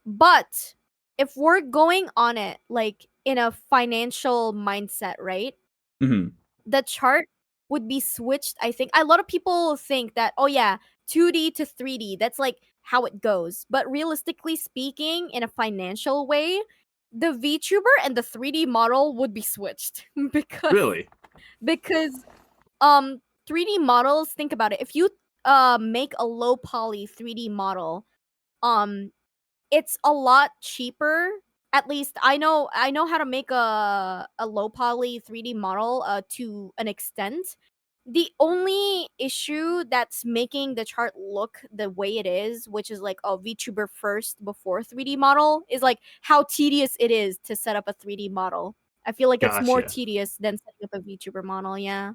But if we're going on it like in a financial mindset, right? Hmm. The chart would be switched. I think a lot of people think that, oh yeah, 2D to 3D, that's like how it goes. But realistically speaking, in a financial way, the VTuber and the 3D model would be switched because Really? because 3D models, think about it. If you make a low poly 3D model, um it's a lot cheaper. At least I know how to make a low poly 3D model to an extent. The only issue that's making the chart look the way it is, which is like a VTuber first before 3D model, is like how tedious it is to set up a 3D model. I feel like it's more Gotcha. tedious than setting up a VTuber model, yeah.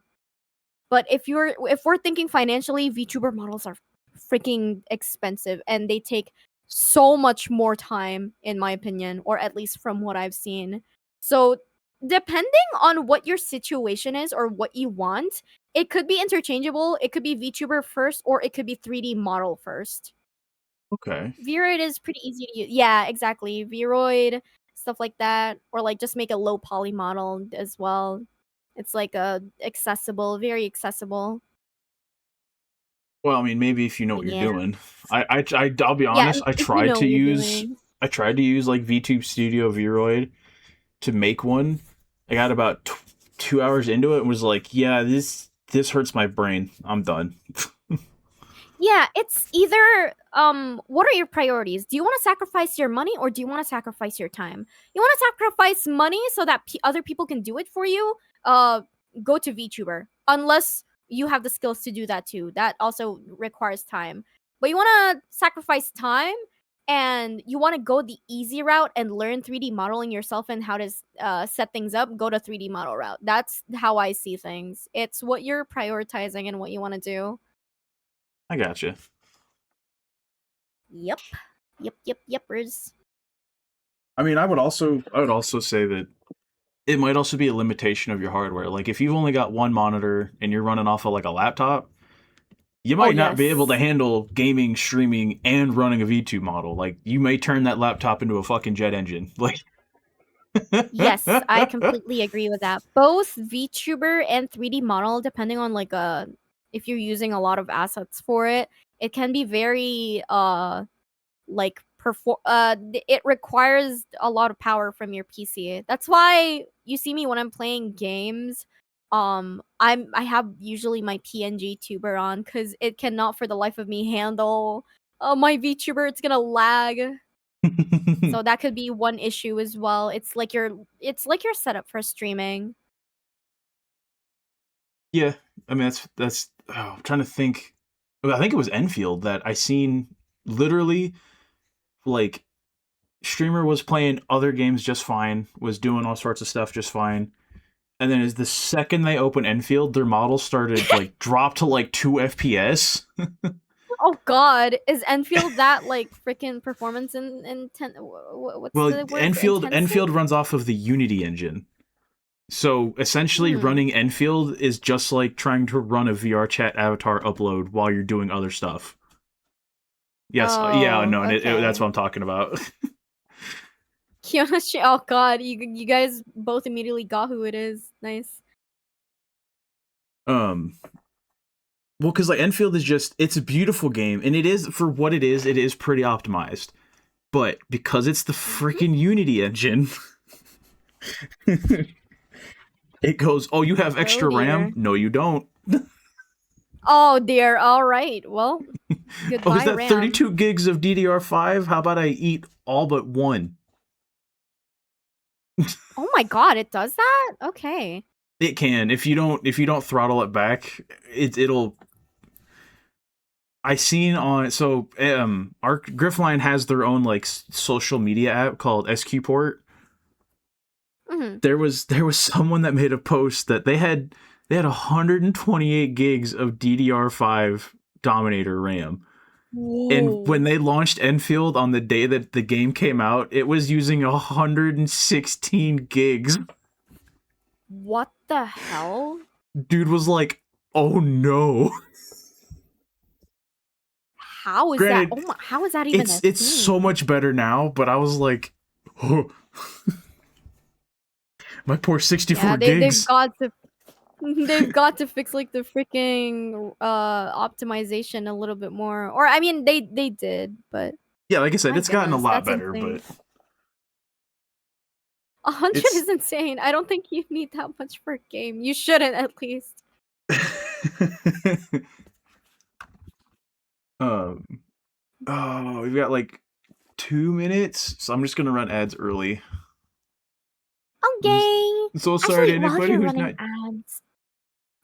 But if we're thinking financially, VTuber models are freaking expensive and they take so much more time, in my opinion, or at least from what I've seen. So depending on what your situation is or what you want, it could be interchangeable. It could be VTuber first or it could be 3D model first. Okay. Vroid is pretty easy to use. Yeah, exactly. Vroid, stuff like that. Or like just make a low poly model as well. It's like accessible, very accessible. Well, I mean, maybe if you know what you're Yeah. doing. I'll be Yeah, honest. if you know what you're doing. I tried to use like VTube Studio Vroid, to make one. I got about 2 hours into it and was like, yeah, this hurts my brain. I'm done. Yeah, it's either what are your priorities? Do you want to sacrifice your money or do you want to sacrifice your time? You want to sacrifice money so that other people can do it for you? Go to VTuber. Unless you have the skills to do that too. That also requires time. But you want to sacrifice time and you want to go the easy route and learn 3D modeling yourself and how to set things up, go to 3D model route. That's how I see things. It's what you're prioritizing and what you want to do. I gotcha. Yep. Yepers. I mean, I would also say that it might also be a limitation of your hardware. Like if you've only got one monitor and you're running off of like a laptop, you Oh, might not be able to yes. handle gaming, streaming, and running a V2 model. Like you may turn that laptop into a fucking jet engine. Like Yes, I completely agree with that. Both VTuber and 3D model, depending on like if you're using a lot of assets for it, it can be very like it requires a lot of power from your PC. That's why you see me when I'm playing games. I have usually my PNG tuber on because it cannot for the life of me handle my VTuber. It's gonna lag. So that could be one issue as well. It's like your setup for streaming. yeah, I mean that's I'm trying to think. I think it was Enfield that I seen literally like streamer was playing other games just fine, was doing all sorts of stuff just fine. And then as the second they open Enfield, their model started like drop to like 2 FPS. Oh god, is Enfield that like freaking performance in what's Well, the word for intensive? Enfield runs off of the Unity engine. So essentially Hmm. running Enfield is just like trying to run a VR chat avatar upload while you're doing other stuff. Yes, yeah, Oh, no, and that's okay. what I'm talking about. Kyoshi, oh god, you guys both immediately got who it is. Nice. um well, because like Enfield is just it's a beautiful game, and it is for what it is pretty optimized. But because it's the Mhm. freaking Unity engine, it goes, "Oh, you have Oh extra RAM? dear. No, you don't. Oh dear. All right. Well, Oh, is goodbye, that RAM. 32 gigs of DDR5? How about I eat all but one?" Oh my god, it does that? Okay. It can if you don't throttle it back, it'll. I seen on so our Griffline has their own like social media app called SQPort. Mhm. There was someone that made a post that they had 128 gigs of DDR5 Dominator RAM. And Whoa. when they launched Enfield on the day that the game came out, it was using 116 gigs. What the hell? Dude was like, "Oh no." How is that? Granted, Oh my, how is that even a it's so thing? much better now, but I was like, "Oh, my poor 64 Yeah, they've gigs." got to they've got to fix like the freaking optimization a little bit more. Or I mean they did, but Yeah, like I said, my it's gotten a goodness, lot that's better, insane. but 100 it's is insane. I don't think you need that much for a game. You shouldn't at least. um oh, we've got like 2 minutes, so I'm just gonna run ads early. I'm Okay. so sorry to Actually, while anybody you're who's running not. ads.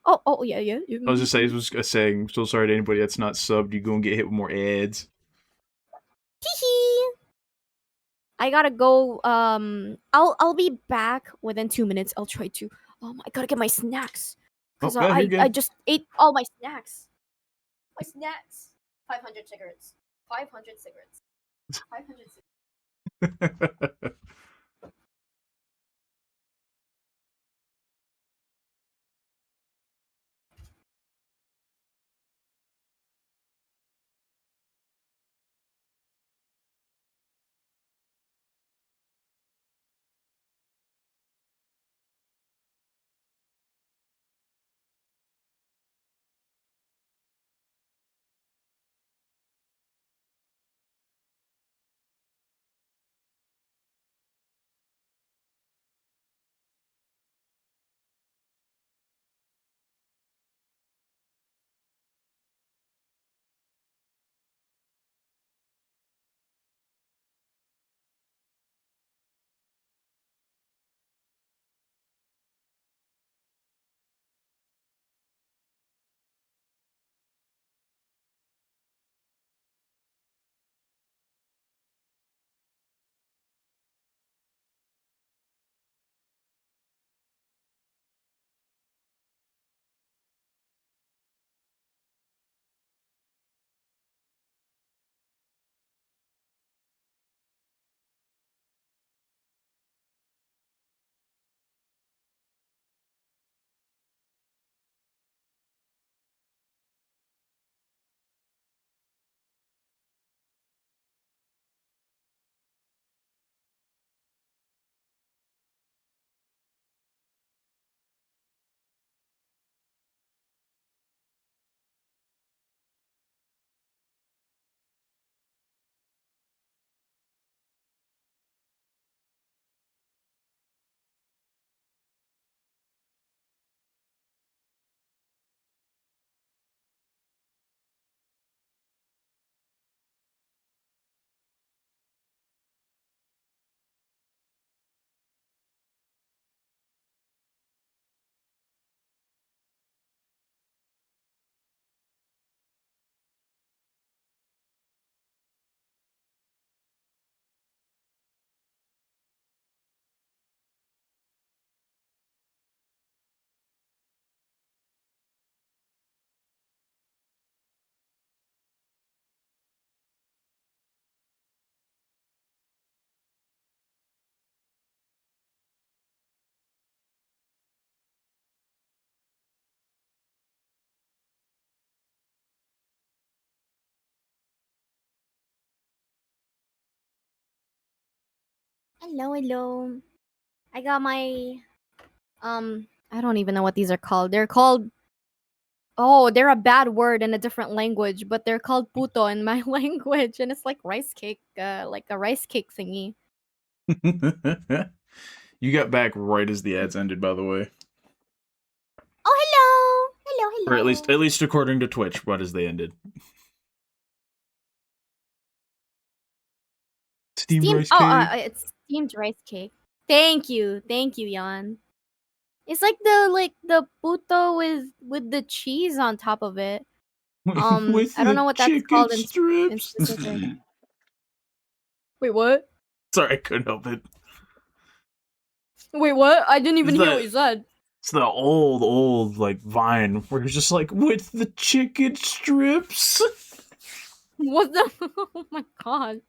Oh yeah, yeah. I was just saying, I'm so sorry to anybody that's not subbed. You go and get hit with more ads. Hee. I gotta go. I'll be back within 2 minutes. I'll try to. I gotta get my snacks Oh, because yeah, you're I good. just ate all my snacks. My snacks. 500 cigarettes. 500 cigarettes. 500 cigarettes. Hello, hello. I got my I don't even know what these are called. They're called oh, they're a bad word in a different language, but they're called puto in my language, and it's like rice cake, like a rice cake thingy. You got back right as the ads ended, by the way. Oh, hello, hello, Or hello. at least according to Twitch, right as they ended. Steamed Steamed. rice Oh, cake. it's steamed rice cake. Thank you, Jan. It's like the puto with the cheese on top of it. With I don't the know what that's chicken called in strips. specific. Wait, what? Sorry, I couldn't help it. Wait, what? I didn't It's even hear what the you said. it's the old like Vine where it's just like with the chicken strips. What the? Oh my god.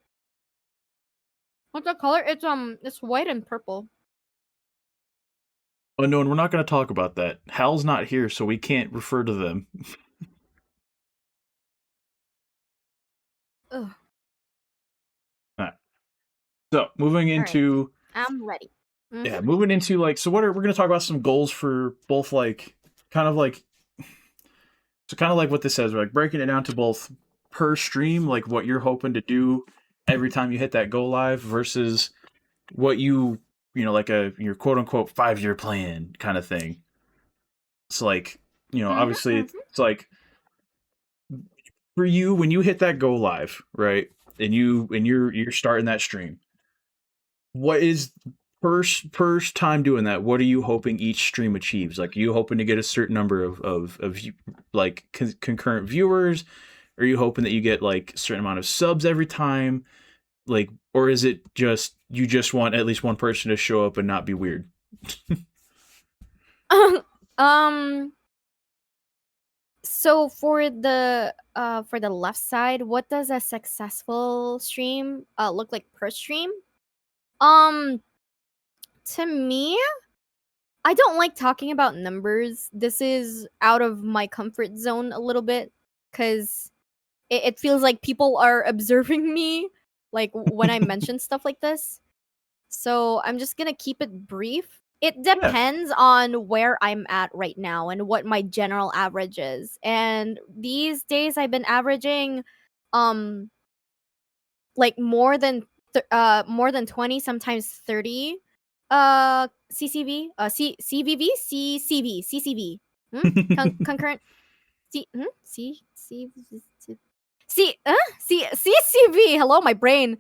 What's that color? It's white and purple. Oh no, and we're not going to talk about that. Hal's not here, so we can't refer to them. Ugh. All right. So moving All right, into I'm ready. Mm-hmm. moving into like so what are we're going to talk about some goals for both like kind of like so kind of like what this says, we're like breaking it down to both per stream, like what you're hoping to do every time you hit that go live versus what you know like a your quote unquote 5-year plan kind of thing. It's like, you know, Mm-hmm. obviously Mm-hmm. it's like for you when you hit that go live, right? And you're starting that stream. What is per time doing that? What are you hoping each stream achieves? Like, are you hoping to get a certain number of like concurrent viewers? Are you hoping that you get like a certain amount of subs every time? Like, or is it just you just want at least one person to show up and not be weird? um. So for the left side, what does a successful stream look like per stream? Um, to me, I don't like talking about numbers. This is out of my comfort zone a little bit because it feels like people are observing me like when I mention stuff like this. So I'm just gonna keep it brief. It Yeah. depends on where I'm at right now and what my general average is. And these days I've been averaging um like more than 20, sometimes 30 CCV, CVV, CCV, CCV. Concurrent CCV. Hello, my brain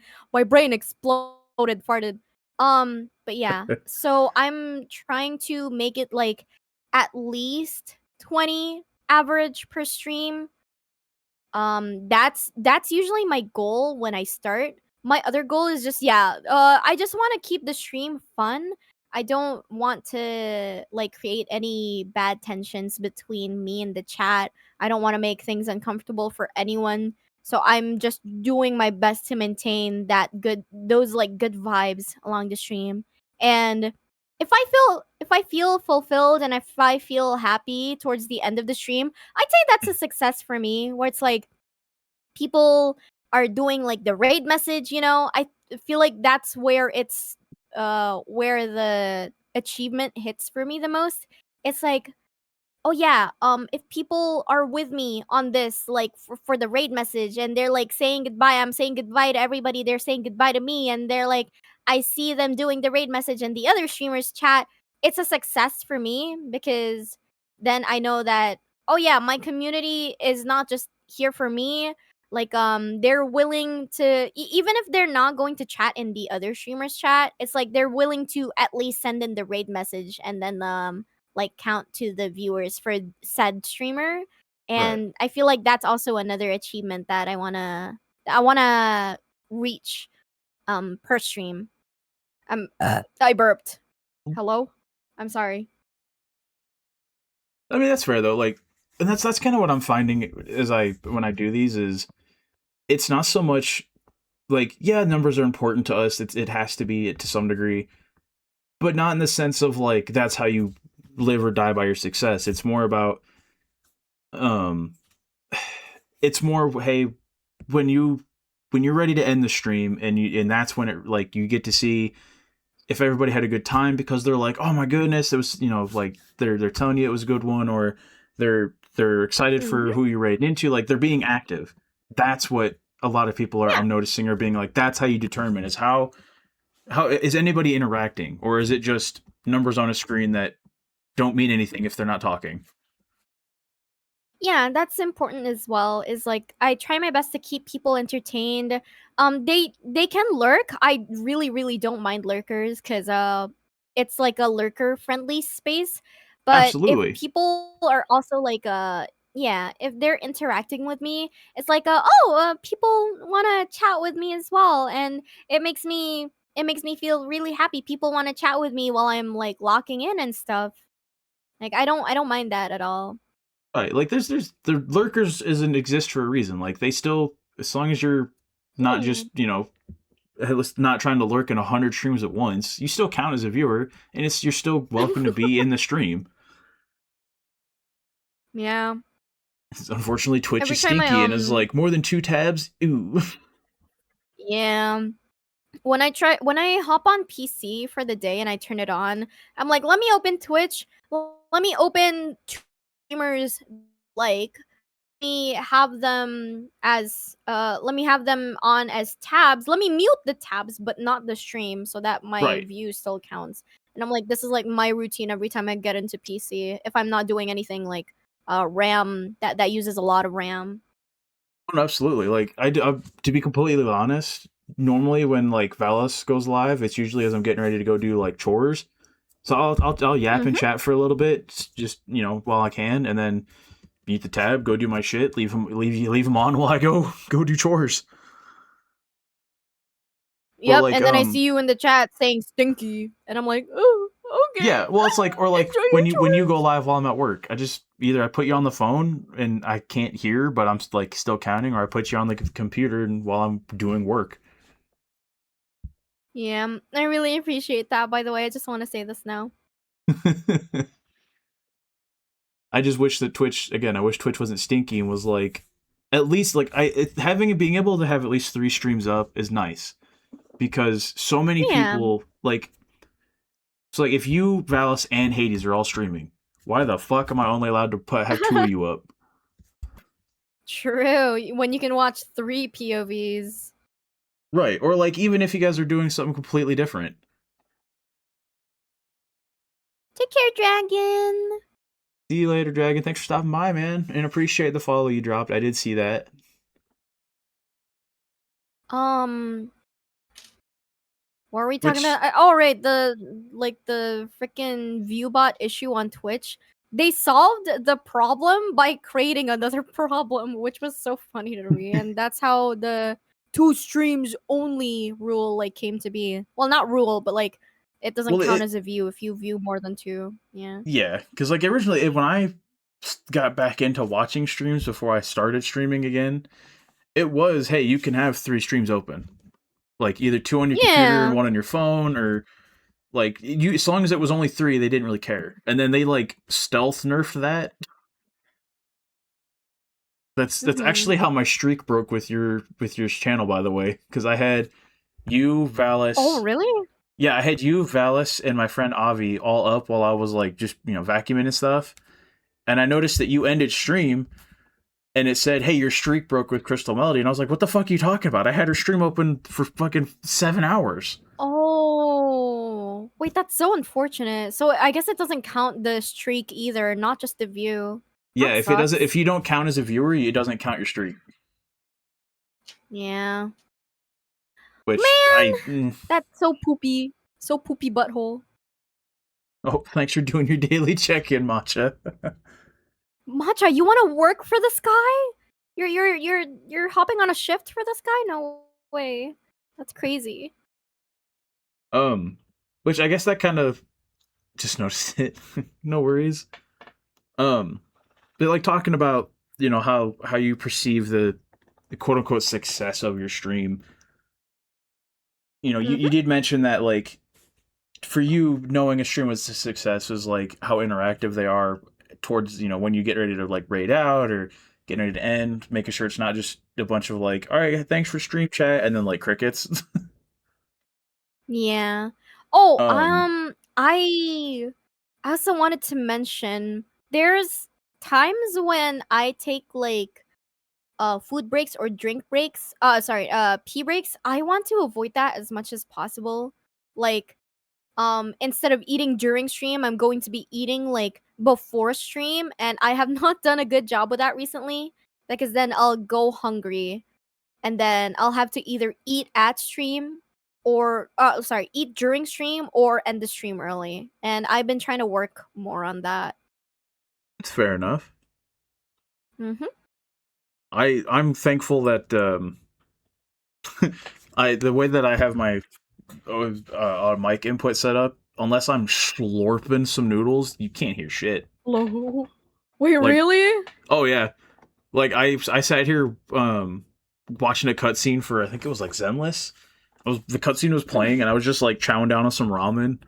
exploded, farted. But yeah. So I'm trying to make it like at least 20 average per stream. That's usually my goal when I start. My other goal is just I just want to keep the stream fun. I don't want to like create any bad tensions between me and the chat. I don't want to make things uncomfortable for anyone. So I'm just doing my best to maintain that good those like good vibes along the stream. And if I feel fulfilled and if I feel happy towards the end of the stream, I'd say that's a success for me where it's like people are doing like the raid message, you know. I feel like that's where the achievement hits for me the most. It's like, oh yeah, if people are with me on this like for the raid message and they're like saying goodbye, I'm saying goodbye to everybody, they're saying goodbye to me, and they're like I see them doing the raid message and the other streamers chat, it's a success for me because then I know that oh yeah, my community is not just here for me. Like they're willing to even if they're not going to chat in the other streamers chat, it's like they're willing to at least send in the raid message and then like count to the viewers for said streamer. Right. And I feel like that's also another achievement that I wanna reach per stream. I burped. Hello? I'm sorry. I mean, that's fair though. Like, and that's kind of what I'm finding as I when I do these is it's not so much like yeah, numbers are important to us. It has to be to some degree, but not in the sense of like that's how you live or die by your success. It's more about um, it's more hey when you when you're ready to end the stream and that's when it like you get to see if everybody had a good time because they're like, oh my goodness, it was, like they're telling you it was a good one, or they're excited for Mhm. who you're rating into, like they're being active. That's what a lot of people are, Yeah. I'm noticing, are being like, that's how you determine, is how is anybody interacting, or is it just numbers on a screen that don't mean anything if they're not talking? Yeah, that's important as well. Is like I try my best to keep people entertained. They can lurk. I really don't mind lurkers because it's like a lurker friendly space. But if Absolutely. people are also like yeah, if they're interacting with me, it's like people want to chat with me as well, and it makes me feel really happy. People want to chat with me while I'm like locking in and stuff. Like I don't mind that at all. Right. Like there's the lurkers isn't exist for a reason. Like they still, as long as you're not Yeah. just, not trying to lurk in 100 streams at once, you still count as a viewer, and you're still welcome to be in the stream. Yeah. Unfortunately, Twitch Every is time I stinky and is like more than 2 tabs. Ooh. yeah. When I hop on PC for the day and I turn it on, I'm like, let me open Twitch. Let me open two streamers like let me have them on as tabs. Let me mute the tabs but not the stream so that my Right. view still counts. And I'm like, this is like my routine every time I get into PC if I'm not doing anything like RAM that uses a lot of RAM. Oh, absolutely. Like to be completely honest, normally when like Valis goes live, it's usually as I'm getting ready to go do like chores. So I'll yap and Mhm. chat for a little bit, just while I can, and then beat the tab, go do my shit, leave him on while I go do chores. Or Yep, like and then I see you in the chat saying stinky, and I'm like, oh, okay. yeah, well it's like, or like Enjoy when your you go chores. live while I'm at work, I just either I put you on the phone and I can't hear, but I'm like still counting, or I put you on the computer and while I'm doing work. Yeah, I really appreciate that. By the way, I just want to say this now. I just wish that Twitch, again, I wish Twitch wasn't stinky and was like, at least like being able to have at least 3 streams up is nice, because so many Yeah, people like, so like if you, Valis, and Hades are all streaming, why the fuck am I only allowed to have 2 of you up? true. When you can watch three POVs. Right. Or like even if you guys are doing something completely different. Take care, dragon. See you later, Dragon. Thanks for stopping by, man. And appreciate the follow you dropped. I did see that. Um, what are we talking Which, about? Oh, right, the freaking viewbot issue on Twitch. They solved the problem by creating another problem, which was so funny to me. And that's how the two streams only rule like came to be. Well, not rule, but like it doesn't well, count as a view if you view more than two. Yeah. yeah, because like originally, when I got back into watching streams before I started streaming again, it was, hey, you can have 3 streams open. Like either 2 on your computer and Yeah. 1 on your phone, or like you, as long as it was only 3, they didn't really care. And then they like stealth nerfed that. That's Mhm. actually how my streak broke with your channel, by the way, because I had you, Oh, Valis. really? Yeah, I had you, Valis, and my friend Avi all up while I was like just vacuuming and stuff. And I noticed that you ended stream, and it said, "Hey, your streak broke with CrystalMelody," and I was like, "What the fuck are you talking about? I had her stream open for fucking 7 hours." Oh. Wait, that's so unfortunate. So I guess it doesn't count the streak either, not just the view. Yeah, That if sucks. you don't count as a viewer, it doesn't count your streak. Yeah. Which Man, that's so poopy. So poopy butthole. oh, thanks for doing your daily check-in, Matcha. Matcha, you want to work for this guy? You're hopping on a shift for this guy? No way. That's crazy. um, which I guess that kind of just noticed it. No worries. Um, but like talking about how you perceive the quote unquote success of your stream. You Mhm. did mention that like for you, knowing a stream was a success is like how interactive they are towards when you get ready to like raid out or getting ready to end, making sure it's not just a bunch of like, all right, thanks for stream chat, and then like crickets. Yeah. Oh, Um, I also wanted to mention there's times when I take like food breaks or drink breaks. Sorry, pee breaks. I want to avoid that as much as possible. Like instead of eating during stream, I'm going to be eating like before stream, and I have not done a good job with that recently because then I'll go hungry and then I'll have to either eat at stream or sorry, eat during stream or end the stream early. And I've been trying to work more on that. it's fair enough. Mhm. I'm thankful that I the way that I have my mic input set up, unless I'm slurping some noodles, you can't hear shit. Hello. Wait, Like, really? oh yeah, like I sat here watching a cutscene for I think it was like Zenless. The cutscene was playing, and I was just like chowing down on some ramen.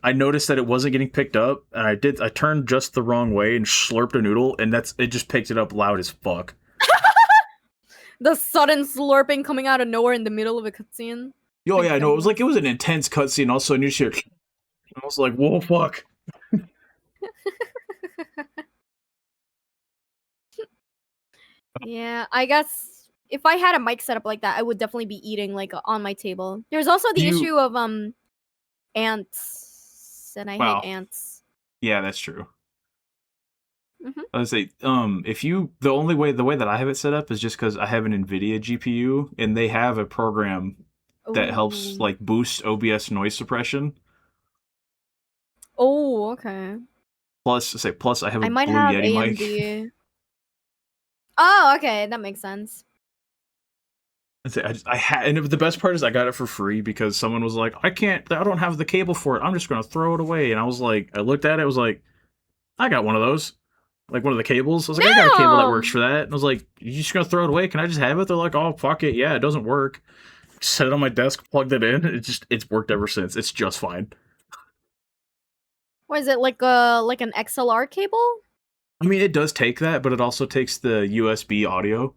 I noticed that it wasn't getting picked up, and I turned just the wrong way and slurped a noodle, and it just picked it up loud as fuck. The sudden slurping coming out of nowhere in the middle of a cutscene. Oh My yeah, no, goodness. it was an intense cutscene. All of a sudden you just hear, I was like, whoa, fuck. Yeah, I guess if I had a mic set up like that, I would definitely be eating like on my table. There's also Do the you? issue of ants, and I hate Wow, ants. yeah, that's true. Hmm. I would say, if you the way that I have it set up is just because I have an NVIDIA GPU and they have a program that helps Oh. like boost OBS noise suppression. Oh, okay. Plus I have a I might Blue have Yeti mic. AMD. Oh, okay, that makes sense. And the best part is I got it for free because someone was like, I don't have the cable for it. I'm just gonna throw it away. And I was like, I looked at it, I was like, I got one of those, like one of the cables. I was like, I got a cable that works Damn! for that. And I was like, you just gonna throw it away? Can I just have it? They're like, oh fuck it, yeah, it doesn't work. Set it on my desk, plugged it in. It's worked ever since. It's just fine. What is it, like an XLR cable? I mean, it does take that, but it also takes the USB audio,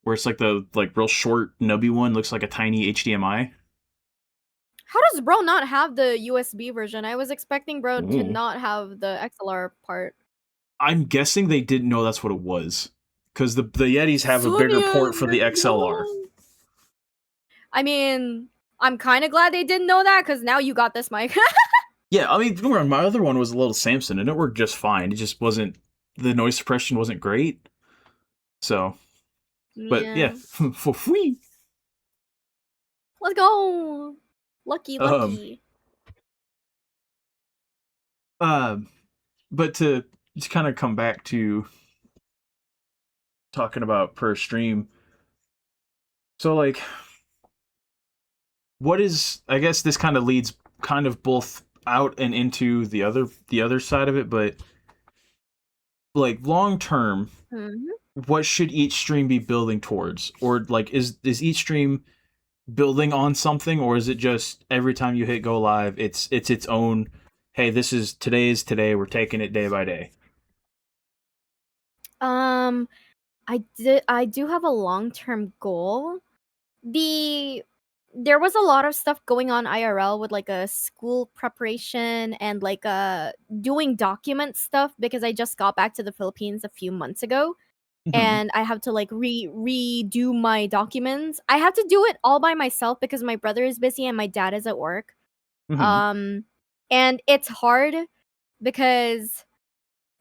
where it's like the like real short nubby one, looks like a tiny HDMI. How does bro not have the USB version? I was expecting bro to Ooh. not have the XLR part. I'm guessing they didn't know that's what it was, because the Yetis have a bigger port for Sonia, the XLR. no. I mean, I'm kind of glad they didn't know that because now you got this mic. Yeah, I mean, remember, my other one was a little Samson, and it worked just fine. It just wasn't the noise suppression wasn't great. So, but yeah, Yeah. for free. Let's go. Lucky, Um, lucky. uh, but to kind of come back to talking about per stream, so like, what is? I guess this kind of leads kind of both out and into the other side of it, but like long term, Mhm. what should each stream be building towards, or like is each stream building on something, or is it just every time you hit go live, it's its own? Hey, today is today. We're taking it day by day. Um, I do have a long-term goal. The There was a lot of stuff going on IRL with like a school preparation and like doing document stuff because I just got back to the Philippines a few months ago Hmm. and I have to like redo my documents. I have to do it all by myself because my brother is busy and my dad is at work. Hmm. Um and it's hard because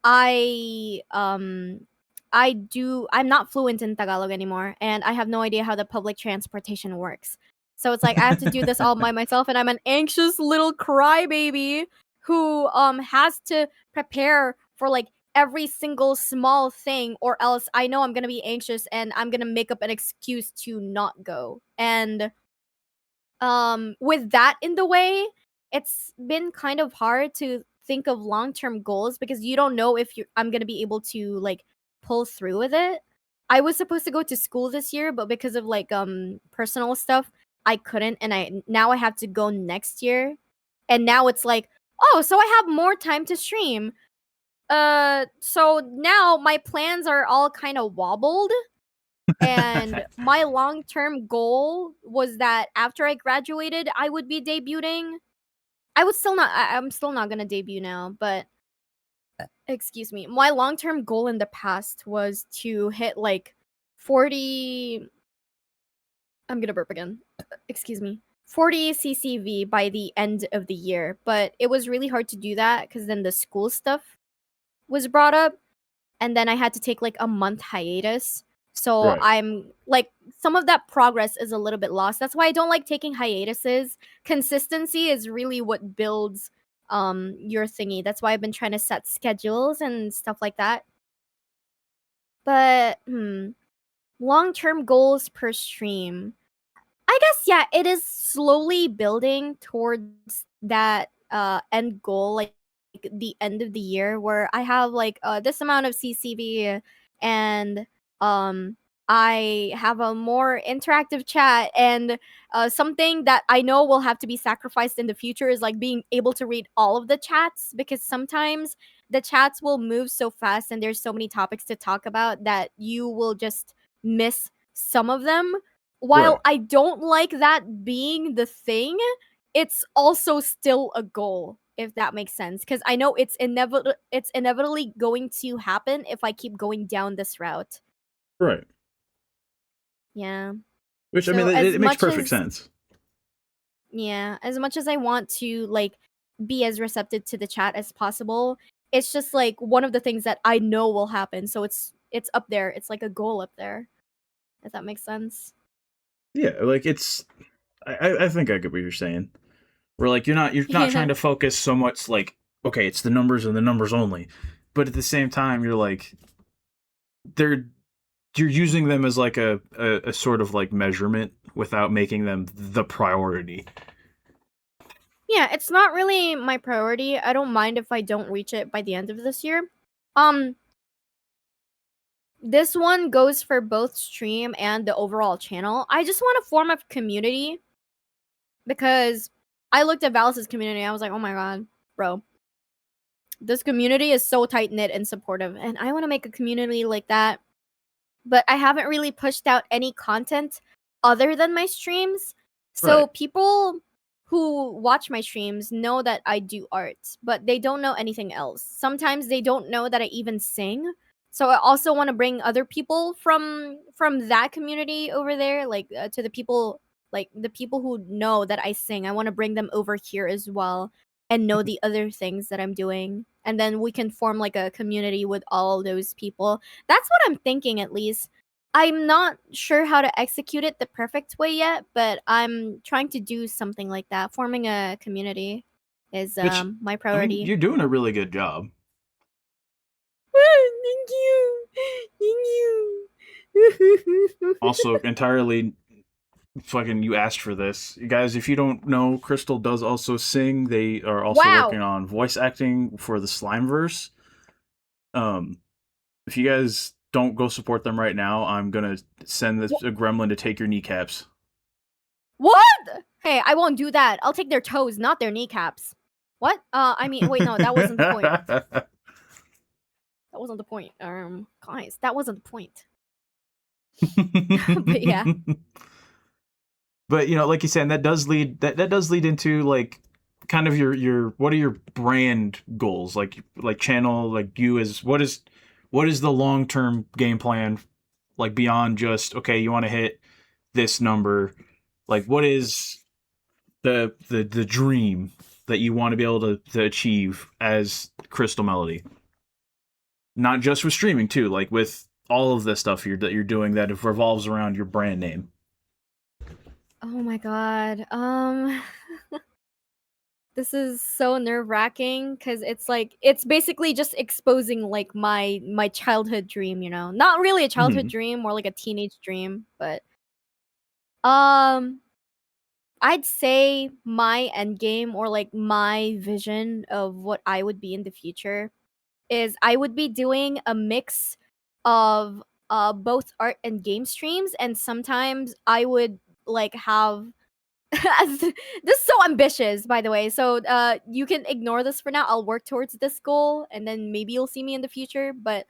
I um I'm not fluent in Tagalog anymore and I have no idea how the public transportation works. So it's like I have to do this all by myself and I'm an anxious little crybaby who has to prepare for like every single small thing or else I know I'm going to be anxious and I'm going to make up an excuse to not go. And with that in the way, it's been kind of hard to think of long-term goals because you don't know if I'm going to be able to like pull through with it. I was supposed to go to school this year, but because of like personal stuff, I couldn't and I now I have to go next year. And now it's like, "Oh, so I have more time to stream." So now my plans are all kind of wobbled and my long term goal was that after I graduated, I would be debuting. I'm still not gonna debut now, but excuse me. My long term goal in the past was to hit like 40. I'm gonna burp again. Excuse me. 40 CCV by the end of the year, but it was really hard to do that because then the school stuff was brought up, and then I had to take like a month hiatus. So Right. I'm like, some of that progress is a little bit lost. That's why I don't like taking hiatuses. Consistency is really what builds your thingy. That's why I've been trying to set schedules and stuff like that. But long-term goals per stream. I guess yeah, it is slowly building towards that end goal, like the end of the year, where I have like this amount of CCV, and um I have a more interactive chat, and something that I know will have to be sacrificed in the future is like being able to read all of the chats, because sometimes the chats will move so fast and there's so many topics to talk about that you will just miss some of them. While Right. I don't like that being the thing, it's also still a goal, if that makes sense. Because I know it's inevitably going to happen if I keep going down this route. Right. Yeah. Which I mean, So it makes perfect sense. as much as I want to like be as receptive to the chat as possible, it's just like one of the things that I know will happen. So it's up there. It's like a goal up there. If that makes sense. Yeah, like it's. I think I get what you're saying. Where like you're not trying Yeah. to focus so much like okay, it's the numbers and the numbers only, but at the same time you're like they're you're using them as like a sort of like measurement without making them the priority. Yeah, it's not really my priority. I don't mind if I don't reach it by the end of this year. Um, this one goes for both stream and the overall channel. I just want to form a community, because I looked at Valis's community. I was like, oh my god, bro, this community is so tight knit and supportive, and I want to make a community like that. But I haven't really pushed out any content other than my streams. So Right. people who watch my streams know that I do art, but they don't know anything else. Sometimes they don't know that I even sing. So I also want to bring other people from that community over there, like to the people, like the people who know that I sing. I want to bring them over here as well and know the other things that I'm doing. And then we can form like a community with all those people. That's what I'm thinking, at least. I'm not sure how to execute it the perfect way yet, but I'm trying to do something like that. Forming a community is Which my I mean, priority. you're doing a really good job. Thank you. Thank you. Also, entirely fucking you asked for this. You guys, if you don't know, Crystal does also sing. They are also working Wow. on voice acting for the Slimeverse. Um, if you guys don't go support them right now, I'm gonna send this a gremlin to take your kneecaps. What? Hey, I won't do that. I'll take their toes, not their kneecaps. What? I mean, wait, no, that wasn't the point. That wasn't the point. Guys, that wasn't the point. But yeah. But you know, like you said, that does lead into like kind of your what are your brand goals, like channel, like you as what is the long term game plan, like beyond just okay, you want to hit this number, like what is the dream that you want to be able to achieve as Crystal Melody, not just with streaming too, like with all of the stuff that you're doing that revolves around your brand name. Oh my god. This is so nerve-wracking because it's like it's basically just exposing like my childhood dream, you know. Not really a childhood Mm-hmm. dream, more like a teenage dream, but um I'd say my end game, or like my vision of what I would be in the future, is I would be doing a mix of both art and game streams, and sometimes I would like have this is so ambitious, by the way. So you can ignore this for now. I'll work towards this goal, and then maybe you'll see me in the future. But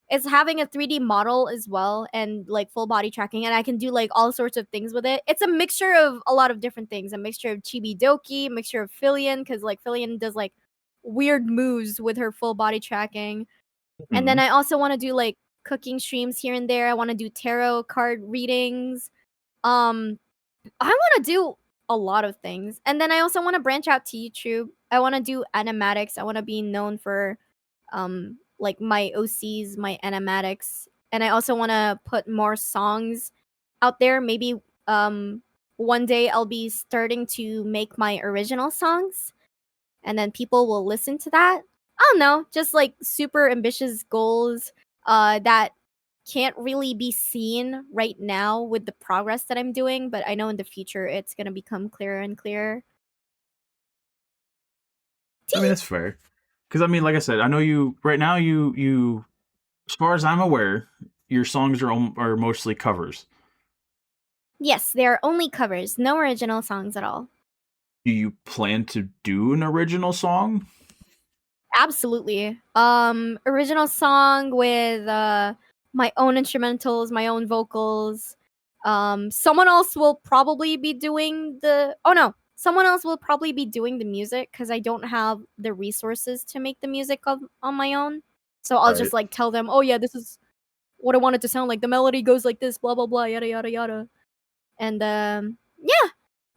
It's having a 3D model as well and like full body tracking, and I can do like all sorts of things with it. It's a mixture of a lot of different things. A mixture of Chibi Doki, mixture of Fillion, because like Fillion does like weird moves with her full body tracking. And then Mhm. I also want to do like cooking streams here and there. I want to do tarot card readings. Um I want to do a lot of things. And then I also want to branch out to YouTube. I want to do animatics. I want to be known for like my OCs, my animatics. And I also want to put more songs out there. Maybe one day I'll be starting to make my original songs and then people will listen to that. I don't know, just like super ambitious goals that can't really be seen right now with the progress that I'm doing, but I know in the future it's gonna become clearer and clearer. I mean, Tee! that's fair. Because I mean, like I said, I know you right now. You, as far as I'm aware, your songs are mostly covers. Yes, they are only covers, no original songs at all. Do you plan to do an original song? Absolutely. Original song with my own instrumentals, my own vocals. Someone else will probably be doing the oh no, someone else will probably be doing the music cuz I don't have the resources to make the music on my own. So I'll Right. just like tell them, "Oh yeah, this is what I want it to sound like. The melody goes like this, blah blah blah, yada yada yada." And yeah,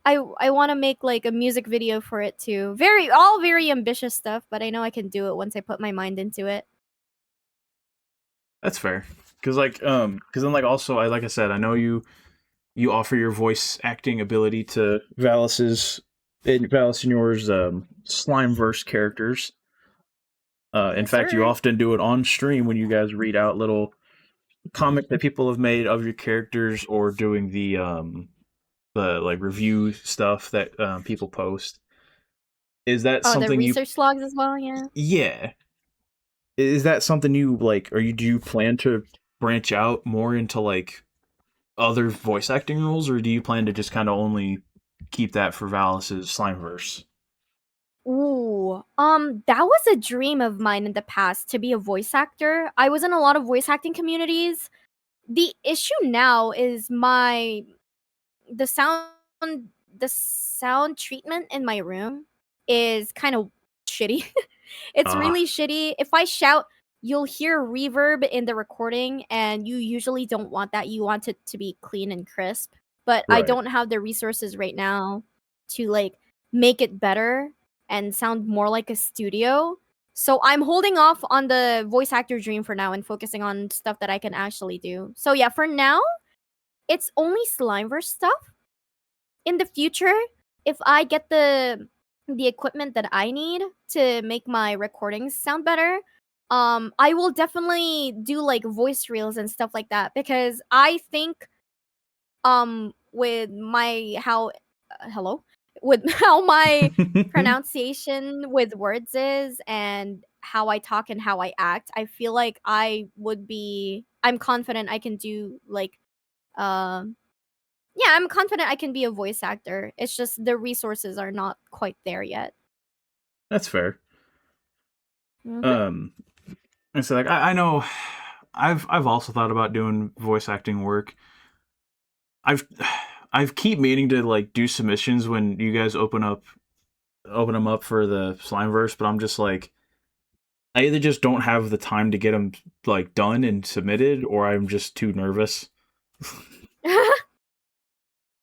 I want to make like a music video for it too. All very ambitious stuff, but I know I can do it once I put my mind into it. That's fair. Because then like also I like I said, I know you offer your voice acting ability to Valis and yours Slimeverse characters. In Yes, fact, you sir. often do it on stream when you guys read out little comic that people have made of your characters, or doing the like review stuff that people post. Is that Oh, the something you? research logs as well. Yeah. Yeah. Is that something you like? Or you do you plan to branch out more into like other voice acting roles, or do you plan to just kind of only keep that for Valis's Slimeverse? Ooh, that was a dream of mine in the past to be a voice actor. I was in a lot of voice acting communities. The issue now is the sound the sound treatment in my room is kind of shitty. It's Ah, really shitty. If I shout, you'll hear reverb in the recording, and you usually don't want that. You want it to be clean and crisp. But I right. don't have the resources right now to like make it better and sound more like a studio. So I'm holding off on the voice actor dream for now and focusing on stuff that I can actually do. So yeah, for now, it's only Slimeverse stuff. In the future, if I get the equipment that I need to make my recordings sound better, I will definitely do like voice reels and stuff like that because I think with my how hello with how my pronunciation with words is and how I talk and how I act, I feel like I'm confident I can do like um yeah, I'm confident I can be a voice actor. It's just the resources are not quite there yet. That's fair. Mhm. Um, and so like I know, I've also thought about doing voice acting work. I've I've keep meaning to like do submissions when you guys open them up for the Slimeverse, but I'm just like I either just don't have the time to get them like done and submitted, or I'm just too nervous.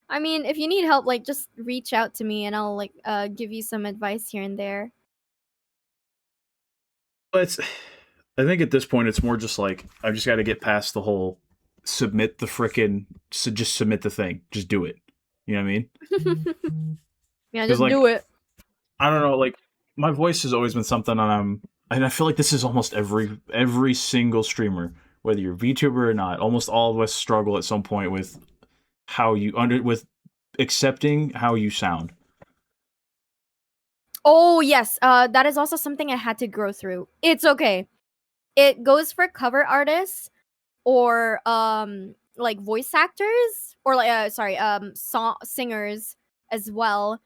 I mean, if you need help, like just reach out to me and I'll like give you some advice here and there. But I think at this point it's more just like I've just got to get past the whole submit the frickin' so just submit the thing, just do it. You know what I mean? Yeah, Because just like do it. I don't know, like my voice has always been something, and I feel like this is almost every single streamer, whether you're VTuber or not. Almost all of us struggle at some point with how you under with accepting how you sound. Oh yes, that is also something I had to grow through. It's okay. It goes for cover artists or like voice actors or like sorry singers as well.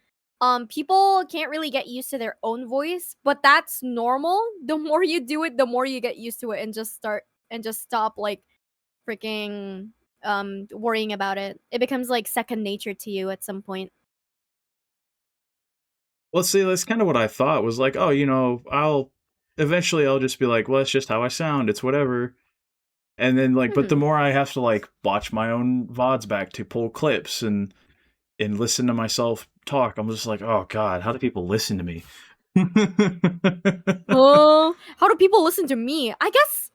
People can't really get used to their own voice, but that's normal. The more you do it, the more you get used to it and just start and just stop like freaking worrying about it. It becomes like second nature to you at some point. Let's see, that's kind of what I thought was like, oh, I'll just be like, well, it's just how I sound. It's whatever. And then like, but the more I have to like watch my own VODs back to pull clips and listen to myself talk, I'm just like, oh God, how do people listen to me? How do people listen to me? I guess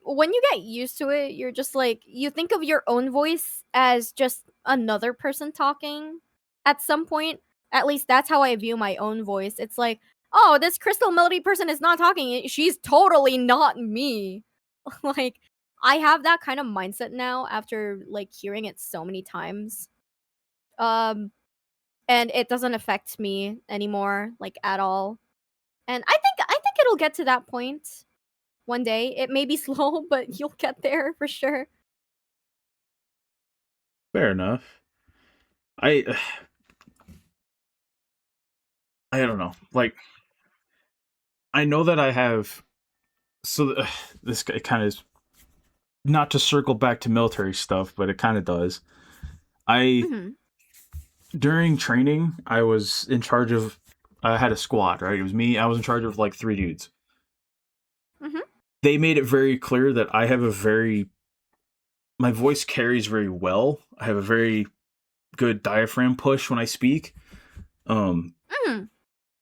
when you get used to it, you're just like you think of your own voice as just another person talking at some point. At least that's how I view my own voice. It's like, oh, this Crystal Melody person is not talking. She's totally not me. Like I have that kind of mindset now after like hearing it so many times. Um and it doesn't affect me anymore like at all. And I think it'll get to that point one day. It may be slow, but you'll get there for sure. Fair enough. I I don't know. Like, I know that I have. So this kind of is not to circle back to military stuff, but it kind of does. I Hmm. During training, I was in charge of. I had a squad, right? It was me. I was in charge of like 3 dudes. Hmm. They made it very clear that I have a very. My voice carries very well. I have a very good diaphragm push when I speak. Um, Hmm.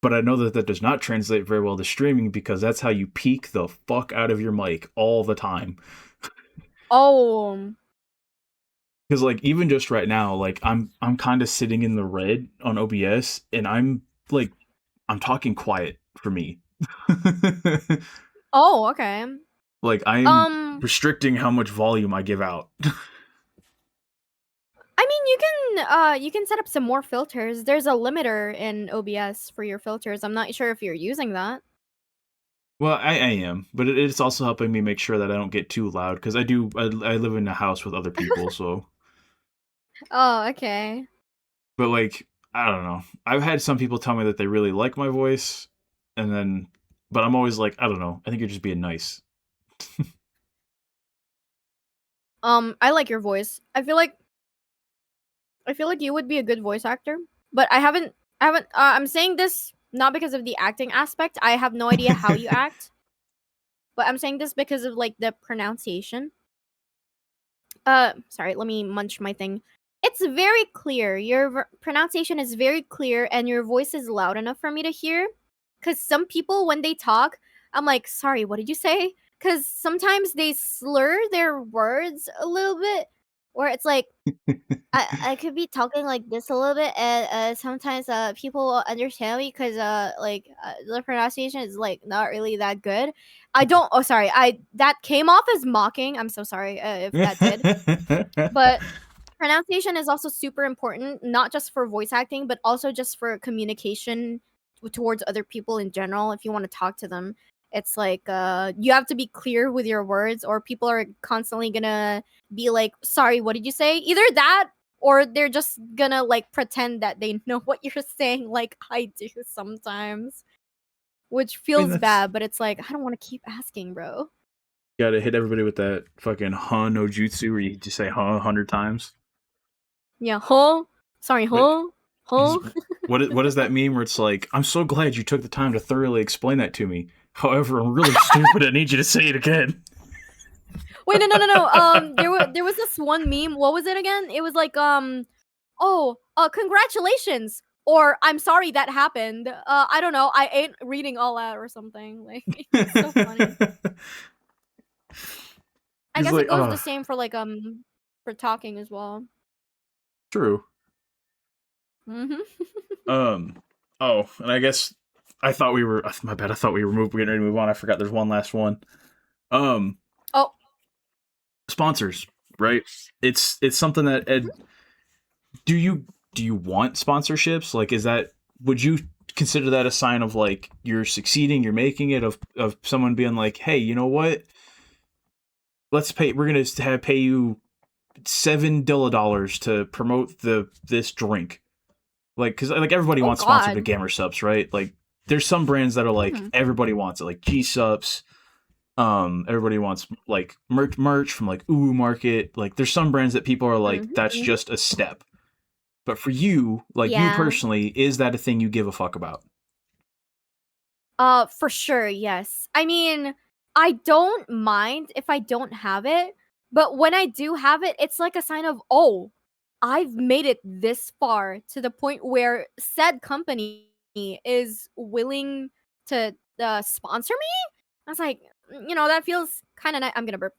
but I know that that does not translate very well to streaming because that's how you peak the fuck out of your mic all the time. Oh. Because like even just right now, like I'm kind of sitting in the red on OBS, and I'm talking quiet for me. Oh, okay. Like I'm Um, restricting how much volume I give out. I mean, you can set up some more filters. There's a limiter in OBS for your filters. I'm not sure if you're using that. Well, I am, but it's also helping me make sure that I don't get too loud because I live in a house with other people, so. Oh, okay. But like I don't know. I've had some people tell me that they really like my voice, and then, but I'm always like, I don't know. I think you're just being nice. I like your voice. I feel like you would be a good voice actor, but I haven't I'm saying this not because of the acting aspect. I have no idea how you act, but I'm saying this because of like the pronunciation. Sorry, let me munch my thing. It's very clear. Your pronunciation is very clear and your voice is loud enough for me to hear. Cuz some people when they talk, I'm like, "Sorry, what did you say?" Cuz sometimes they slur their words a little bit, or it's like I could be talking like this a little bit, and sometimes people will understand me because the pronunciation is like not really that good. I don't. Oh, sorry. I that came off as mocking. I'm so sorry if that did. But pronunciation is also super important, not just for voice acting, but also just for communication towards other people in general. If you want to talk to them, it's like you have to be clear with your words, or people are constantly gonna be like, "Sorry, what did you say?" Either that, or they're just gonna like pretend that they know what you're saying, like I do sometimes, which I mean, feels that's bad. But it's like I don't want to keep asking, bro. gotta hit everybody with that fucking huh no jutsu where you just say huh 100 times. Yeah, huh? Sorry, But huh? Huh? what does that mean? Where it's like, I'm so glad you took the time to thoroughly explain that to me. However, I'm really stupid. I need you to say it again. Wait, no. There was this one meme. What was it again? It was like, oh, congratulations, or I'm sorry that happened. I don't know. I ain't reading all that or something. Like, it's so funny. I He's guess like, it goes the oh, same for like for talking as well. true. Hmm. Um, oh, and I guess I thought we were. My bad. I thought we were getting ready to move on. I forgot. There's one last one. Um, Oh, sponsors, right? It's something that do you want sponsorships? Like, is that, would you consider that a sign of like you're succeeding, you're making it, of someone being like, hey, you know what? Let's pay. We're gonna pay you $7 to promote this drink. Like, because like everybody oh wants sponsored God. to Gamer Subs, right? Like, there's some brands that are like Hmm. everybody wants it, like G Subs, Everybody wants like merch from like Ooh Market. Like there's some brands that people are like, that's Mhm. just a step. But for you, like you Yeah. personally, is that a thing you give a fuck about? For sure, yes. I mean, I don't mind if I don't have it, but when I do have it, it's like a sign of, "Oh, I've made it this far to the point where said company is willing to sponsor me." I was like, that feels kind of nice. I'm gonna burp.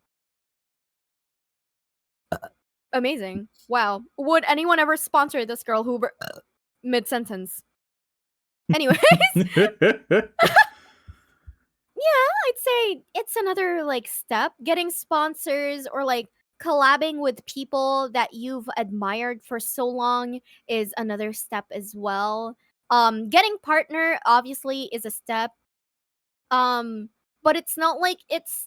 Amazing. Wow. Would anyone ever sponsor this girl who mid sentence? Anyways, yeah, I'd say it's another like step. Getting sponsors or like collabing with people that you've admired for so long is another step as well. Getting partner obviously is a step. Um, but it's not like if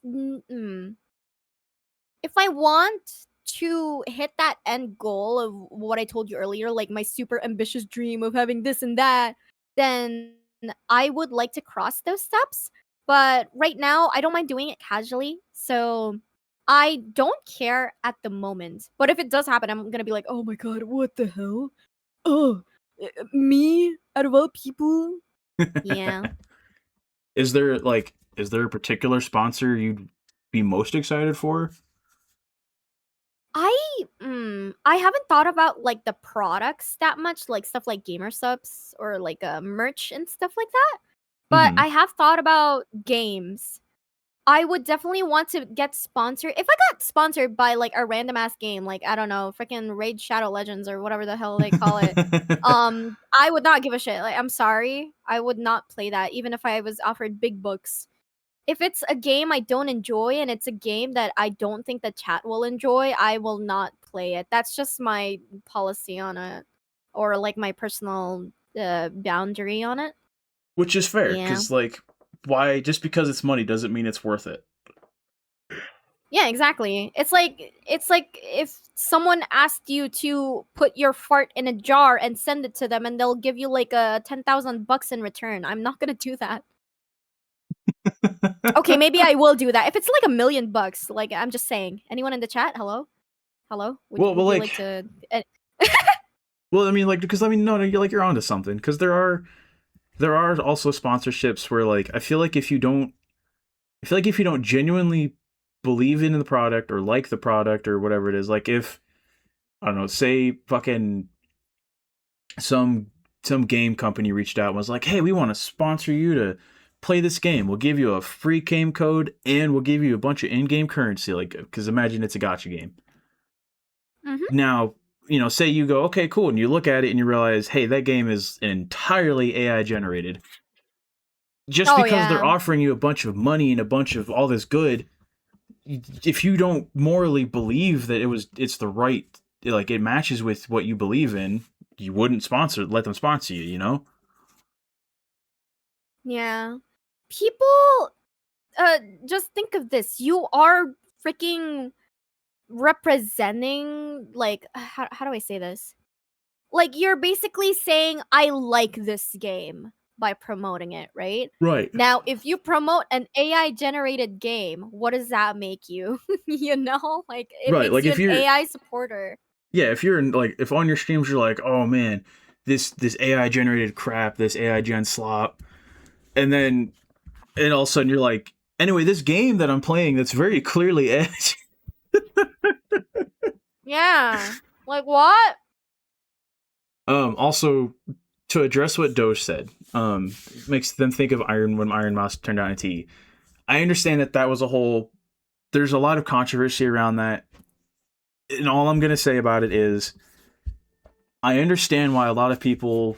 I want to hit that end goal of what I told you earlier, like my super ambitious dream of having this and that, then I would like to cross those steps. But right now, I don't mind doing it casually. So I don't care at the moment. But if it does happen, I'm going to be like, oh my God, what the hell? Oh, me out of all people? Yeah. Is there a particular sponsor you'd be most excited for? I haven't thought about like the products that much, like stuff like gamer subs or like merch and stuff like that. But Mm-hmm. I have thought about games. I would definitely want to get sponsored. If I got sponsored by like a random ass game, like I don't know, freaking Raid Shadow Legends or whatever the hell they call it, I would not give a shit. Like I'm sorry, I would not play that, even if I was offered big bucks. If it's a game I don't enjoy and it's a game that I don't think the chat will enjoy, I will not play it. That's just my policy on it, or like my personal boundary on it. Which is fair, Yeah. because like, why just because it's money doesn't mean it's worth it. Yeah, exactly. It's like if someone asked you to put your fart in a jar and send it to them and they'll give you like a 10,000 bucks in return. I'm not going to do that. Okay, maybe I will do that. If it's like a million bucks, like I'm just saying. Anyone in the chat? Hello? Hello? Would well, would you like like, to well, I mean, like, because I mean, no, you're like you're onto something. Because there are also sponsorships where like I feel like if you don't genuinely believe in the product or like the product or whatever it is, like if I don't know, say fucking some some game company reached out and was like, "Hey, we want to sponsor you to play this game. We'll give you a free game code and we'll give you a bunch of in-game currency." Like, because imagine it's a gotcha game. Mhm. Now, you know, say you go, "Okay, cool," and you look at it and you realize, "Hey, that game is entirely AI generated." Just Oh because they're yeah. offering you a bunch of money and a bunch of all this good, if you don't morally believe that it's the right, like it matches with what you believe in, you wouldn't let them sponsor you, you know? Yeah. People just think of this. You are freaking representing like how do I say this? Like you're basically saying I like this game by promoting it, right? Right. Now, if you promote an AI generated game, what does that make you? Like it Right. makes Like you if an you're AI supporter. yeah, if you're in like if on your streams you're like, "Oh man, this AI generated crap, this AI gen slop." And then and all of a sudden you're like, "Anyway, this game that I'm playing that's very clearly edge." Yeah. Like what? Also to address what Doge said, makes them think of Iron Mouse turned out into T. I understand that that was a whole. There's a lot of controversy around that, and all I'm gonna say about it is, I understand why a lot of people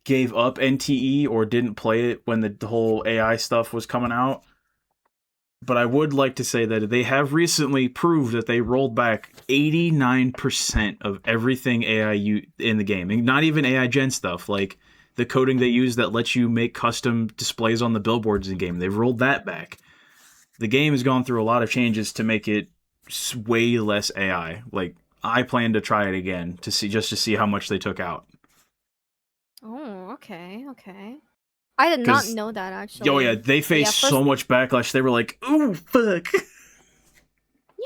gave up NTE or didn't play it when the whole AI stuff was coming out. But I would like to say that they have recently proved that they rolled back 89% of everything AI in the game, and not even AI gen stuff, like the coding they use that lets you make custom displays on the billboards in the game. They've rolled that back. The game has gone through a lot of changes to make it way less AI. Like I plan to try it again to see how much they took out. Oh, okay, okay. I did not Because know that oh yeah, actually. they But yeah, faced so much backlash. They were like, "Ooh, fuck." yeah,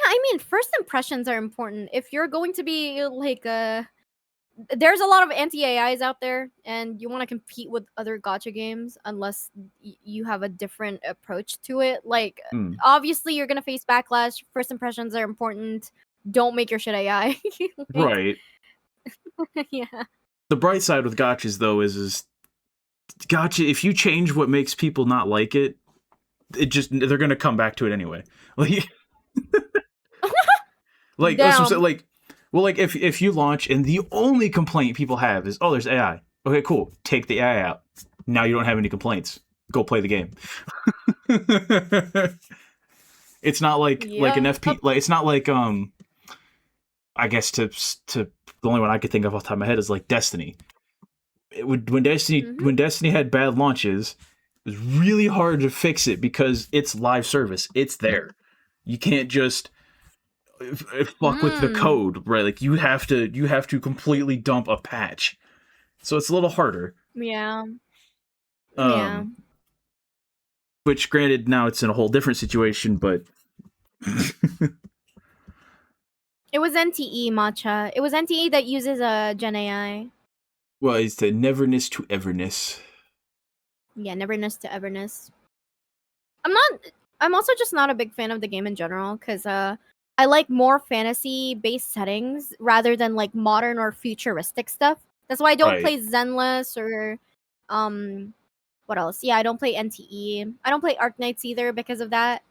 I mean, first impressions are important. If you're going to be like there's a lot of anti AIs out there, and you want to compete with other gotcha games unless you have a different approach to it. Like, Mm, obviously, you're gonna face backlash. First impressions are important. Don't make your shit AI. Like, right. yeah. The bright side with gotchas though is gotcha. If you change what makes people not like it, it just they're gonna come back to it anyway. Like let's just say Damn. like well like if you launch and the only complaint people have is oh there's AI. Okay, cool. Take the AI out. Now you don't have any complaints. Go play the game. It's not like an Yeah. FP like it's not like I guess to the only one I could think of off the top of my head is like Destiny. It would Mhm. when Destiny had bad launches, it was really hard to fix it because it's live service. It's there. You can't just fuck with the Mm. code, right? Like you have to completely dump a patch. So it's a little harder. Yeah. Yeah. Um which granted now it's in a whole different situation, but It was NTE matcha. It was NTE that uses a Gen AI. well, it's the neverness to everness. Yeah, neverness to everness. I'm not. I'm also just not a big fan of the game in general because I like more fantasy based settings rather than like modern or futuristic stuff. That's why I don't Right. play Zenless or um what else? Yeah, I don't play NTE. I don't play Arknights either because of that.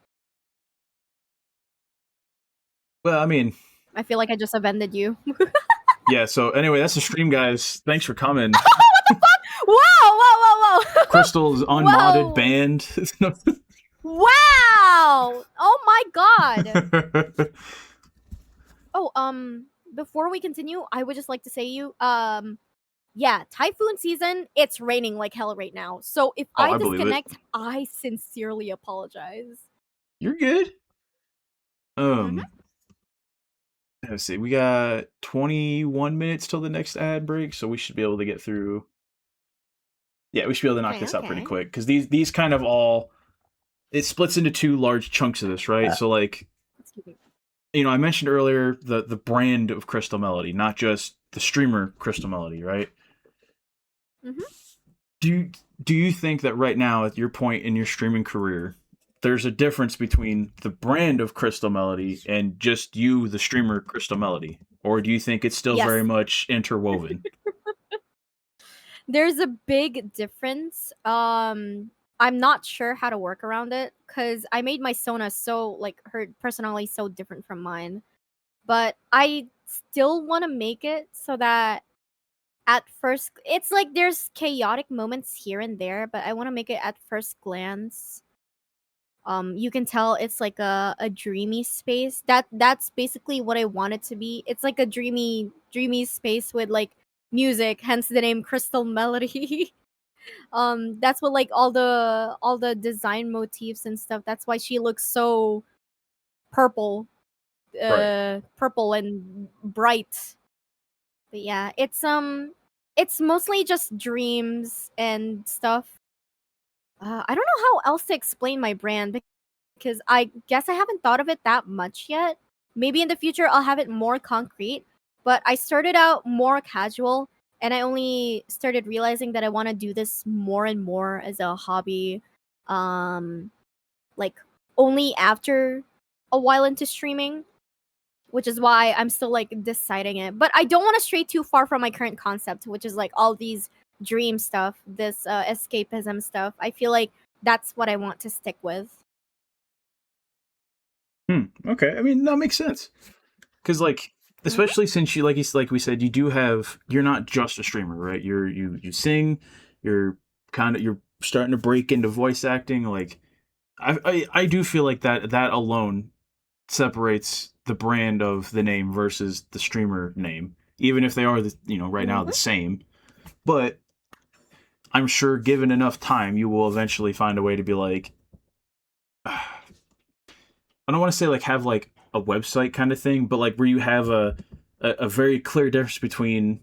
Well, I mean, I feel like I just offended you. yeah, so anyway, that's the stream guys. Thanks for coming. What the fuck? Whoa! Whoa! Whoa! Crystal's Whoa! unmodded Whoa! banned. Wow! Oh my god! Oh, before we continue, I would just like to say yeah, typhoon season, it's raining like hell right now. So if Oh, I I believe it. disconnect, I sincerely apologize. You're good. Mhm. Um, let's see. We got 21 minutes till the next ad break, so we should be able to get through. Yeah, we should be able to knock Okay, this out pretty okay. quick because these kind of all it splits into two large chunks of this, right? So like Excuse me. I mentioned earlier the brand of Crystal Melody, not just the streamer Crystal Melody, right? Mhm. Do you, do you think that right now, at your point in your streaming career, there's a difference between the brand of Crystal Melody and just you, the streamer Crystal Melody, or do you think it's still very Yes, much interwoven? there's a big difference. I'm not sure how to work around it cuz I made my Sona so like her personality so different from mine. But I still want to make it so that at first it's like there's chaotic moments here and there, but I want to make it at first glance you can tell it's like a dreamy space. That's basically what I want it to be. It's like a dreamy space with like music, hence the name Crystal Melody. That's what like all the design motifs and stuff. That's why she looks so purple, Right. purple and bright. But yeah, it's mostly just dreams and stuff. I don't know how else to explain my brand because I guess I haven't thought of it that much yet. Maybe in the future I'll have it more concrete, but I started out more casual and I only started realizing that I want to do this more and more as a hobby um like only after a while into streaming, which is why I'm still like deciding it. But I don't want to stray too far from my current concept, which is like all these dream stuff, this escapism stuff. I feel like that's what I want to stick with. Okay. I mean, that makes sense. Because like, Mhm. especially since you like we said, you're not just a streamer, right? You sing, you're starting to break into voice acting. Like, I do feel like that alone separates the brand of the name versus the streamer name, even if they are right now Mhm. the same. But I'm sure, given enough time, you will eventually find a way to be like, I don't want to say like have like a website kind of thing, but like where you have a very clear difference between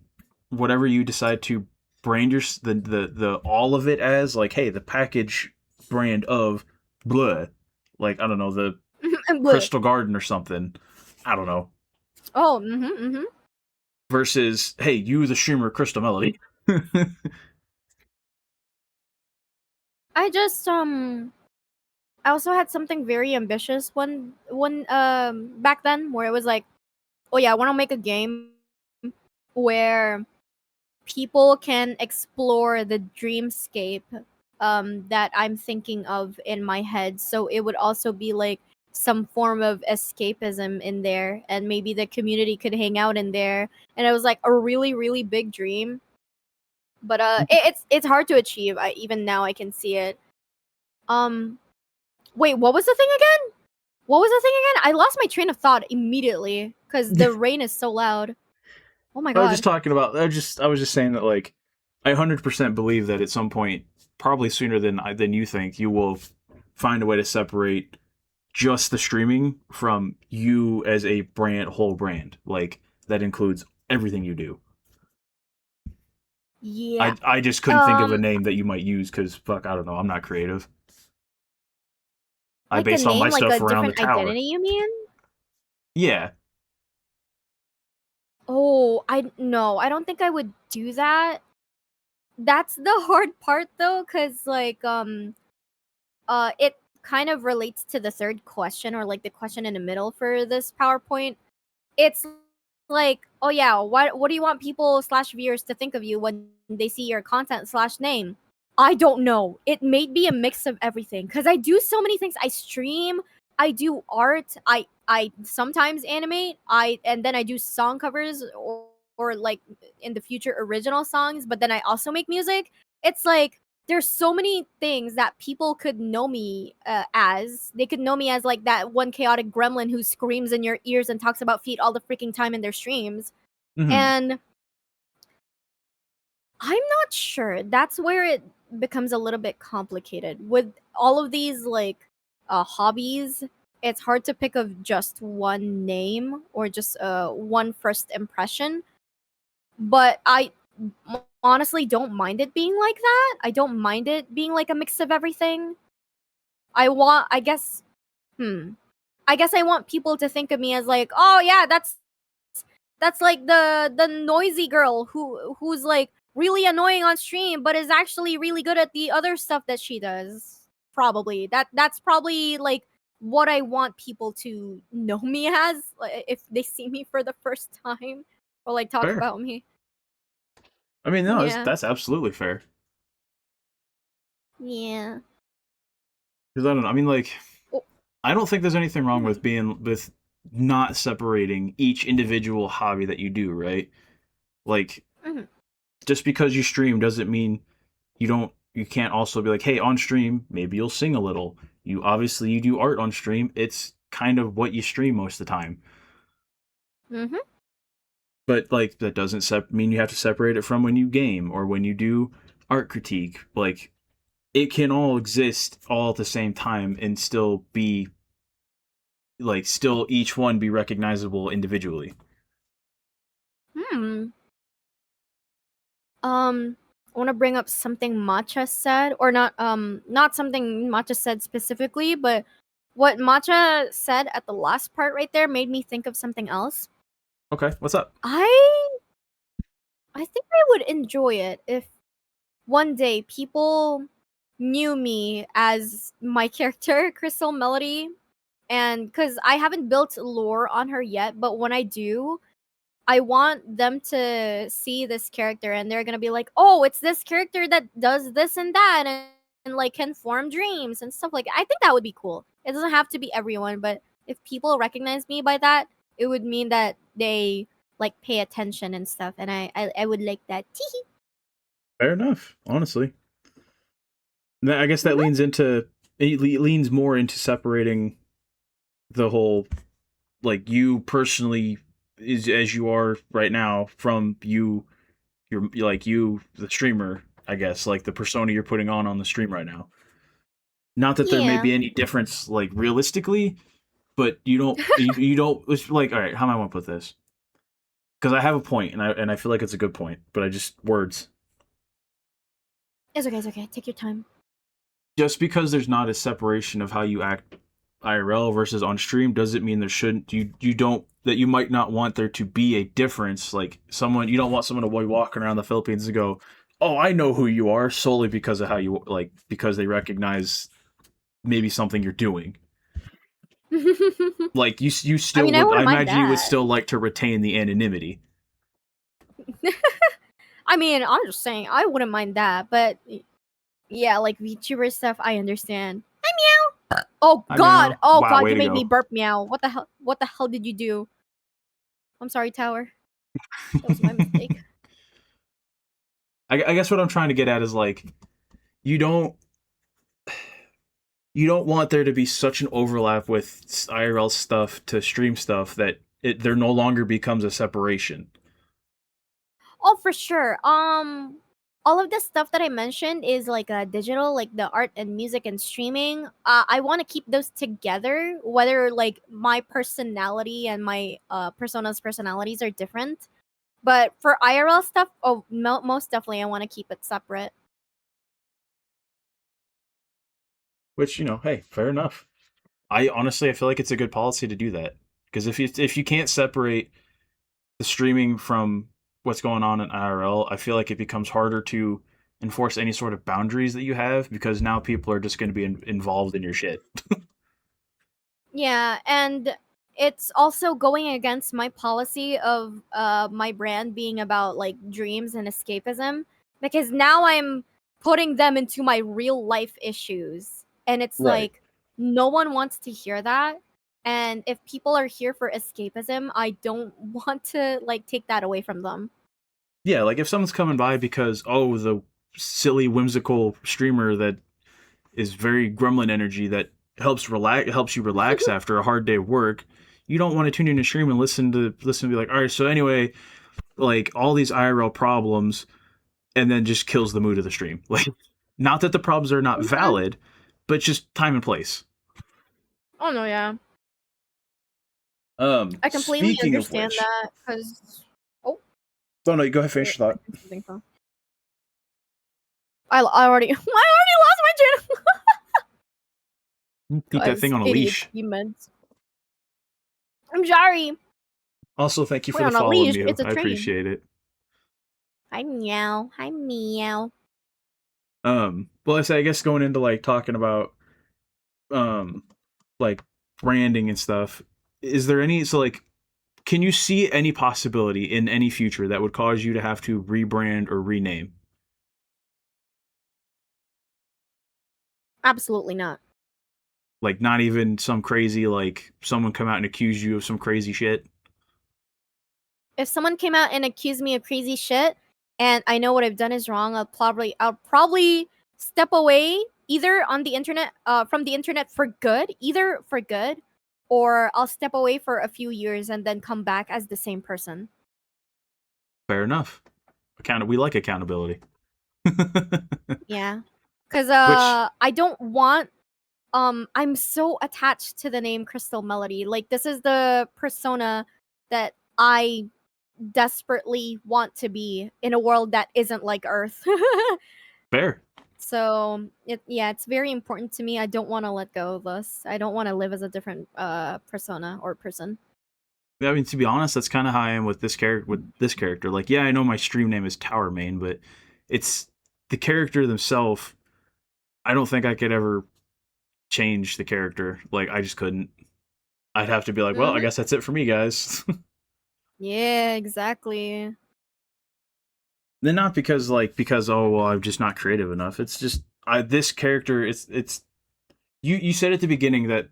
whatever you decide to brand your the all of it as like, hey, the package brand of blah, like I don't know, the But Crystal Garden or something. I don't know. oh, mm-hmm. Versus, hey, you the streamer Crystal Melody. I just I also had something very ambitious one back then where it was like, oh yeah, I want to make a game where people can explore the dreamscape that I'm thinking of in my head. So it would also be like some form of escapism in there, and maybe the community could hang out in there. And it was like a really really big dream, but it's hard to achieve. Even now I can see it. Um, Wait, what was the thing again? What was the thing again? I lost my train of thought immediately because the rain is so loud. Oh my I was just god. talking about. I was just saying that like, I 100% believe that at some point, probably sooner than you think, you will find a way to separate just the streaming from you as a whole brand. Like that includes everything you do. Yeah. I just couldn't think of a Um, name that you might use because fuck, I don't know. I'm not creative. I like a base all my name, like a stuff around the different tower. identity, you mean? Yeah, Oh, I no, I don't think I would do that. That's the hard part though, cause like it kind of relates to the third question or like the question in the middle for this PowerPoint. It's like, oh yeah, what do you want people slash viewers to think of you when they see your content slash name? I don't know. It may be a mix of everything because I do so many things. I stream, I do art, I sometimes animate, and then I do song covers or like in the future original songs, but then I also make music. It's like there's so many things that people could know me as. They could know me as like that one chaotic gremlin who screams in your ears and talks about feet all the freaking time in their streams. hmm And I'm not sure. That's where it becomes a little bit complicated. With all of these like hobbies, it's hard to pick of just one name or just one first impression. But honestly don't mind it being like that. I don't mind it being like a mix of everything. I guess hmm. I guess I want people to think of me as like, "Oh yeah, that's like the noisy girl who's like really annoying on stream but is actually really good at the other stuff that she does." Probably. That's probably like what I want people to know me as if they see me for the first time or like talk fair. about me. I mean, no, Yeah. that's absolutely fair. Yeah. Because I don't know. I mean, like, Oh, I don't think there's anything wrong mhm, with not separating each individual hobby that you do, right? Like, mhm. just because you stream doesn't mean you can't also be like, hey, on stream, maybe you'll sing a little. You do art on stream. It's kind of what you stream most of the time. Mhm. But like that doesn't mean you have to separate it from when you game or when you do art critique. Like it can all exist all at the same time and still be like still each one be recognizable individually. Hmm. I want to bring up something Matcha said, or not something Matcha said specifically, but what Matcha said at the last part right there made me think of something else. Okay, what's up? I I think I would enjoy it if one day people knew me as my character, Crystal Melody, and because I haven't built lore on her yet, but when I do, I want them to see this character and they're gonna be like, "Oh, it's this character that does this and that and like can form dreams and stuff like that." I think that would be cool. It doesn't have to be everyone, but if people recognize me by that, it would mean that they like pay attention and stuff, and I would like that. Teehee. Fair enough, honestly. I guess that Mhm. leans more into separating the whole like you personally is as you are right now from you're like you the streamer, I guess, like the persona you're putting on the stream right now. Not that there may Yeah. be any difference like realistically, but you don't it's like all right, how am I going to put this? Because I have a point and I feel like it's a good point, but I just words. It's okay. It's okay. Take your time. Just because there's not a separation of how you act IRL versus on stream doesn't mean there shouldn't you don't that you might not want there to be a difference. Like someone you don't want someone to be walking around the Philippines and go, "Oh, I know who you are," solely because of how you like because they recognize maybe something you're doing. Like you I still mean, I would I wouldn't mind imagine you would that. still like to retain the anonymity. I mean, I'm just saying, I wouldn't mind that, but yeah, like VTuber stuff, I understand. Hi, meow. Oh I God! meow. Oh Wow, God! way You to made me go. burp, meow. What the hell? What the hell did you do? I'm sorry, Tower. That was my mistake. I guess what I'm trying to get at is like you don't you don't want there to be such an overlap with IRL stuff to stream stuff that there no longer becomes a separation. Oh, for sure. All of the stuff that I mentioned is like digital, like the art and music and streaming. I want to keep those together, whether like my personality and my persona's personalities are different. But for IRL stuff, oh, most definitely, I want to keep it separate. Which hey, fair enough. I honestly I feel like it's a good policy to do that because if you can't separate the streaming from what's going on in IRL, I feel like it becomes harder to enforce any sort of boundaries that you have because now people are just going to be involved in your shit. Yeah, and it's also going against my policy of my brand being about like dreams and escapism because now I'm putting them into my real life issues. And it's Right. like no one wants to hear that. And if people are here for escapism, I don't want to like take that away from them. Yeah, like if someone's coming by because the silly whimsical streamer that is very gremlin energy that helps you relax after a hard day of work, you don't want to tune in a stream and listen to be like, all right, so anyway, like all these IRL problems, and then just kills the mood of the stream. Like, not that the problems are not Mhm. valid, but just time and place. Oh no, yeah. I completely Speaking of understand which, that because oh, oh no, go ahead, wait, finish I your thought. think something fell. I already I already lost my train. Keep that Guys, thing on a idiot leash. humans. I'm sorry. Also, thank you for We're the on a follow, leash. Mew. It's a I train. appreciate it. Hi meow. Hi meow. Well, I guess going into like talking about um like branding and stuff, is there any like can you see any possibility in any future that would cause you to have to rebrand or rename? Absolutely not. Like not even some crazy like someone come out and accuse you of some crazy shit? If someone came out and accused me of crazy shit, and I know what I've done is wrong, I'll probably step away either on the internet, from the internet for good, either for good, or I'll step away for a few years and then come back as the same person. Fair enough. We like accountability. Yeah, because Which I don't want I'm so attached to the name Crystal Melody. Like this is the persona that I desperately want to be in a world that isn't like Earth. fair. So it's very important to me. I don't want to let go of this. I don't want to live as a different persona or person. I mean, to be honest, that's kind of how I am with this character. Like, yeah, I know my stream name is Tower Main, but it's the character themselves. I don't think I could ever change the character. Like, I just couldn't. I'd have to be like, well, I Mhm. guess that's it for me, guys. Yeah, exactly. Then not because oh well I'm just not creative enough. It's just this character. It's you said at the beginning that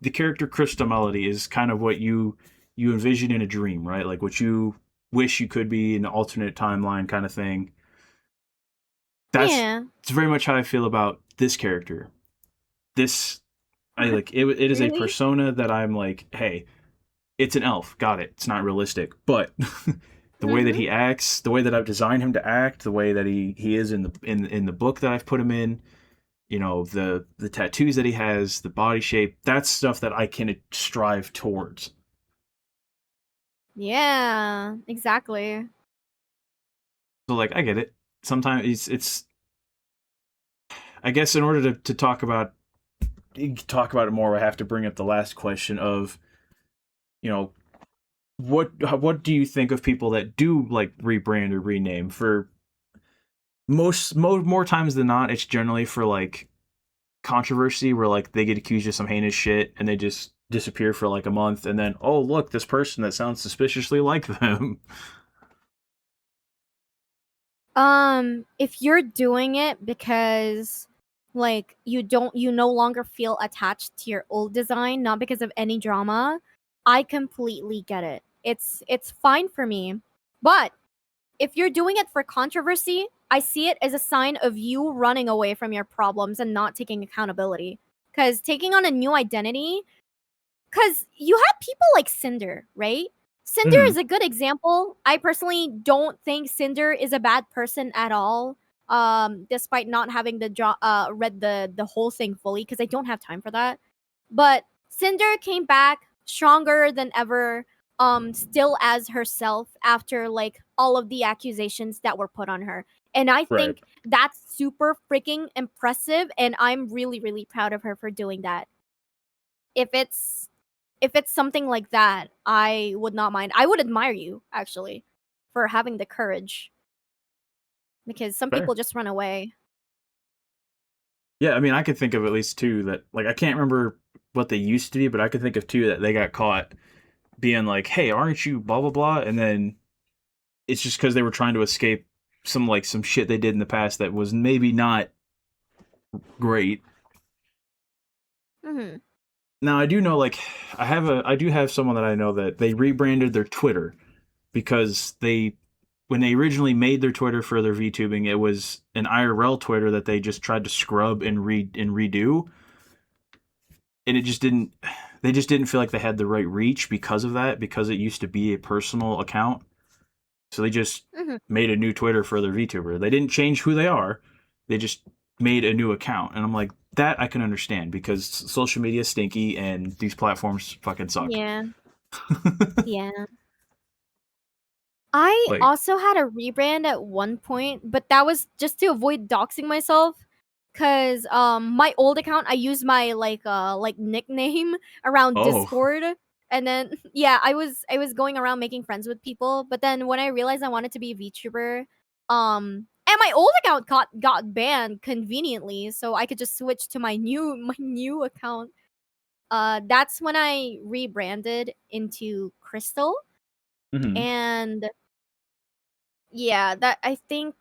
the character Crystal Melody is kind of what you envision in a dream, right? Like what you wish you could be in an alternate timeline kind of thing. That's Yeah. it's very much how I feel about this character. This I like it. It is a Really? persona that I'm like, hey, it's an elf. Got it. It's not realistic, but the way that Mhm. he acts, the way that I've designed him to act, the way that he is in the book that I've put him in, the tattoos that he has, the body shape, that's stuff that I can strive towards. Yeah, exactly. So like I get it. Sometimes it's I guess in order to talk about it more, I have to bring up the last question of, you know, what do you think of people that do like rebrand or rename? For more times than not, it's generally for like controversy, where like they get accused of some heinous shit and they just disappear for like a month, and then, oh look, this person that sounds suspiciously like them. If you're doing it because like you no longer feel attached to your old design, not because of any drama, I completely get it. It's fine for me. But if you're doing it for controversy, I see it as a sign of you running away from your problems and not taking accountability. Cuz taking on a new identity, because you have people like Cinder, right? Cinder Mm-hmm. is a good example. I personally don't think Cinder is a bad person at all. Despite not having read the whole thing fully, because I don't have time for that. But Cinder came back stronger than ever, still as herself after like all of the accusations that were put on her. And I Right. think that's super freaking impressive, and I'm really, really proud of her for doing that. If it's if it's something like that, I would not mind. I would admire you actually for having the courage, because some Fair. people just run away. Yeah, I mean, I could think of at least two that, like, I can't remember what they used to be, but I could think of two that they got caught being like, "Hey, aren't you blah blah blah?" And then it's just because they were trying to escape some shit they did in the past that was maybe not great. Hmm. Now I do know, like, I do have someone that I know that they rebranded their Twitter because they when they originally made their Twitter for their VTubing, it was an IRL Twitter that they just tried to scrub and redo, and it just didn't. They just didn't feel like they had the right reach because of that, because it used to be a personal account. So they just Hmm. made a new Twitter for their VTuber. They didn't change who they are. They just made a new account. And I'm like, that I can understand, because social media is stinky and these platforms fucking suck. Yeah, yeah. I Like, also had a rebrand at one point, but that was just to avoid doxing myself. Cause my old account, I used my like nickname around oh, Discord, and then yeah, I was going around making friends with people. But then when I realized I wanted to be a VTuber, and my old account got banned conveniently, so I could just switch to my new my new account. That's when I rebranded into Crystal, hmm, and yeah, that I think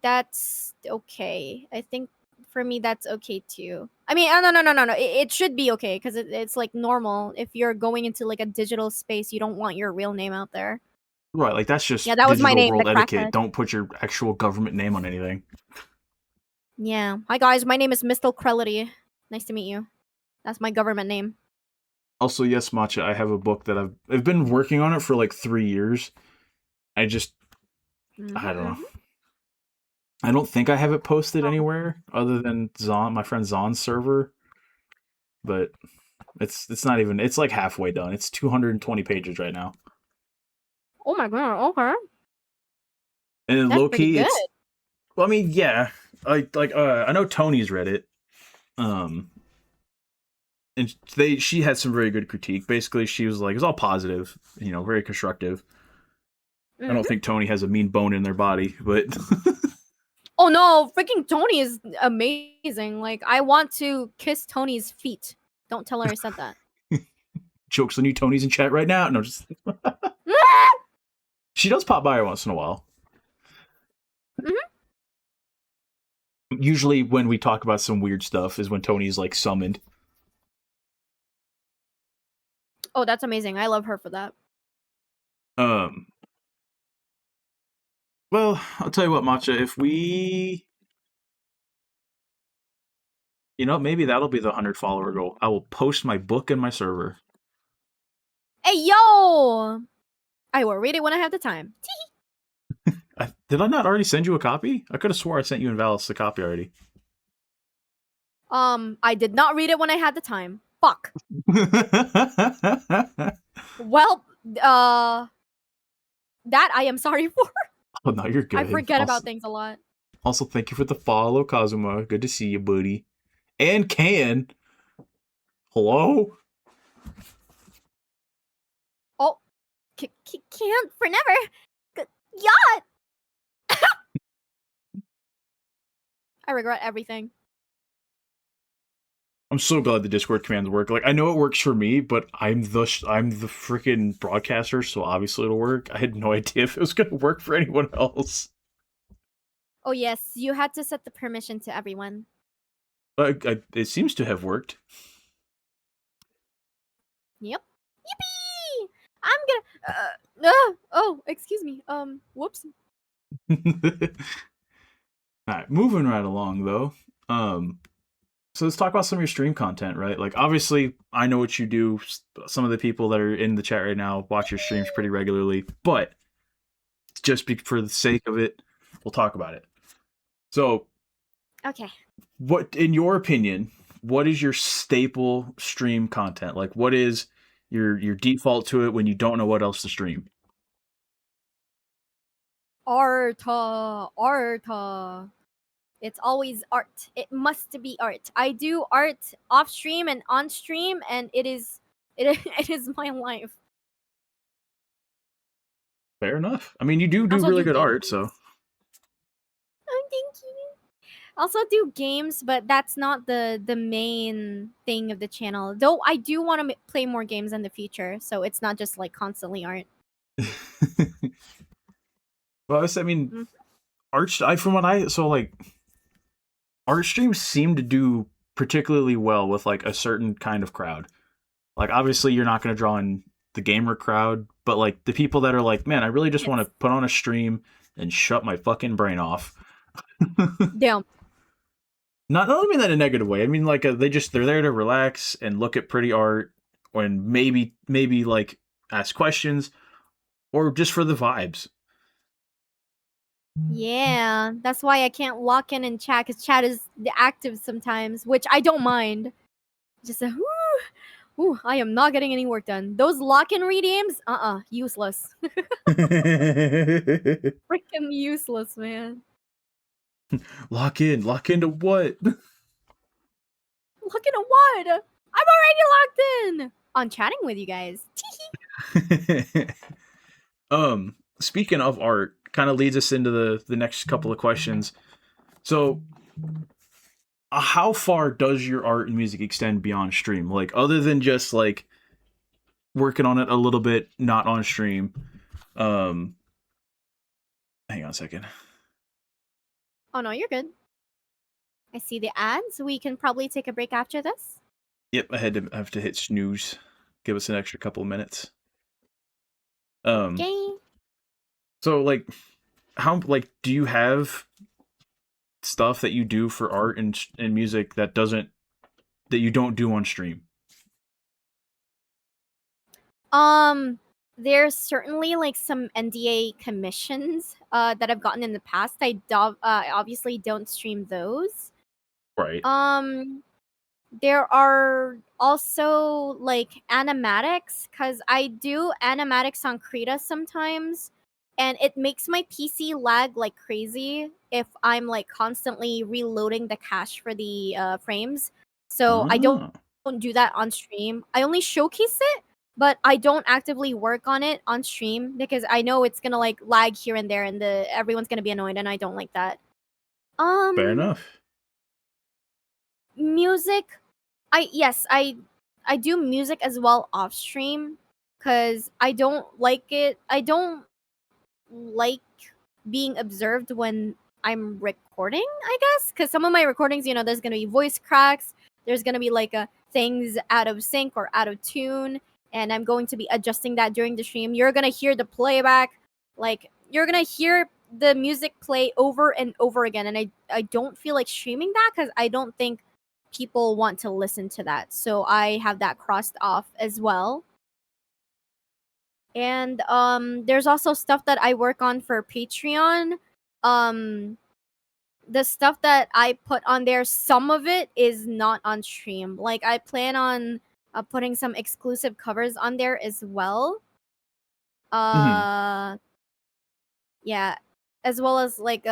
that's okay. I think for me that's okay too. I mean, no, no, no, no, no. It should be okay because it's like normal. If you're going into like a digital space, you don't want your real name out there. right. Like, that's Yeah, just that was my digital name, the world etiquette. crackhead. Don't put your actual government name on anything. Yeah. Hi guys, my name is CrystalMelody. Nice to meet you. That's my government name. Also, yes, Matcha, I have a book that I've been working on it for like 3 years. I just, I don't know. Mm-hmm. I don't think I have it posted Oh. anywhere other than Zon, my friend Zon's server, but it's not even, it's like halfway done. It's 220 pages right now. Oh my god. Okay. And That's low pretty key, good. it's, well, I mean, yeah, I know Tony's read it. Um and she had some very good critique. Basically, she was like, it's all positive, very constructive. I don't Hmm. think Tony has a mean bone in their body, but Oh no, freaking Tony is amazing. Like I want to kiss Tony's feet. Don't tell her I said that. jokes on you, Tony's in chat right now. No, just she does pop by her once in a while. Mhm. Usually, when we talk about some weird stuff, is when Tony's like summoned. Oh, that's amazing. I love her for that. Um, well, I'll tell you what, Matcha. If we, maybe that'll be the 100 follower goal. I will post my book in my server. Hey yo! I will read it when I have the time. Did I not already send you a copy? I could have swore I sent you and Valis a copy already. I did not read it when I had the time. Fuck. Well, uh that I am sorry for. Oh no, you're I good. forget about things a lot. Also, thank you for the follow, Kazuma. Good to see you, buddy. And Can. Hello? Oh, can't for never. Yeah, I regret everything. I'm so glad the Discord commands work. Like, I know it works for me, but I'm the freaking broadcaster, so obviously it'll work. I had no idea if it was gonna work for anyone else. Oh yes, you had to set the permission to everyone. It seems to have worked. Yep. Yippee! I'm gonna. Oh, excuse me. Whoops. Alright, moving right along though. So let's talk about some of your stream content, right? Like, obviously, I know what you do. Some of the people that are in the chat right now watch your streams pretty regularly, but for the sake of it, we'll talk about it. So, Okay. what, in your opinion, what is your staple stream content? Like, what is your default to it when you don't know what else to stream? Arta. It's always art. It must be art. I do art off stream and on stream, and it is my life. Fair enough. I mean, you do Also really do good art, games. so. Oh, thank you. Also do games, but that's not the main thing of the channel. Though I do want to play more games in the future, so it's not just like constantly art. Well, I mean, Mm. art streams seem to do particularly well with like a certain kind of crowd. Like, obviously, you're not going to draw in the gamer crowd, but like the people that are like, man, I really just want Yes. to put on a stream and shut my fucking brain off. Damn. Not, I don't mean that in a negative way. I mean, like, they're there to relax and look at pretty art, and maybe like ask questions, or just for the vibes. Yeah, that's why I can't lock in and chat, because chat is active sometimes, which I don't mind. Just a ooh, I am not getting any work done. Those lock in redeems, useless. Freaking useless, man. Lock into what? Look at what? I'm already locked in on chatting with you guys. Speaking of art, kind of leads us into the next couple of questions. So, how far does your art and music extend beyond stream? Like, other than just like working on it a little bit, not on stream. Um, Hang on a second. Oh no, you're good. I see the ads. We can probably take a break after this. Yep, I have to hit snooze. Give us an extra couple of minutes. Okay. So like, how like do you have stuff that you do for art and music that you don't do on stream? There's certainly like some NDA commissions that I've gotten in the past. I obviously don't stream those. Right. There are also like animatics, because I do animatics on Krita sometimes, and it makes my PC lag like crazy if I'm like constantly reloading the cache for the frames. So I Oh, don't do that on stream. I only showcase it, but I don't actively work on it on stream because I know it's gonna like lag here and there, and everyone's gonna be annoyed, and I don't like that. fair Um, enough. Music. I do music as well off stream, because I don't like it. I don't like being observed when I'm recording, I guess, because some of my recordings, there's gonna be voice cracks. There's gonna be like things out of sync or out of tune, and I'm going to be adjusting that during the stream. You're gonna hear the playback, like you're gonna hear the music play over and over again, and I don't feel like streaming that, because I don't think people want to listen to that. So I have that crossed off as well. And there's also stuff that I work on for Patreon. Um the stuff that I put on there, some of it is not on stream. Like I plan on putting some exclusive covers on there as well. Hmm. Uh yeah. as well as like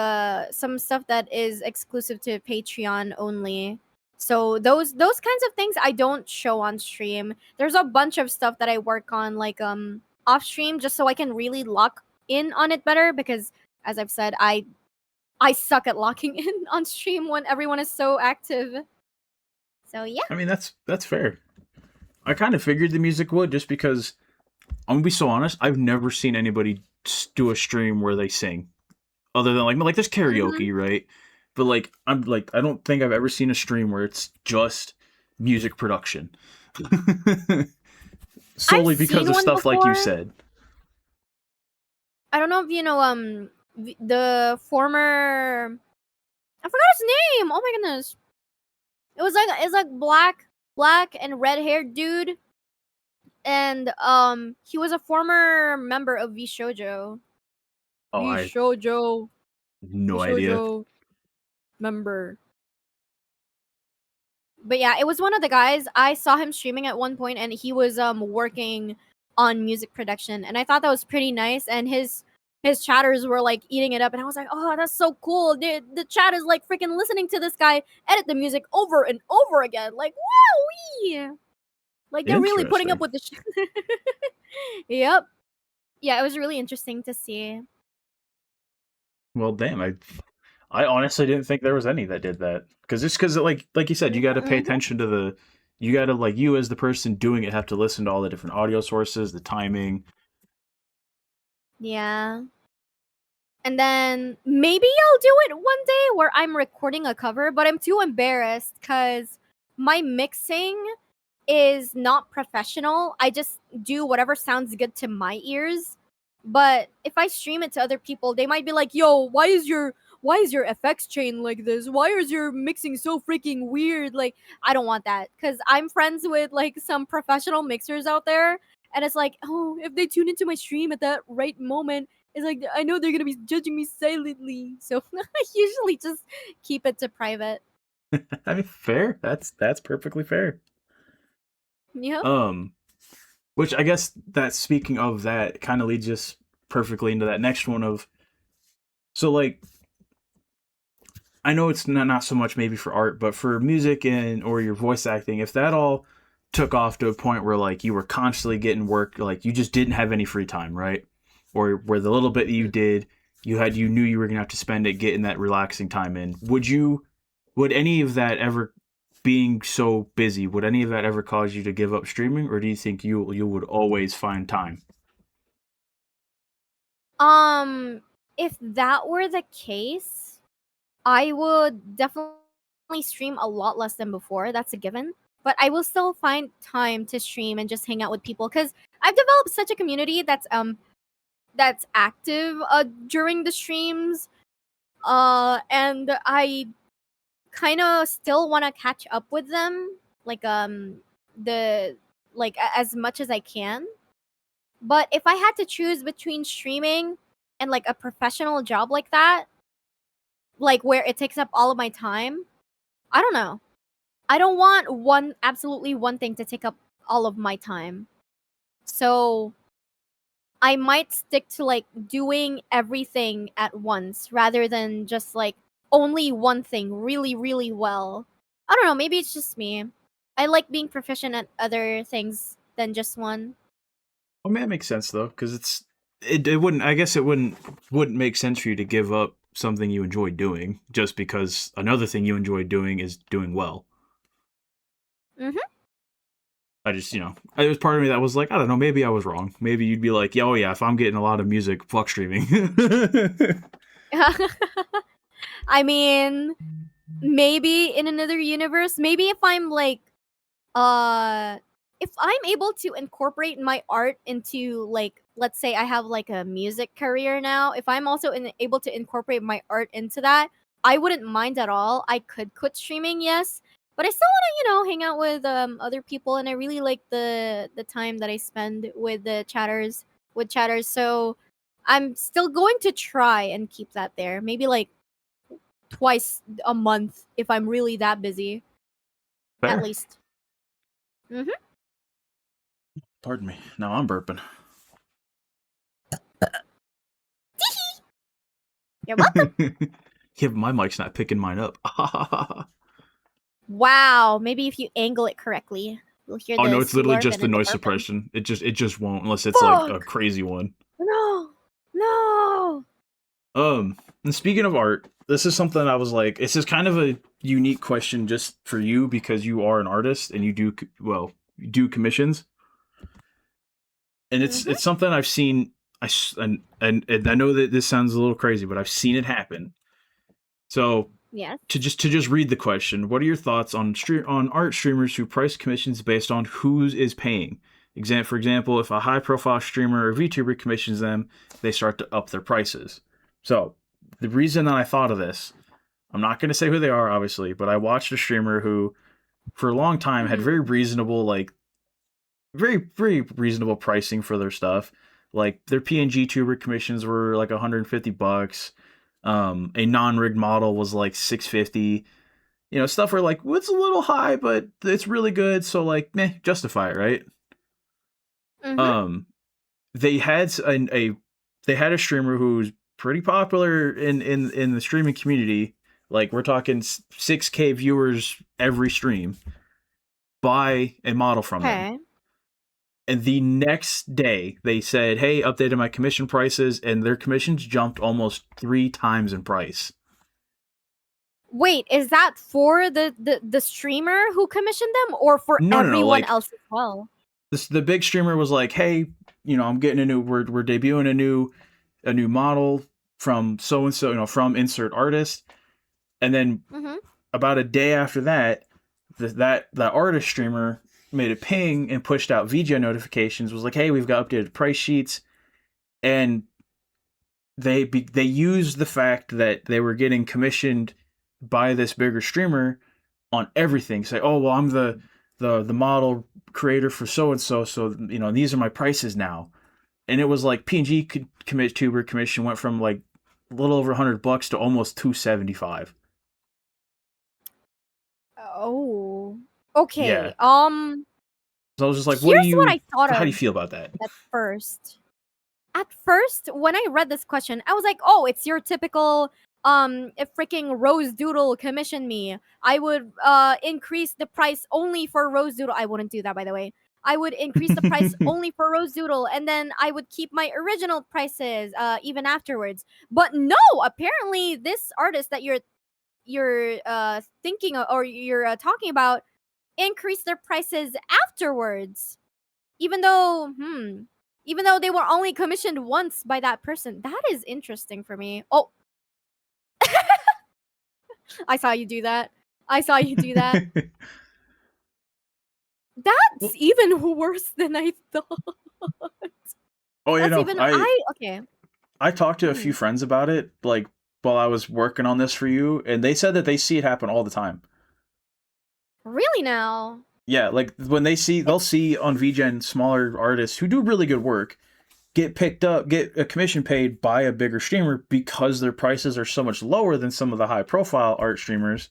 some stuff that is exclusive to Patreon only. So those kinds of things I don't show on stream. There's a bunch of stuff that I work on like off stream just so I can really lock in on it better, because as I've said, I suck at locking in on stream when everyone is so active. So yeah. I mean, that's fair. I kind of figured the music would, just because I'm gonna be so honest. I've never seen anybody do a stream where they sing, other than like there's Mhm. karaoke, right? But like I'm like I don't think I've ever seen a stream where it's just music production, I've solely because seen of one stuff like you before. said. I don't know if you know the former, I forgot his name. Oh my goodness. It's like black and red haired dude, and he was a former member of V Shoujo. Oh, V I Shoujo. V no idea. Shoujo member. But yeah, it was one of the guys. I saw him streaming at one point, and he was working on music production, and I thought that was pretty nice. And his chatters were like eating it up, and I was like, oh, that's so cool. The chat is like freaking listening to this guy edit the music over and over again. Like, wow, like they're really putting up Interesting. with the shit. Yep. Yeah, it was really interesting to see. Well, damn, I honestly didn't think there was any that did that, because it's because like you said, you got to pay Mhm. attention to the, you got to like you as the person doing it have to listen to all the different audio sources, the timing. Yeah. And then maybe I'll do it one day where I'm recording a cover, but I'm too embarrassed because my mixing is not professional. I just do whatever sounds good to my ears. But if I stream it to other people, they might be like, "Yo, why is your FX chain like this? Why is your mixing so freaking weird?" Like, I don't want that, cuz I'm friends with like some professional mixers out there, and it's like, "Oh, if they tune into my stream at that right moment, it's like I know they're going to be judging me silently." So, I usually just keep it to private. I mean, fair. That's perfectly fair. Yep. Um, which I guess that, speaking of that, kind of leads us perfectly into that next one of, so like I know it's not so much maybe for art, but for music and or your voice acting, if that all took off to a point where like you were constantly getting work, like you just didn't have any free time, right? Or where the little bit that you did, you knew you were gonna have to spend it getting that relaxing time in. Would any of that ever, being so busy, would any of that ever cause you to give up streaming, or do you think you would always find time? Um, if that were the case, I would definitely stream a lot less than before. That's a given. But I will still find time to stream and just hang out with people because I've developed such a community that's active during the streams. And I kind of still want to catch up with them, like the as much as I can. But if I had to choose between streaming and like a professional job like that, like where it takes up all of my time, I don't know. I don't want absolutely one thing to take up all of my time. So I might stick to like doing everything at once rather than just like only one thing really, really well. I don't know. Maybe it's just me. I like being proficient at other things than just one. I mean, that makes sense though, because it wouldn't. I guess it wouldn't make sense for you to give up something you enjoy doing just because another thing you enjoy doing is doing well. Hmm. I just, there was part of me that was like, I don't know, maybe I was wrong. Maybe you'd be like, yeah, oh yeah, if I'm getting a lot of music, fuck streaming. I mean, maybe in another universe, maybe if I'm like uh if I'm able to incorporate my art into like, let's say I have like a music career now, if I'm also able to incorporate my art into that, I wouldn't mind at all. I could quit streaming, yes, but I still want to, hang out with other people, and I really like the time that I spend with the chatters. So I'm still going to try and keep that there. Maybe like twice a month if I'm really that busy, at Fair. least. Mhm. Pardon me. No, I'm burping. You're welcome. Yeah, my mic's not picking mine up. Wow, maybe if you angle it correctly, you'll hear Oh the no, it's literally just slurping the and the noise burping. suppression. It just won't unless it's like a Fuck! crazy one. No! No! And speaking of art, this is something I was like, this is kind of a unique question just for you because you are an artist and you do well, you do commissions, and Mm-hmm. it's something I've seen. And I know that this sounds a little crazy, but I've seen it happen. So Yes. to just read the question, what are your thoughts on on art streamers who price commissions based on who is paying? For example, if a high profile streamer or VTuber commissions them, they start to up their prices. So the reason that I thought of this, I'm not going to say who they are, obviously, but I watched a streamer who, for a long time, had Mm-hmm. very reasonable pricing for their stuff. Like their PNG tuber commissions were like $150. A non-rigged model was like 650. Stuff where like, well, it's a little high, but it's really good, so like, meh, justify it, right? Mm-hmm. Um, they had they had a streamer who's pretty popular in the streaming community. Like we're talking 6K viewers every stream. Buy a model from them, Okay. and the next day they said, "Hey, updated my commission prices," and their commissions jumped almost 3 times in price. Wait, is that for the streamer who commissioned them or for No, no, no. everyone Like else as well? the big streamer was like, "Hey, I'm getting we're debuting a new model from so and so, from insert artist," and then Mm-hmm. about a day after that, that artist streamer made a ping and pushed out VJ notifications. Was like, "Hey, we've got updated price sheets," and they used the fact that they were getting commissioned by this bigger streamer on everything. Say, "Oh, well, I'm the model creator for so and so, so these are my prices now." And it was like PNG commit tuber commission went from like a little over $100 to almost 275. Oh. Yeah. Okay. So I was just like, Here's what I thought how do you of feel about that? at first. At first, when I read this question, I was like, "Oh, it's your typical if freaking Rose Doodle commissioned me, I would increase the price only for Rose Doodle." I wouldn't do that, by the way. I would increase the price only for Rose Doodle, and then I would keep my original prices even afterwards. But no, apparently this artist that you're thinking of, or you're talking about, increased their prices afterwards, even though even though they were only commissioned once by that person. That is interesting for me. Oh, I saw you do that. I saw you do that. That's Well, even worse than I thought. oh, That's even I okay. I talked to a few Mhm. friends about it, like while I was working on this for you, and they said that they see it happen all the time. Really now? Yeah, like when they'll It's see on VGen smaller artists who do really good work get picked up, get a commission paid by a bigger streamer because their prices are so much lower than some of the high profile art streamers.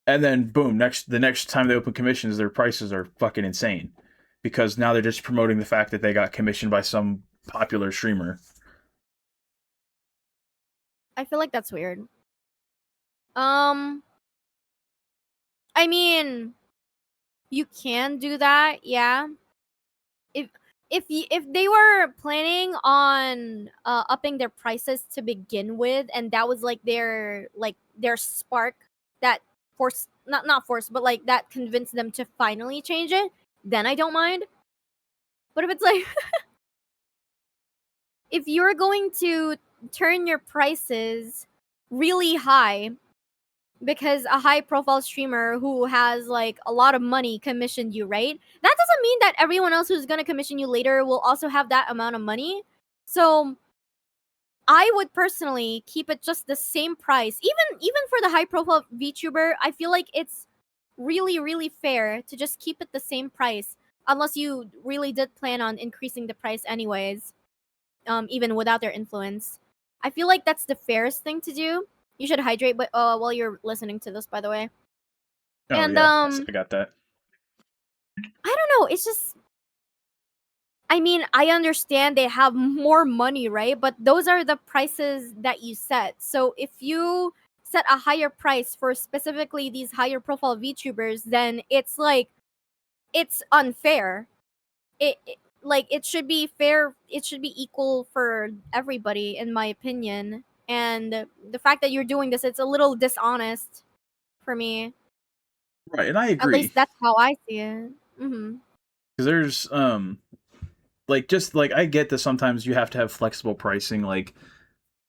And then boom, the next time they open commissions, their prices are fucking insane because now they're just promoting the fact that they got commissioned by some popular streamer. I feel like that's weird. Um I mean, you can do that, yeah. If if they were planning on upping their prices to begin with, and that was like their spark that force not force but like that convinced them to finally change it, then I don't mind. But if it's like if you're going to turn your prices really high because a high profile streamer who has like a lot of money commissioned you, right? That doesn't mean that everyone else who's going to commission you later will also have that amount of money. So I would personally keep it just the same price. Even for the high profile VTuber, I feel like it's really fair to just keep it the same price unless you really did plan on increasing the price anyways, even without their influence. I feel like that's the fairest thing to do. You should hydrate but while you're listening to this, by the way. Oh And yeah, I got that. I don't know, it's just I mean, I understand they have more money, right? But those are the prices that you set. So if you set a higher price for specifically these higher profile VTubers, then it's like it's unfair. Like it should be fair. It should be equal for everybody, in my opinion. And the fact that you're doing this, it's a little dishonest for me. Right, and I At agree. least that's how I see it. Hmm. Because there's like just like I get that sometimes you have to have flexible pricing. Like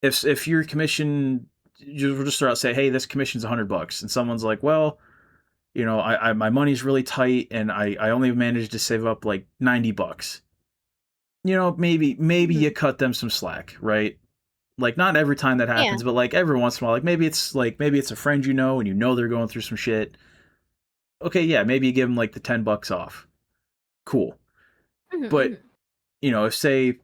if your commission, you just start out say, hey, this commission's $100, and someone's like, well, you know, I my money's really tight, and I only managed to save up like $90. You know, maybe Hmm. you cut them some slack, right? Like not every time that Yeah. happens, but like every once in a while, like maybe it's a friend you know and you know they're going through some shit. Okay, yeah, maybe you give them like the $10 off. Cool. But, Hmm. you know, if say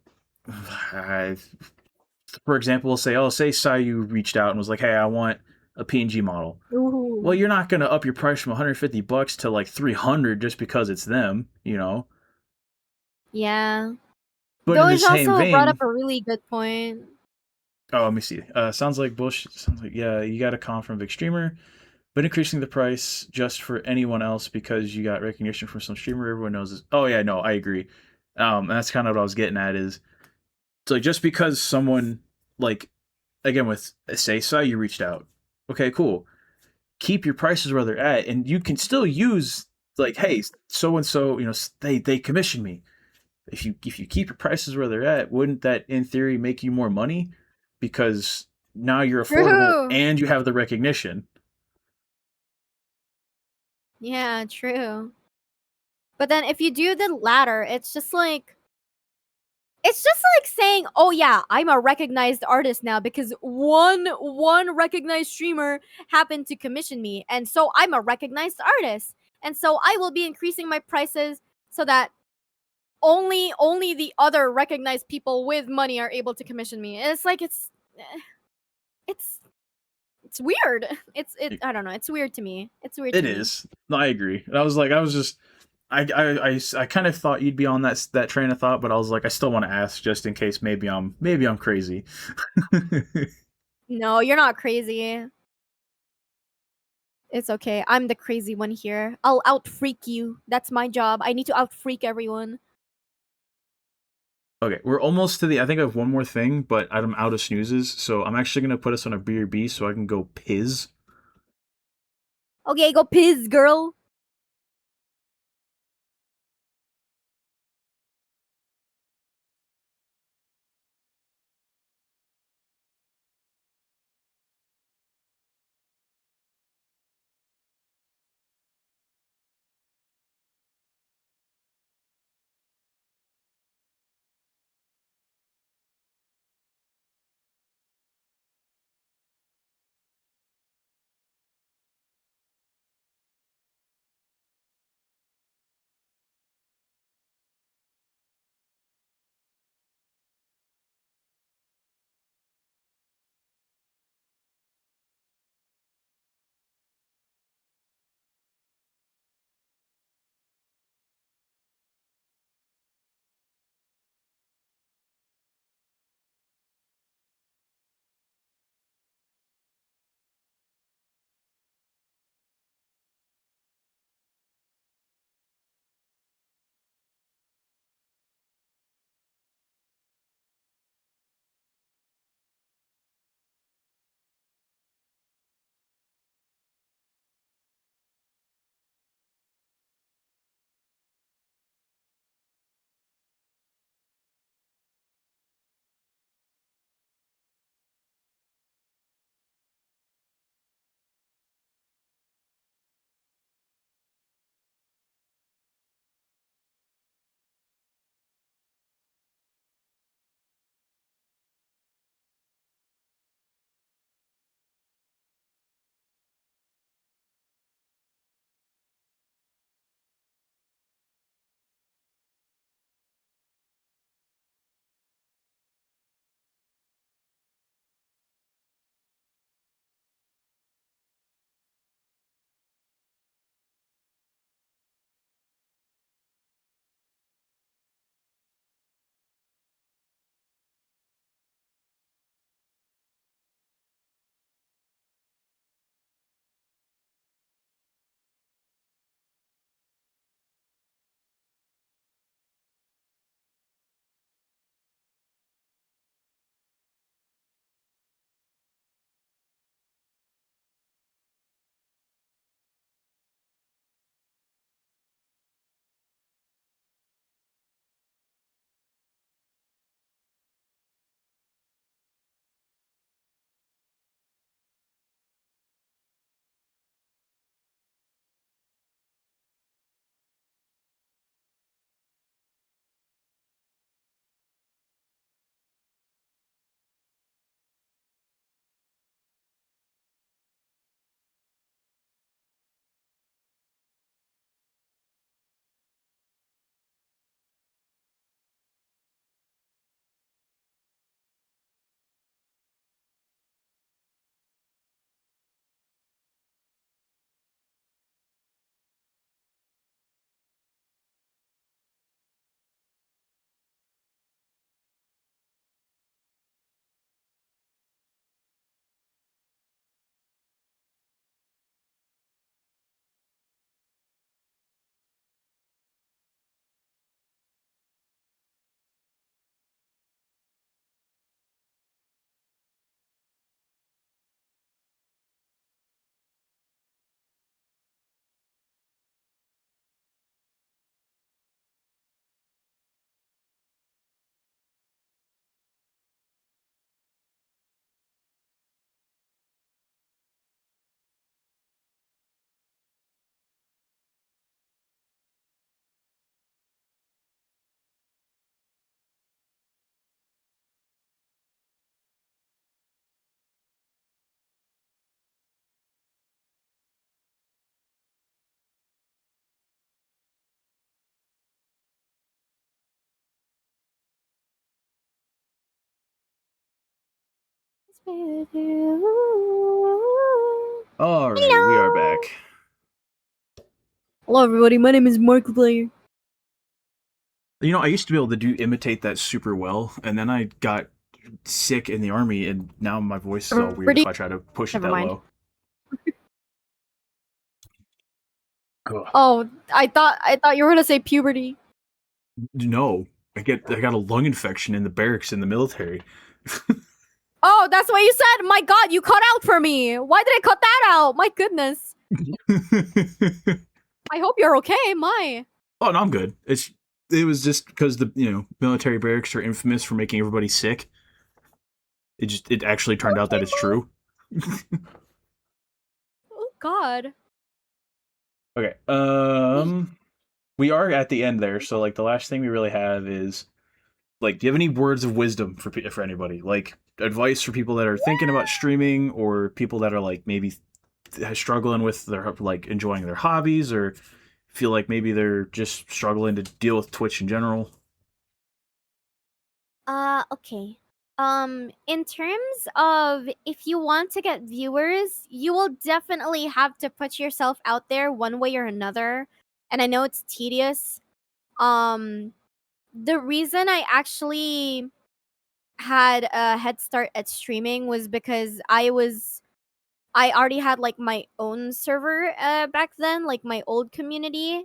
for example, we'll say, oh, say Sayu reached out and was like, hey, I want a PNG model. Well, Ooh. you're not going to up your price from $150 to like 300 just because it's them, you know. Yeah. But in the Doge same also brought up vein, a really good point. oh, let me see. Sounds like bullshit. Sounds like yeah, you got a con from Big Streamer, but increasing the price just for anyone else because you got recognition from some streamer everyone knows is. Oh yeah, no, I agree. That's kind of what I was getting at is so just because someone like again with say you reached out, okay, cool. Keep your prices where they're at, and you can still use like, hey, so and so, you know, they commission me. If you keep your prices where they're at, wouldn't that in theory make you more money? Because now you're affordable True. and you have the recognition. Yeah, true. But then if you do the latter, it's just like saying, "Oh yeah, I'm a recognized artist now because one recognized streamer happened to commission me, and so I'm a recognized artist, and so I will be increasing my prices so that only the other recognized people with money are able to commission me." And it's like it's it's weird. It I don't know. It's weird to me. It's weird It to me. is. No, I agree. And I was just I kind of thought you'd be on that train of thought, but I was like, I still want to ask just in case maybe I'm crazy. No, you're not crazy. It's okay. I'm the crazy one here. I'll out freak you. That's my job. I need to out freak everyone. Okay, we're almost to the. I think I have one more thing, but I'm out of snoozes, so I'm actually gonna put us on a BRB so I can go piz. Okay, go piss, girl. All right, we are Hello. back. Hello, everybody. My name is Markiplier. You know, I used to be able to imitate that super well, and then I got sick in the army, and now my voice is all weird Pretty. if I try to push it Never that mind. low. Ugh. Oh, I thought you were gonna say puberty. No, I got a lung infection in the barracks in the military. Oh, that's what you said. My God, you cut out for me. Why did I cut that out? My goodness. I hope you're okay. My. Oh no, I'm good. It was just because the military barracks are infamous for making everybody sick. It actually turned out that Okay, it's my. true. Oh God. Okay. Me. We are at the end there, so like the last thing we really have is like, do you have any words of wisdom for anybody? Like advice for people that are thinking about streaming, or people that are like maybe struggling with their like enjoying their hobbies, or feel like maybe they're just struggling to deal with Twitch in general. Okay. In terms of if you want to get viewers, you will definitely have to put yourself out there one way or another. And I know it's tedious. Um, the reason I actually had a head start at streaming was because I already had like my own server back then, like my old community,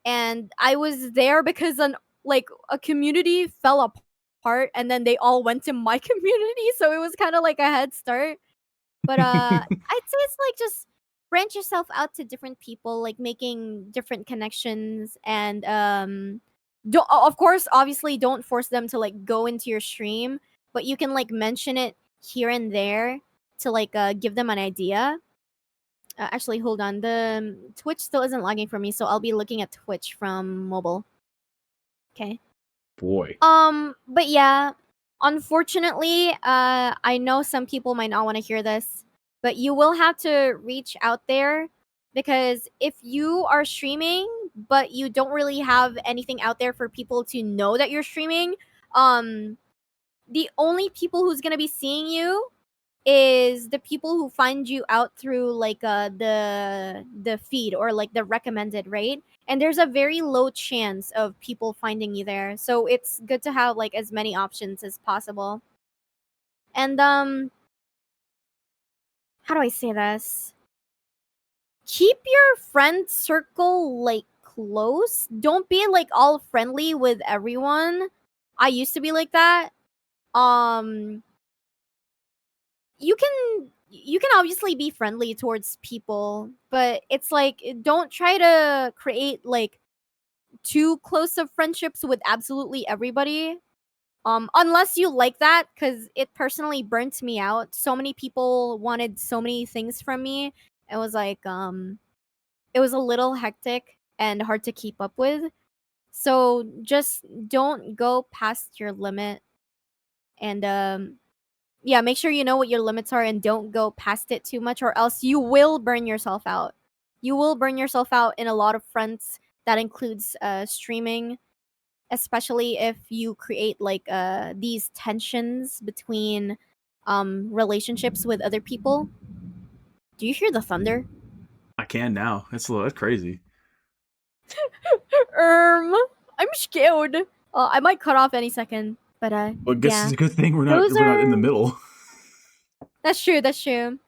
and I was there because like a community fell apart and then they all went to my community, so it was kind of like a head start. But I'd say it's like just branch yourself out to different people, like making different connections and don't, of course, obviously don't force them to like go into your stream, but you can like mention it here and there to like give them an idea. Actually, hold on. The Twitch still isn't logging for me, so I'll be looking at Twitch from mobile. Okay. Boy, But yeah, unfortunately, I know some people might not want to hear this, but you will have to reach out there because if you are streaming but you don't really have anything out there for people to know that you're streaming, um, the only people who's gonna be seeing you is the people who find you out through like the feed or like the recommended, right? And there's a very low chance of people finding you there, so it's good to have like as many options as possible. And how do I say this? Keep your friend circle like close. Don't be like all friendly with everyone. I used to be like that. um you can obviously be friendly towards people, but it's like don't try to create like too close of friendships with absolutely everybody. Unless you like that, because it personally burnt me out. So many people wanted so many things from me. It was like it was a little hectic and hard to keep up with. So just don't go past your limit, and yeah, make sure you know what your limits are and don't go past it too much, or else you will burn yourself out. You will burn yourself out in a lot of fronts. That includes streaming, especially if you create like these tensions between relationships with other people. Do you hear the thunder? I can now. That's crazy. um, I'm scared. I might cut off any second, but Well, I guess it's yeah, a good thing those we're not in the are. middle. That's true. That's true.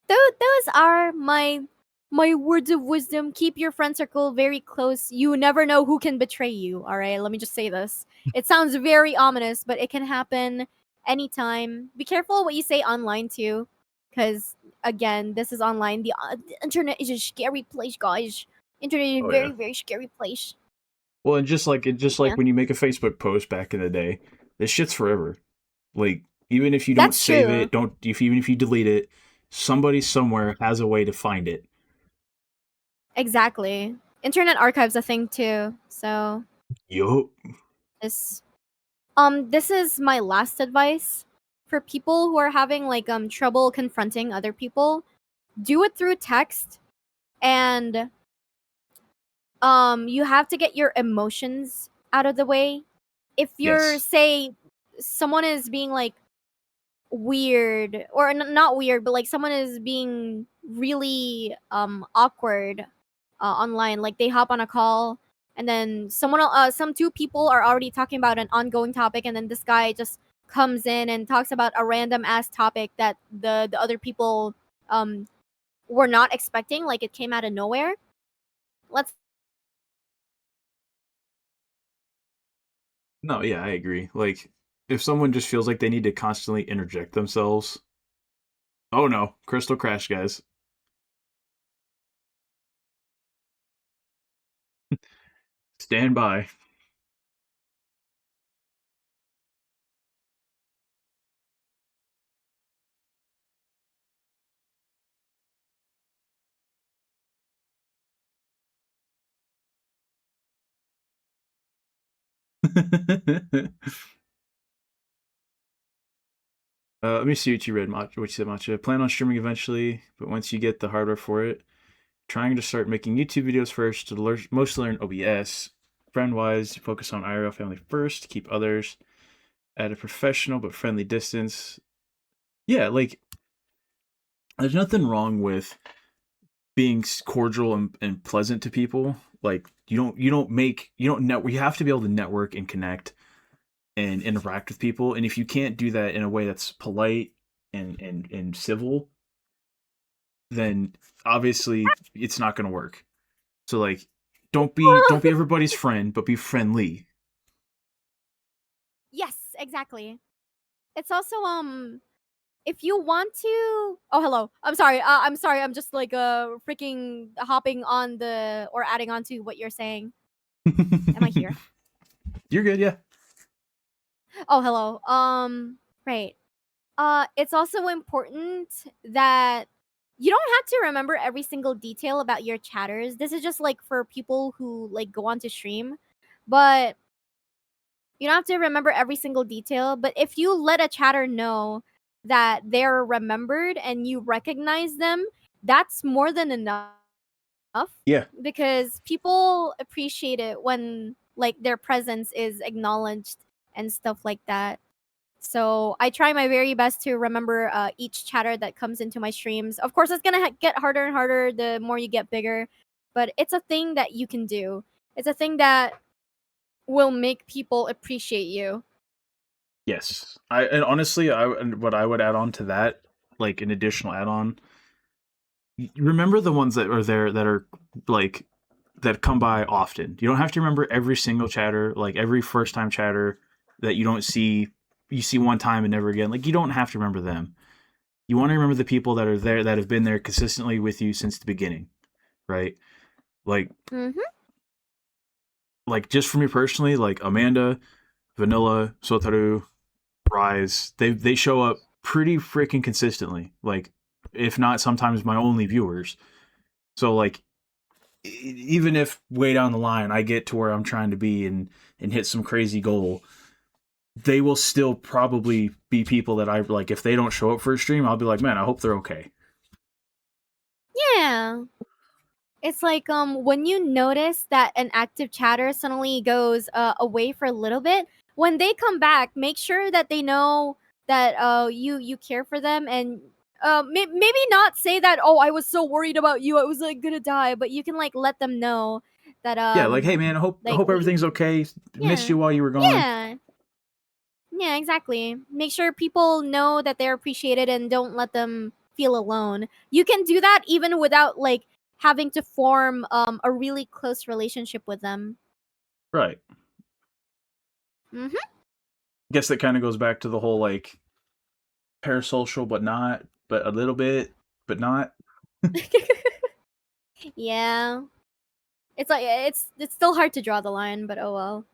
Those are my words of wisdom. Keep your friend circle very close. You never know who can betray you. All right, let me just say this. It sounds very ominous, but it can happen anytime. Be careful what you say online too, because again, this is online. The internet is a scary place, guys. Internet is a Oh yeah. very very scary place. Well, and just like Yeah, when you make a Facebook post back in the day, this shit's forever. Like even if you don't that's save true. it, don't if even if you delete it, somebody somewhere has a way to find it. Exactly. Internet archive's a thing too. So Yup. this this is my last advice for people who are having like trouble confronting other people. Do it through text, and you have to get your emotions out of the way. If you're Yes. say someone is being like weird, or not weird, but like someone is being really awkward online. Like they hop on a call, and then some two people are already talking about an ongoing topic, and then this guy just comes in and talks about a random ass topic that the other people um were not expecting. Like it came out of nowhere. Let's No, yeah, I agree. Like, if someone just feels like they need to constantly interject themselves, oh no, Crystal crash, guys. Stand by. Let me see what you read, what you said, Matcha. Plan on streaming eventually, but once you get the hardware for it, trying to start making YouTube videos first to mostly learn OBS. Friend wise, focus on IRL family first, keep others at a professional but friendly distance. Yeah, like, there's nothing wrong with being cordial and pleasant to people. Like, you have to be able to network and connect and interact with people. And if you can't do that in a way that's polite and civil, then obviously it's not going to work. So like, don't be everybody's friend, but be friendly. Yes, exactly. It's also if you want to. Oh, hello. I'm sorry. I'm sorry. I'm just like freaking hopping on the or adding on to what you're saying. Am I here? You're good, yeah. Oh, hello. Right. It's also important that you don't have to remember every single detail about your chatters. This is just like for people who like go on to stream, but you don't have to remember every single detail. But if you let a chatter know that they're remembered and you recognize them, that's more than enough, Yeah. because people appreciate it when like their presence is acknowledged and stuff like that. So I try my very best to remember each chatter that comes into my streams. Of course, it's gonna get harder and harder the more you get bigger, but it's a thing that you can do. It's a thing that will make people appreciate you. Yes. And honestly, what I would add on to that, like an additional add on, remember the ones that are there that are like that come by often. You don't have to remember every single chatter, like every first time chatter that you see one time and never again. Like, you don't have to remember them. You want to remember the people that are there that have been there consistently with you since the beginning, right? Like Mm-hmm. like just for me personally, like Amanda, Vanilla, Sotaru, Rise, they show up pretty freaking consistently. Like, if not sometimes my only viewers. So like, even if way down the line I get to where I'm trying to be and hit some crazy goal, they will still probably be people that I like. If they don't show up for a stream, I'll be like, man, I hope they're okay. Yeah. It's like when you notice that an active chatter suddenly goes away for a little bit, when they come back, make sure that they know that you care for them, and maybe not say that, oh, I was so worried about you, I was like gonna die, but you can like let them know that Yeah, like, hey man, I like hope everything's okay. Missed yeah. you while you were gone. Yeah. Yeah, exactly. Make sure people know that they're appreciated and don't let them feel alone. You can do that even without like having to form a really close relationship with them. Right. Mhm. Guess that kind of goes back to the whole like parasocial, but not, but a little bit, but not. Yeah. It's like it's still hard to draw the line, but oh well.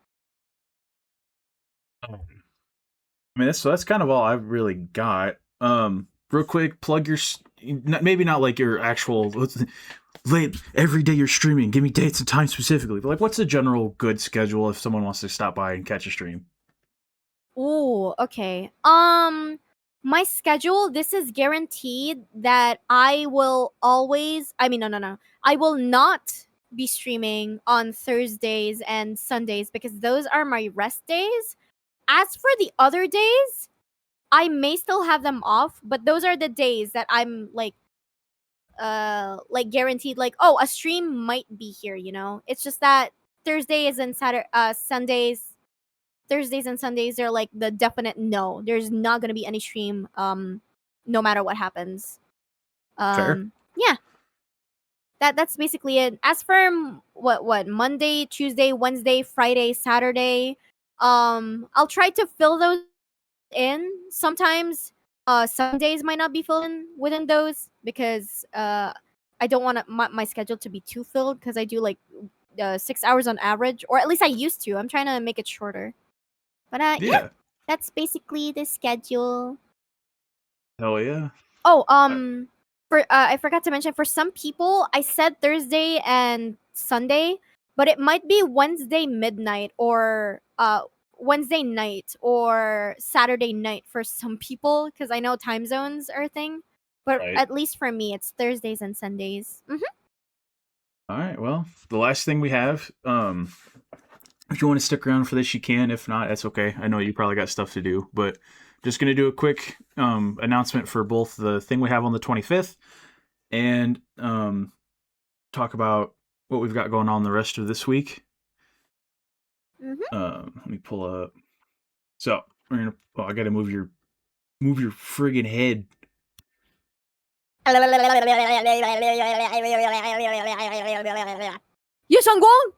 I mean, that's kind of all I've really got. Real quick, plug your maybe not like your actual late every day you're streaming. Give me dates and time specifically, but like, what's the general good schedule if someone wants to stop by and catch a stream? Oh, okay. My schedule, this is guaranteed that I will always, I mean, no. I will not be streaming on Thursdays and Sundays because those are my rest days. As for the other days, I may still have them off, but those are the days that I'm like guaranteed, like, oh, a stream might be here, you know? It's just that Thursdays and Thursdays and Sundays are like the definite no. There's not gonna be any stream, no matter what happens. Fair. Yeah, that's basically it. As for what Monday, Tuesday, Wednesday, Friday, Saturday, I'll try to fill those in. Sometimes some days might not be filled in within those because I don't want my schedule to be too filled because I do like 6 hours on average, or at least I used to. I'm trying to make it shorter. But yeah, Yeah. that's basically the schedule. Hell yeah. Oh, for I forgot to mention, for some people I said Thursday and Sunday, but it might be Wednesday midnight or Wednesday night or Saturday night for some people because I know time zones are a thing. But Right. at least for me, it's Thursdays and Sundays. All right. Well, the last thing we have, if you want to stick around for this, you can. If not, that's okay. I know you probably got stuff to do, but just going to do a quick announcement for both the thing we have on the 25th and talk about what we've got going on the rest of this week. Let me pull up. So we're gonna. Oh, I gotta move your friggin' head. Yushanggong!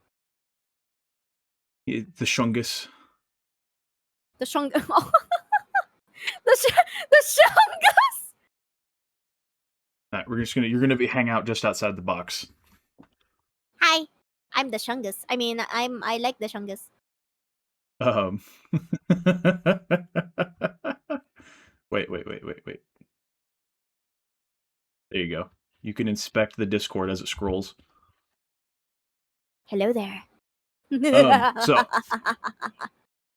The Shungus. The Shung the Shungus! All right, we're just gonna. You're gonna be hang out just outside the box. Hi, I'm the Shungus. I mean, I like the Shungus. Wait. There you go. You can inspect the Discord as it scrolls. Hello there. So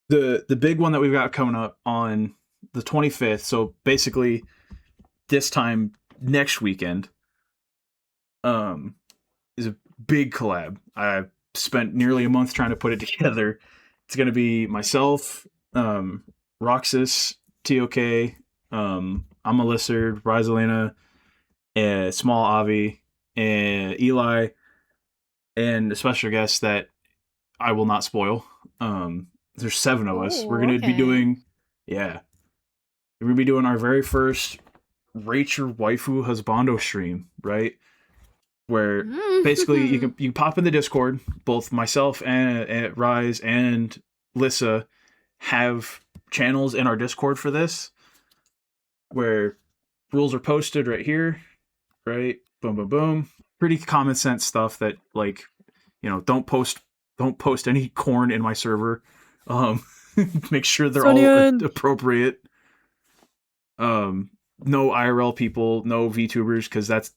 the big one that we've got coming up on the 25th. So basically, this time next weekend, is a big collab. I spent nearly a month trying to put it together. It's gonna be myself, Roxas, TOK, I'm a Lizard, Rizalina, Small Avi, and Eli, and a special guest that I will not spoil. There's 7 of us. We're gonna be doing, yeah, we're gonna be doing our very first Rate Your Waifu Husbando stream, right? Where basically you can pop in the Discord. Both myself and Rise and Lissa have channels in our Discord for this, where rules are posted right here, right? Boom, boom, boom. Pretty common sense stuff that, like, don't post any corn in my server. Make sure they're all appropriate. No IRL people, no VTubers, because that's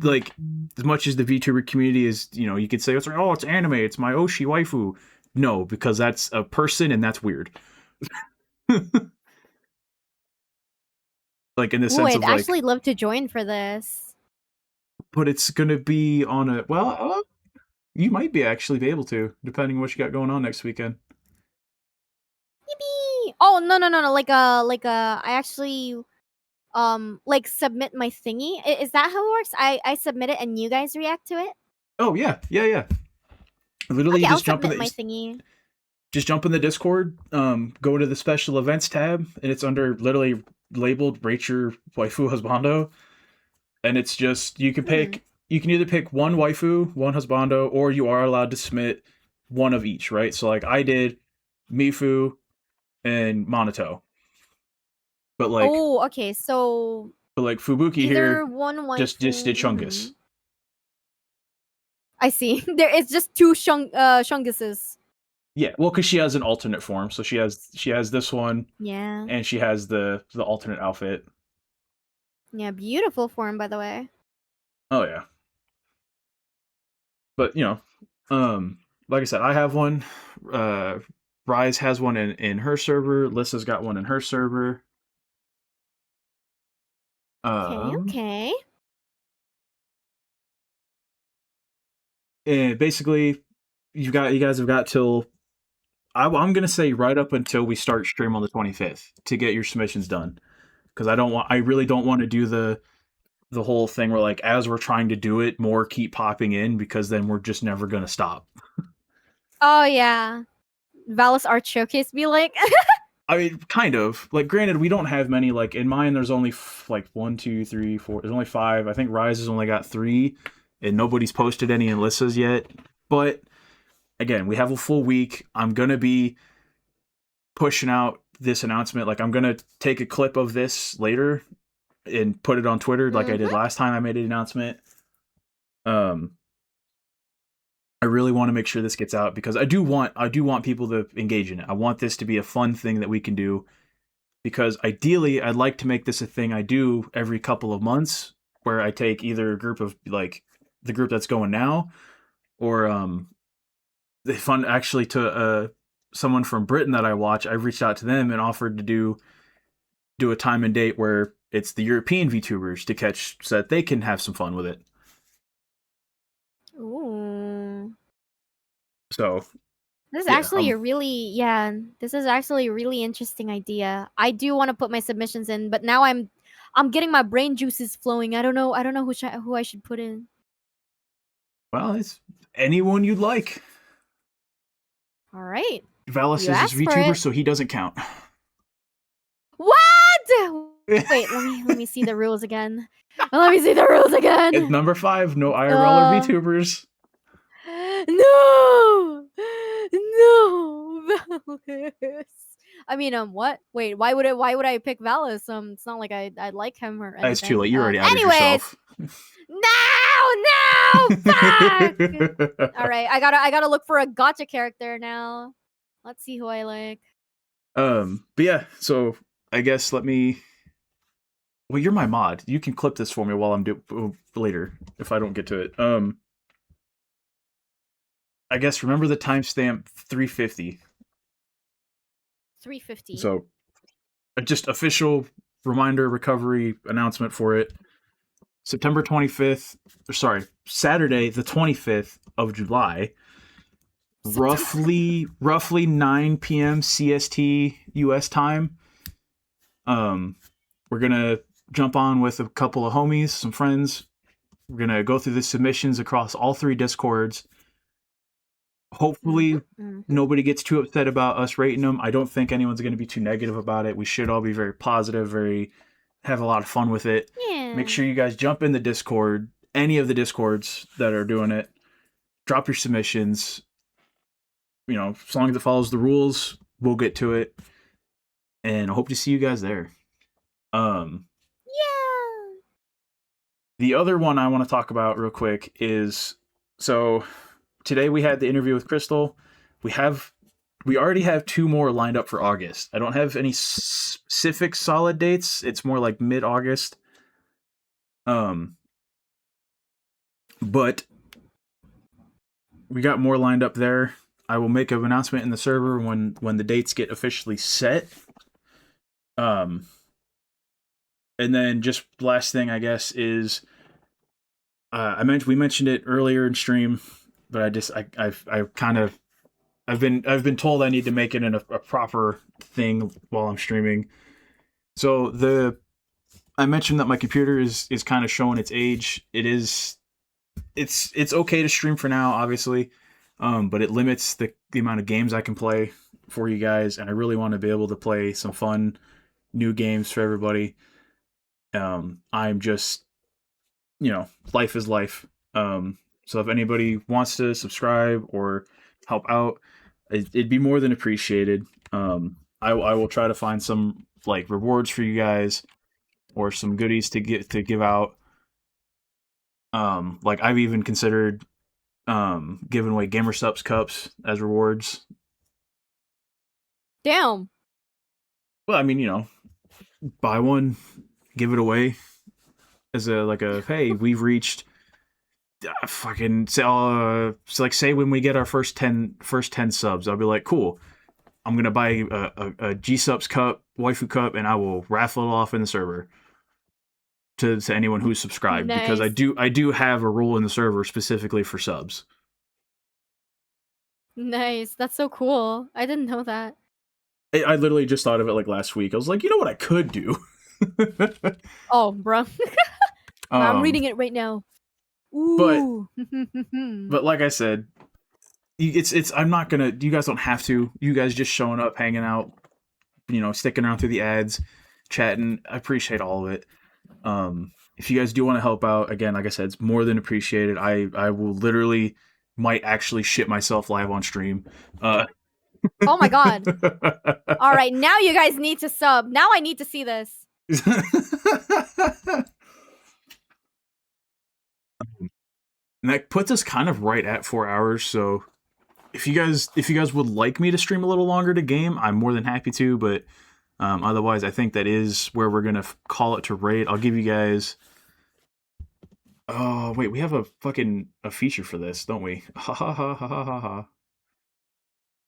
like, as much as the VTuber community is, you could say it's like, oh, it's anime, it's my Oshi waifu. No, because that's a person and that's weird. Like, in the sense of, I'd like, actually love to join for this. but it's gonna be on a, well, you might be able to, depending on what you got going on next weekend. Yippee! Oh no, I actually like submit my thingy. Is that how it works? I submit it and you guys react to it? Oh yeah. Literally, Okay, you I'll just jump in submit my thingy. just jump in the Discord, go to the special events tab, and it's literally labeled Rate Your Waifu Husbando, and it's just, you can either pick one waifu, one husbando, or you are allowed to submit one of each, right? So, like, I did Mifu and Monato, but like, Oh, okay, so Fubuki either here one waifu. just did Chungus. I see. There is just 2 Shunguses. Yeah, well, because she has an alternate form, so she has this one, Yeah. and she has the alternate outfit. Yeah, beautiful form, by the way. Oh yeah. But like I said, I have one. Rise has one in her server. Lissa's got one in her server. Okay. And basically, you guys have got till I'm gonna say right up until we start stream on the 25th to get your submissions done, because I really don't want to do the whole thing where like as we're trying to do it, more keep popping in, because then we're just never gonna stop. Oh yeah, Valis Art Showcase be like. I mean, kind of. Like, granted, we don't have many. Like in mine, there's only like 1, 2, 3, 4. There's only 5. I think Rise has only got 3, and nobody's posted any in Lissa's yet. But again, we have a full week. I'm gonna be pushing out this announcement. Like, I'm gonna take a clip of this later and put it on Twitter, like I did last time I made an announcement. I really want to make sure this gets out, because I do want people to engage in it. I want this to be a fun thing that we can do, because ideally I'd like to make this a thing I do every couple of months, where I take either a group of like the group that's going now, or the fun actually to someone from Britain that I watch. I reached out to them and offered to do a time and date where it's the European VTubers to catch, so that they can have some fun with it. Ooh. So This is yeah, actually a really this is actually a really interesting idea. I do want to put my submissions in, but now I'm getting my brain juices flowing. I don't know who I should put in. well, it's anyone you'd like. All right. Valis You is his asked for VTuber, it. so he doesn't count. What? Wait, let me see the rules again. Let me see the rules again. It's number 5, no IRL or VTubers. No, Valis. I mean, what? Wait, why would I pick Valis? It's not like I like him or anything. It's too late. You already outed Anyways, yourself. no, fuck. All right, I gotta look for a gotcha character now. Let's see who I like. But yeah, so I guess let me. Well, you're my mod. You can clip this for me while I'm later if I don't get to it. I guess remember the timestamp 350. 350. So, just official reminder recovery announcement for it. September 25th, sorry, Saturday the 25th of July, roughly 9 p.m. CST US time. We're gonna jump on with a couple of homies, some friends. We're gonna go through the submissions across all 3 Discords. Hopefully, nobody gets too upset about us rating them. I don't think anyone's gonna be too negative about it. We should all be very positive, have a lot of fun with it. Yeah. Make sure you guys jump in the Discord, any of the Discords that are doing it. Drop your submissions. You know, as long as it follows the rules, we'll get to it. And I hope to see you guys there. Yeah. The other one I want to talk about real quick is, so today we had the interview with Crystal. We already have 2 more lined up for August. I don't have any specific solid dates. It's more like mid-August. But we got more lined up there. I will make an announcement in the server when the dates get officially set. And then just last thing, I guess, is we mentioned it earlier in stream, but I've been told I need to make it in a proper thing while I'm streaming. So I mentioned that my computer is kind of showing its age. It's okay to stream for now, obviously, but it limits the amount of games I can play for you guys, and I really want to be able to play some fun new games for everybody. I'm just, life is life. So if anybody wants to subscribe or help out, it'd be more than appreciated. I will try to find some like rewards for you guys or some goodies to give out. Like I've even considered giving away GamerSups cups as rewards. Damn. Well, I mean, buy one, give it away as a hey, we've reached fucking so like say when we get our first 10 subs, I'll be like, cool, I'm gonna buy a G Subs cup, waifu cup, and I will raffle it off in the server to anyone who's subscribed. Nice. Because I do have a rule in the server specifically for subs. Nice. That's so cool. I didn't know that. I literally just thought of it like last week. I was like, you know what I could do? Oh, bro. I'm um, reading it right now. but Ooh. like I said, it's I'm not gonna. You guys don't have to. You guys just showing up, hanging out, sticking around through the ads, chatting. I appreciate all of it. If you guys do want to help out, again, like I said, it's more than appreciated. I will literally might actually shit myself live on stream. Oh my god. All right, now you guys need to sub. Now I need to see this. And that puts us kind of right at 4 hours. So if you guys would like me to stream a little longer to game, I'm more than happy to. But otherwise, I think that is where we're gonna call it to rate. I'll give you guys. Oh wait, we have a feature for this, don't we? Ha ha ha ha ha ha ha.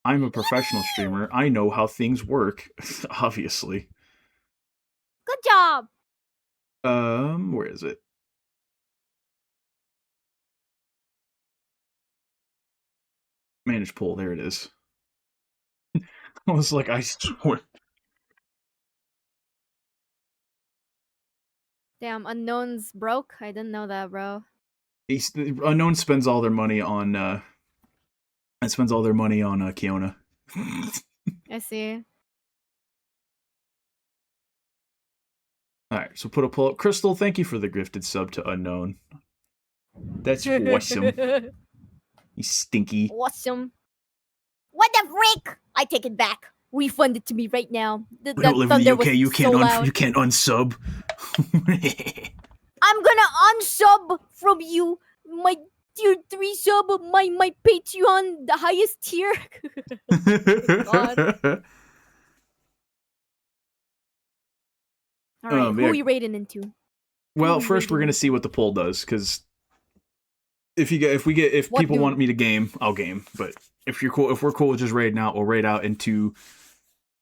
I'm a professional streamer. I know how things work. Obviously. Good job. Where is it? Manage poll. There it is. I was like, I swear. Damn, unknown's broke. I didn't know that, bro. Unknown spends all their money on Kiona. I see. All right, so put a pull up. Crystal, thank you for the gifted sub to Unknown. That's awesome. You stinky. Awesome. What the frick? I take it back. Refund it to me right now. We don't live in the thunder UK. was You so can't loud. you can't unsub. I'm gonna unsub from you, my tier 3 sub, my Patreon, the highest tier. God. Alright, who Yeah. are you rating into? Well, first we're gonna see what the poll does, because if What people do? want me to game, I'll game. But if we're cool with just raiding out, we'll raid out into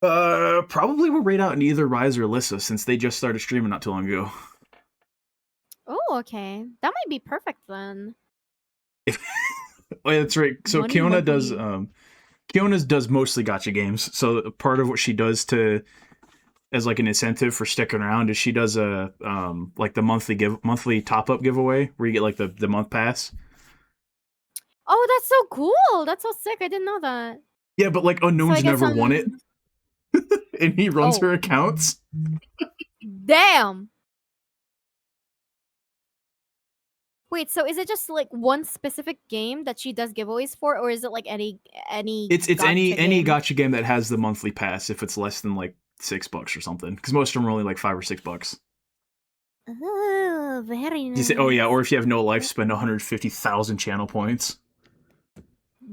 probably we'll raid out in either Rise or Alyssa, since they just started streaming not too long ago. Oh, okay. That might be perfect then. Oh, yeah, that's right. So Money, Kiona does money. Kiona does mostly gacha games. So part of what she does to as like an incentive for sticking around is she does a like the monthly top up giveaway where you get like the month pass. Oh, that's so cool. That's so sick. I didn't know that. Yeah, but like So I Unknown's guess never won it, and he runs Oh. her accounts. Damn. Wait, so is it just like one specific game that she does giveaways for, or is it like any It's gacha any game? gacha game that has the monthly pass if it's less than like $6 or something, because most of them are only like $5 or $6. Oh, very nice. You say, oh yeah, or if you have no life, spend 150,000 channel points.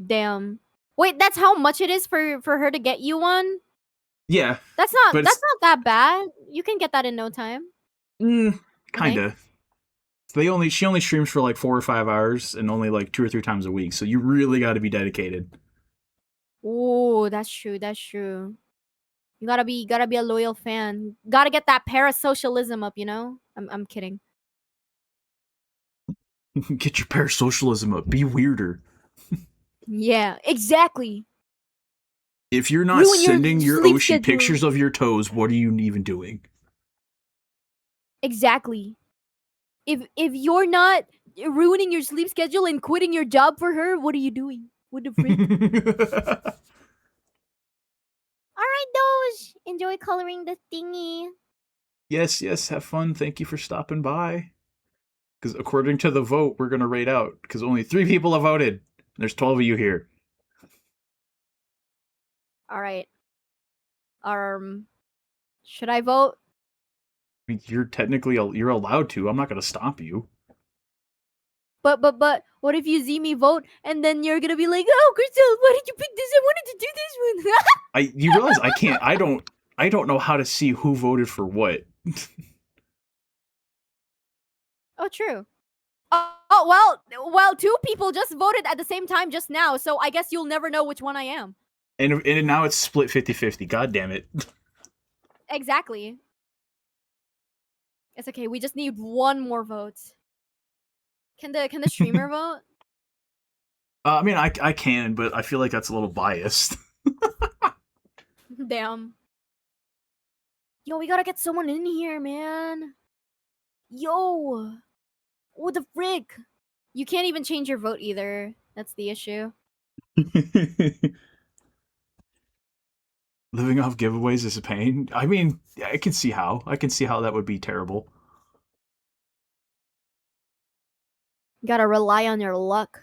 Damn. Wait, that's how much it is for her to get you one? Yeah, That's but not that bad. You can get that in no time. kinda. She only streams for like 4 or 5 hours and only like 2 or 3 times a week, so you really got to be dedicated. Oh, that's true. That's true. You gotta be a loyal fan. Gotta get that parasocialism up. You know. I'm kidding. Get your parasocialism up. Be weirder. Yeah, exactly. If you're not Ruin your sending your sleep Oshi schedule. pictures of your toes, what are you even doing? Exactly. If you're not ruining your sleep schedule and quitting your job for her, what are you doing? What the frick? Alright, Doge. Enjoy coloring the thingy. Yes, have fun. Thank you for stopping by. Because according to the vote, we're going to rate out. Because only 3 people have voted. There's 12 of you here. Alright. Should I vote? You're technically you're allowed to. I'm not going to stop you. But what if you see me vote and then you're gonna be like, oh, Crystal, why did you pick this? I wanted to do this one. You realize I can't. I don't know how to see who voted for what. Oh, true. Oh, well, 2 people just voted at the same time just now, so I guess you'll never know which one I am. And now it's split 50-50. God damn it. Exactly. It's okay. We just need one more vote. Can the streamer vote? I mean, I can, but I feel like that's a little biased. Damn. Yo, we gotta get someone in here, man. Yo. What the frick? You can't even change your vote either. That's the issue. Living off giveaways is a pain. I mean, I can see how. I can see how that would be terrible. You gotta rely on your luck.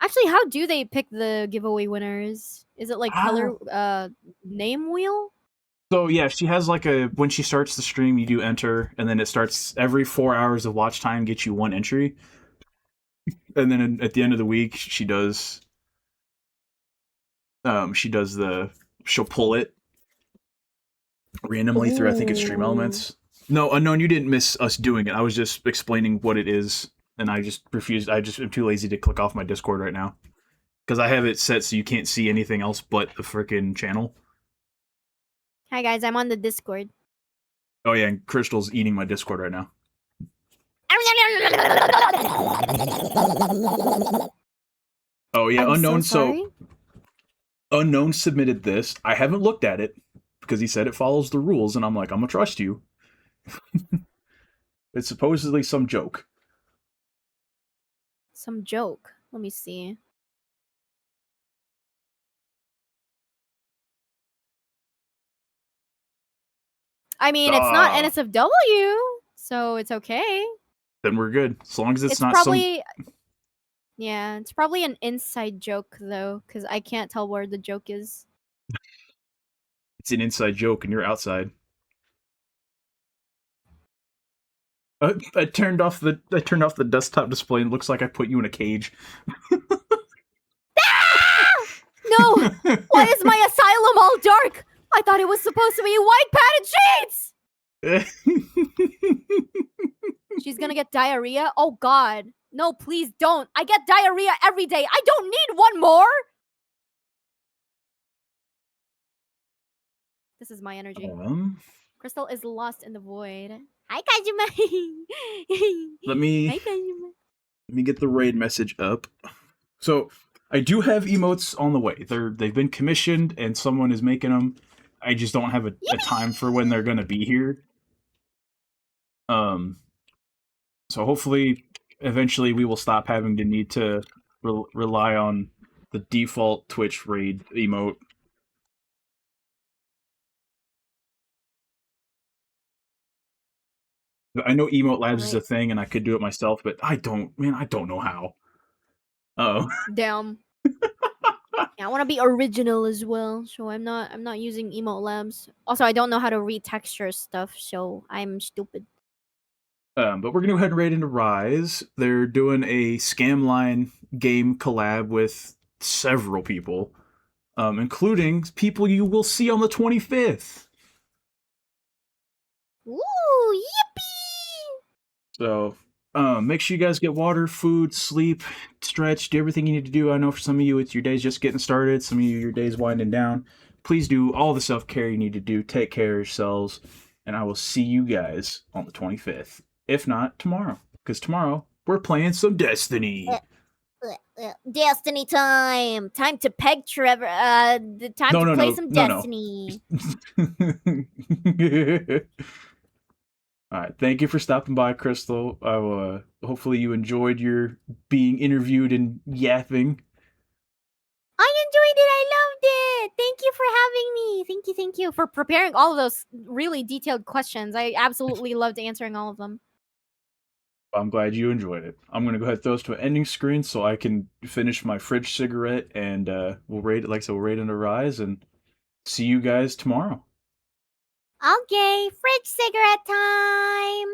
Actually, how do they pick the giveaway winners? Is it like color name wheel? So yeah, she has like a when she starts the stream, you do enter, and then it starts every 4 hours of watch time gets you one entry, and then at the end of the week, she does the she'll pull it randomly through I think it's Stream Elements. No, Unknown, you didn't miss us doing it. I was just explaining what it is, and I just refused. I just am too lazy to click off my Discord right now because I have it set so you can't see anything else but the freaking channel. Hi guys, I'm on the Discord. Oh yeah, and Crystal's eating my Discord right now. Oh yeah, I'm Unknown. so sorry. So Unknown submitted this. I haven't looked at it because he said it follows the rules, and I'm like, I'm gonna trust you. It's supposedly some joke. Some joke. Let me see. I mean, it's not NSFW, so it's okay. Then we're good. As long as it's not probably yeah, it's probably an inside joke though, because I can't tell where the joke is. It's an inside joke, and you're outside. I turned off the desktop display, and it looks like I put you in a cage. No! Why is my asylum all dark? I thought it was supposed to be white padded sheets! She's gonna get diarrhea? Oh god. No, please don't. I get diarrhea every day. I don't need one more! This is my energy. Crystal is lost in the void. Hi, Kajima. Let me get the raid message up. So I do have emotes on the way. They've been commissioned, and someone is making them. I just don't have a time for when they're gonna be here. So hopefully, eventually, we will stop having to need to rely on the default Twitch raid emote. I know Emote Labs is a thing, and I could do it myself, but I don't know how. Damn. Yeah, I want to be original as well, so I'm not using Emote Labs. Also, I don't know how to retexture stuff, so I'm stupid. But we're gonna go ahead and raid into Rise. They're doing a Scamline game collab with several people, including people you will see on the 25th. Ooh, yippee! So, make sure you guys get water, food, sleep, stretch, do everything you need to do. I know for some of you, it's your day's just getting started. Some of you, your day's winding down. Please do all the self-care you need to do. Take care of yourselves. And I will see you guys on the 25th. If not, tomorrow. Because tomorrow, we're playing some Destiny. Destiny time! Time to peg Trevor. Time to play some Destiny. Alright, thank you for stopping by, Crystal. Hopefully you enjoyed your being interviewed and yapping. I enjoyed it. I loved it. Thank you for having me. Thank you for preparing all of those really detailed questions. I absolutely loved answering all of them. I'm glad you enjoyed it. I'm going to go ahead and throw this to an ending screen so I can finish my fridge cigarette, and we'll raid it. Like I said, we'll raid into Rise, and see you guys tomorrow. Okay, fridge cigarette time.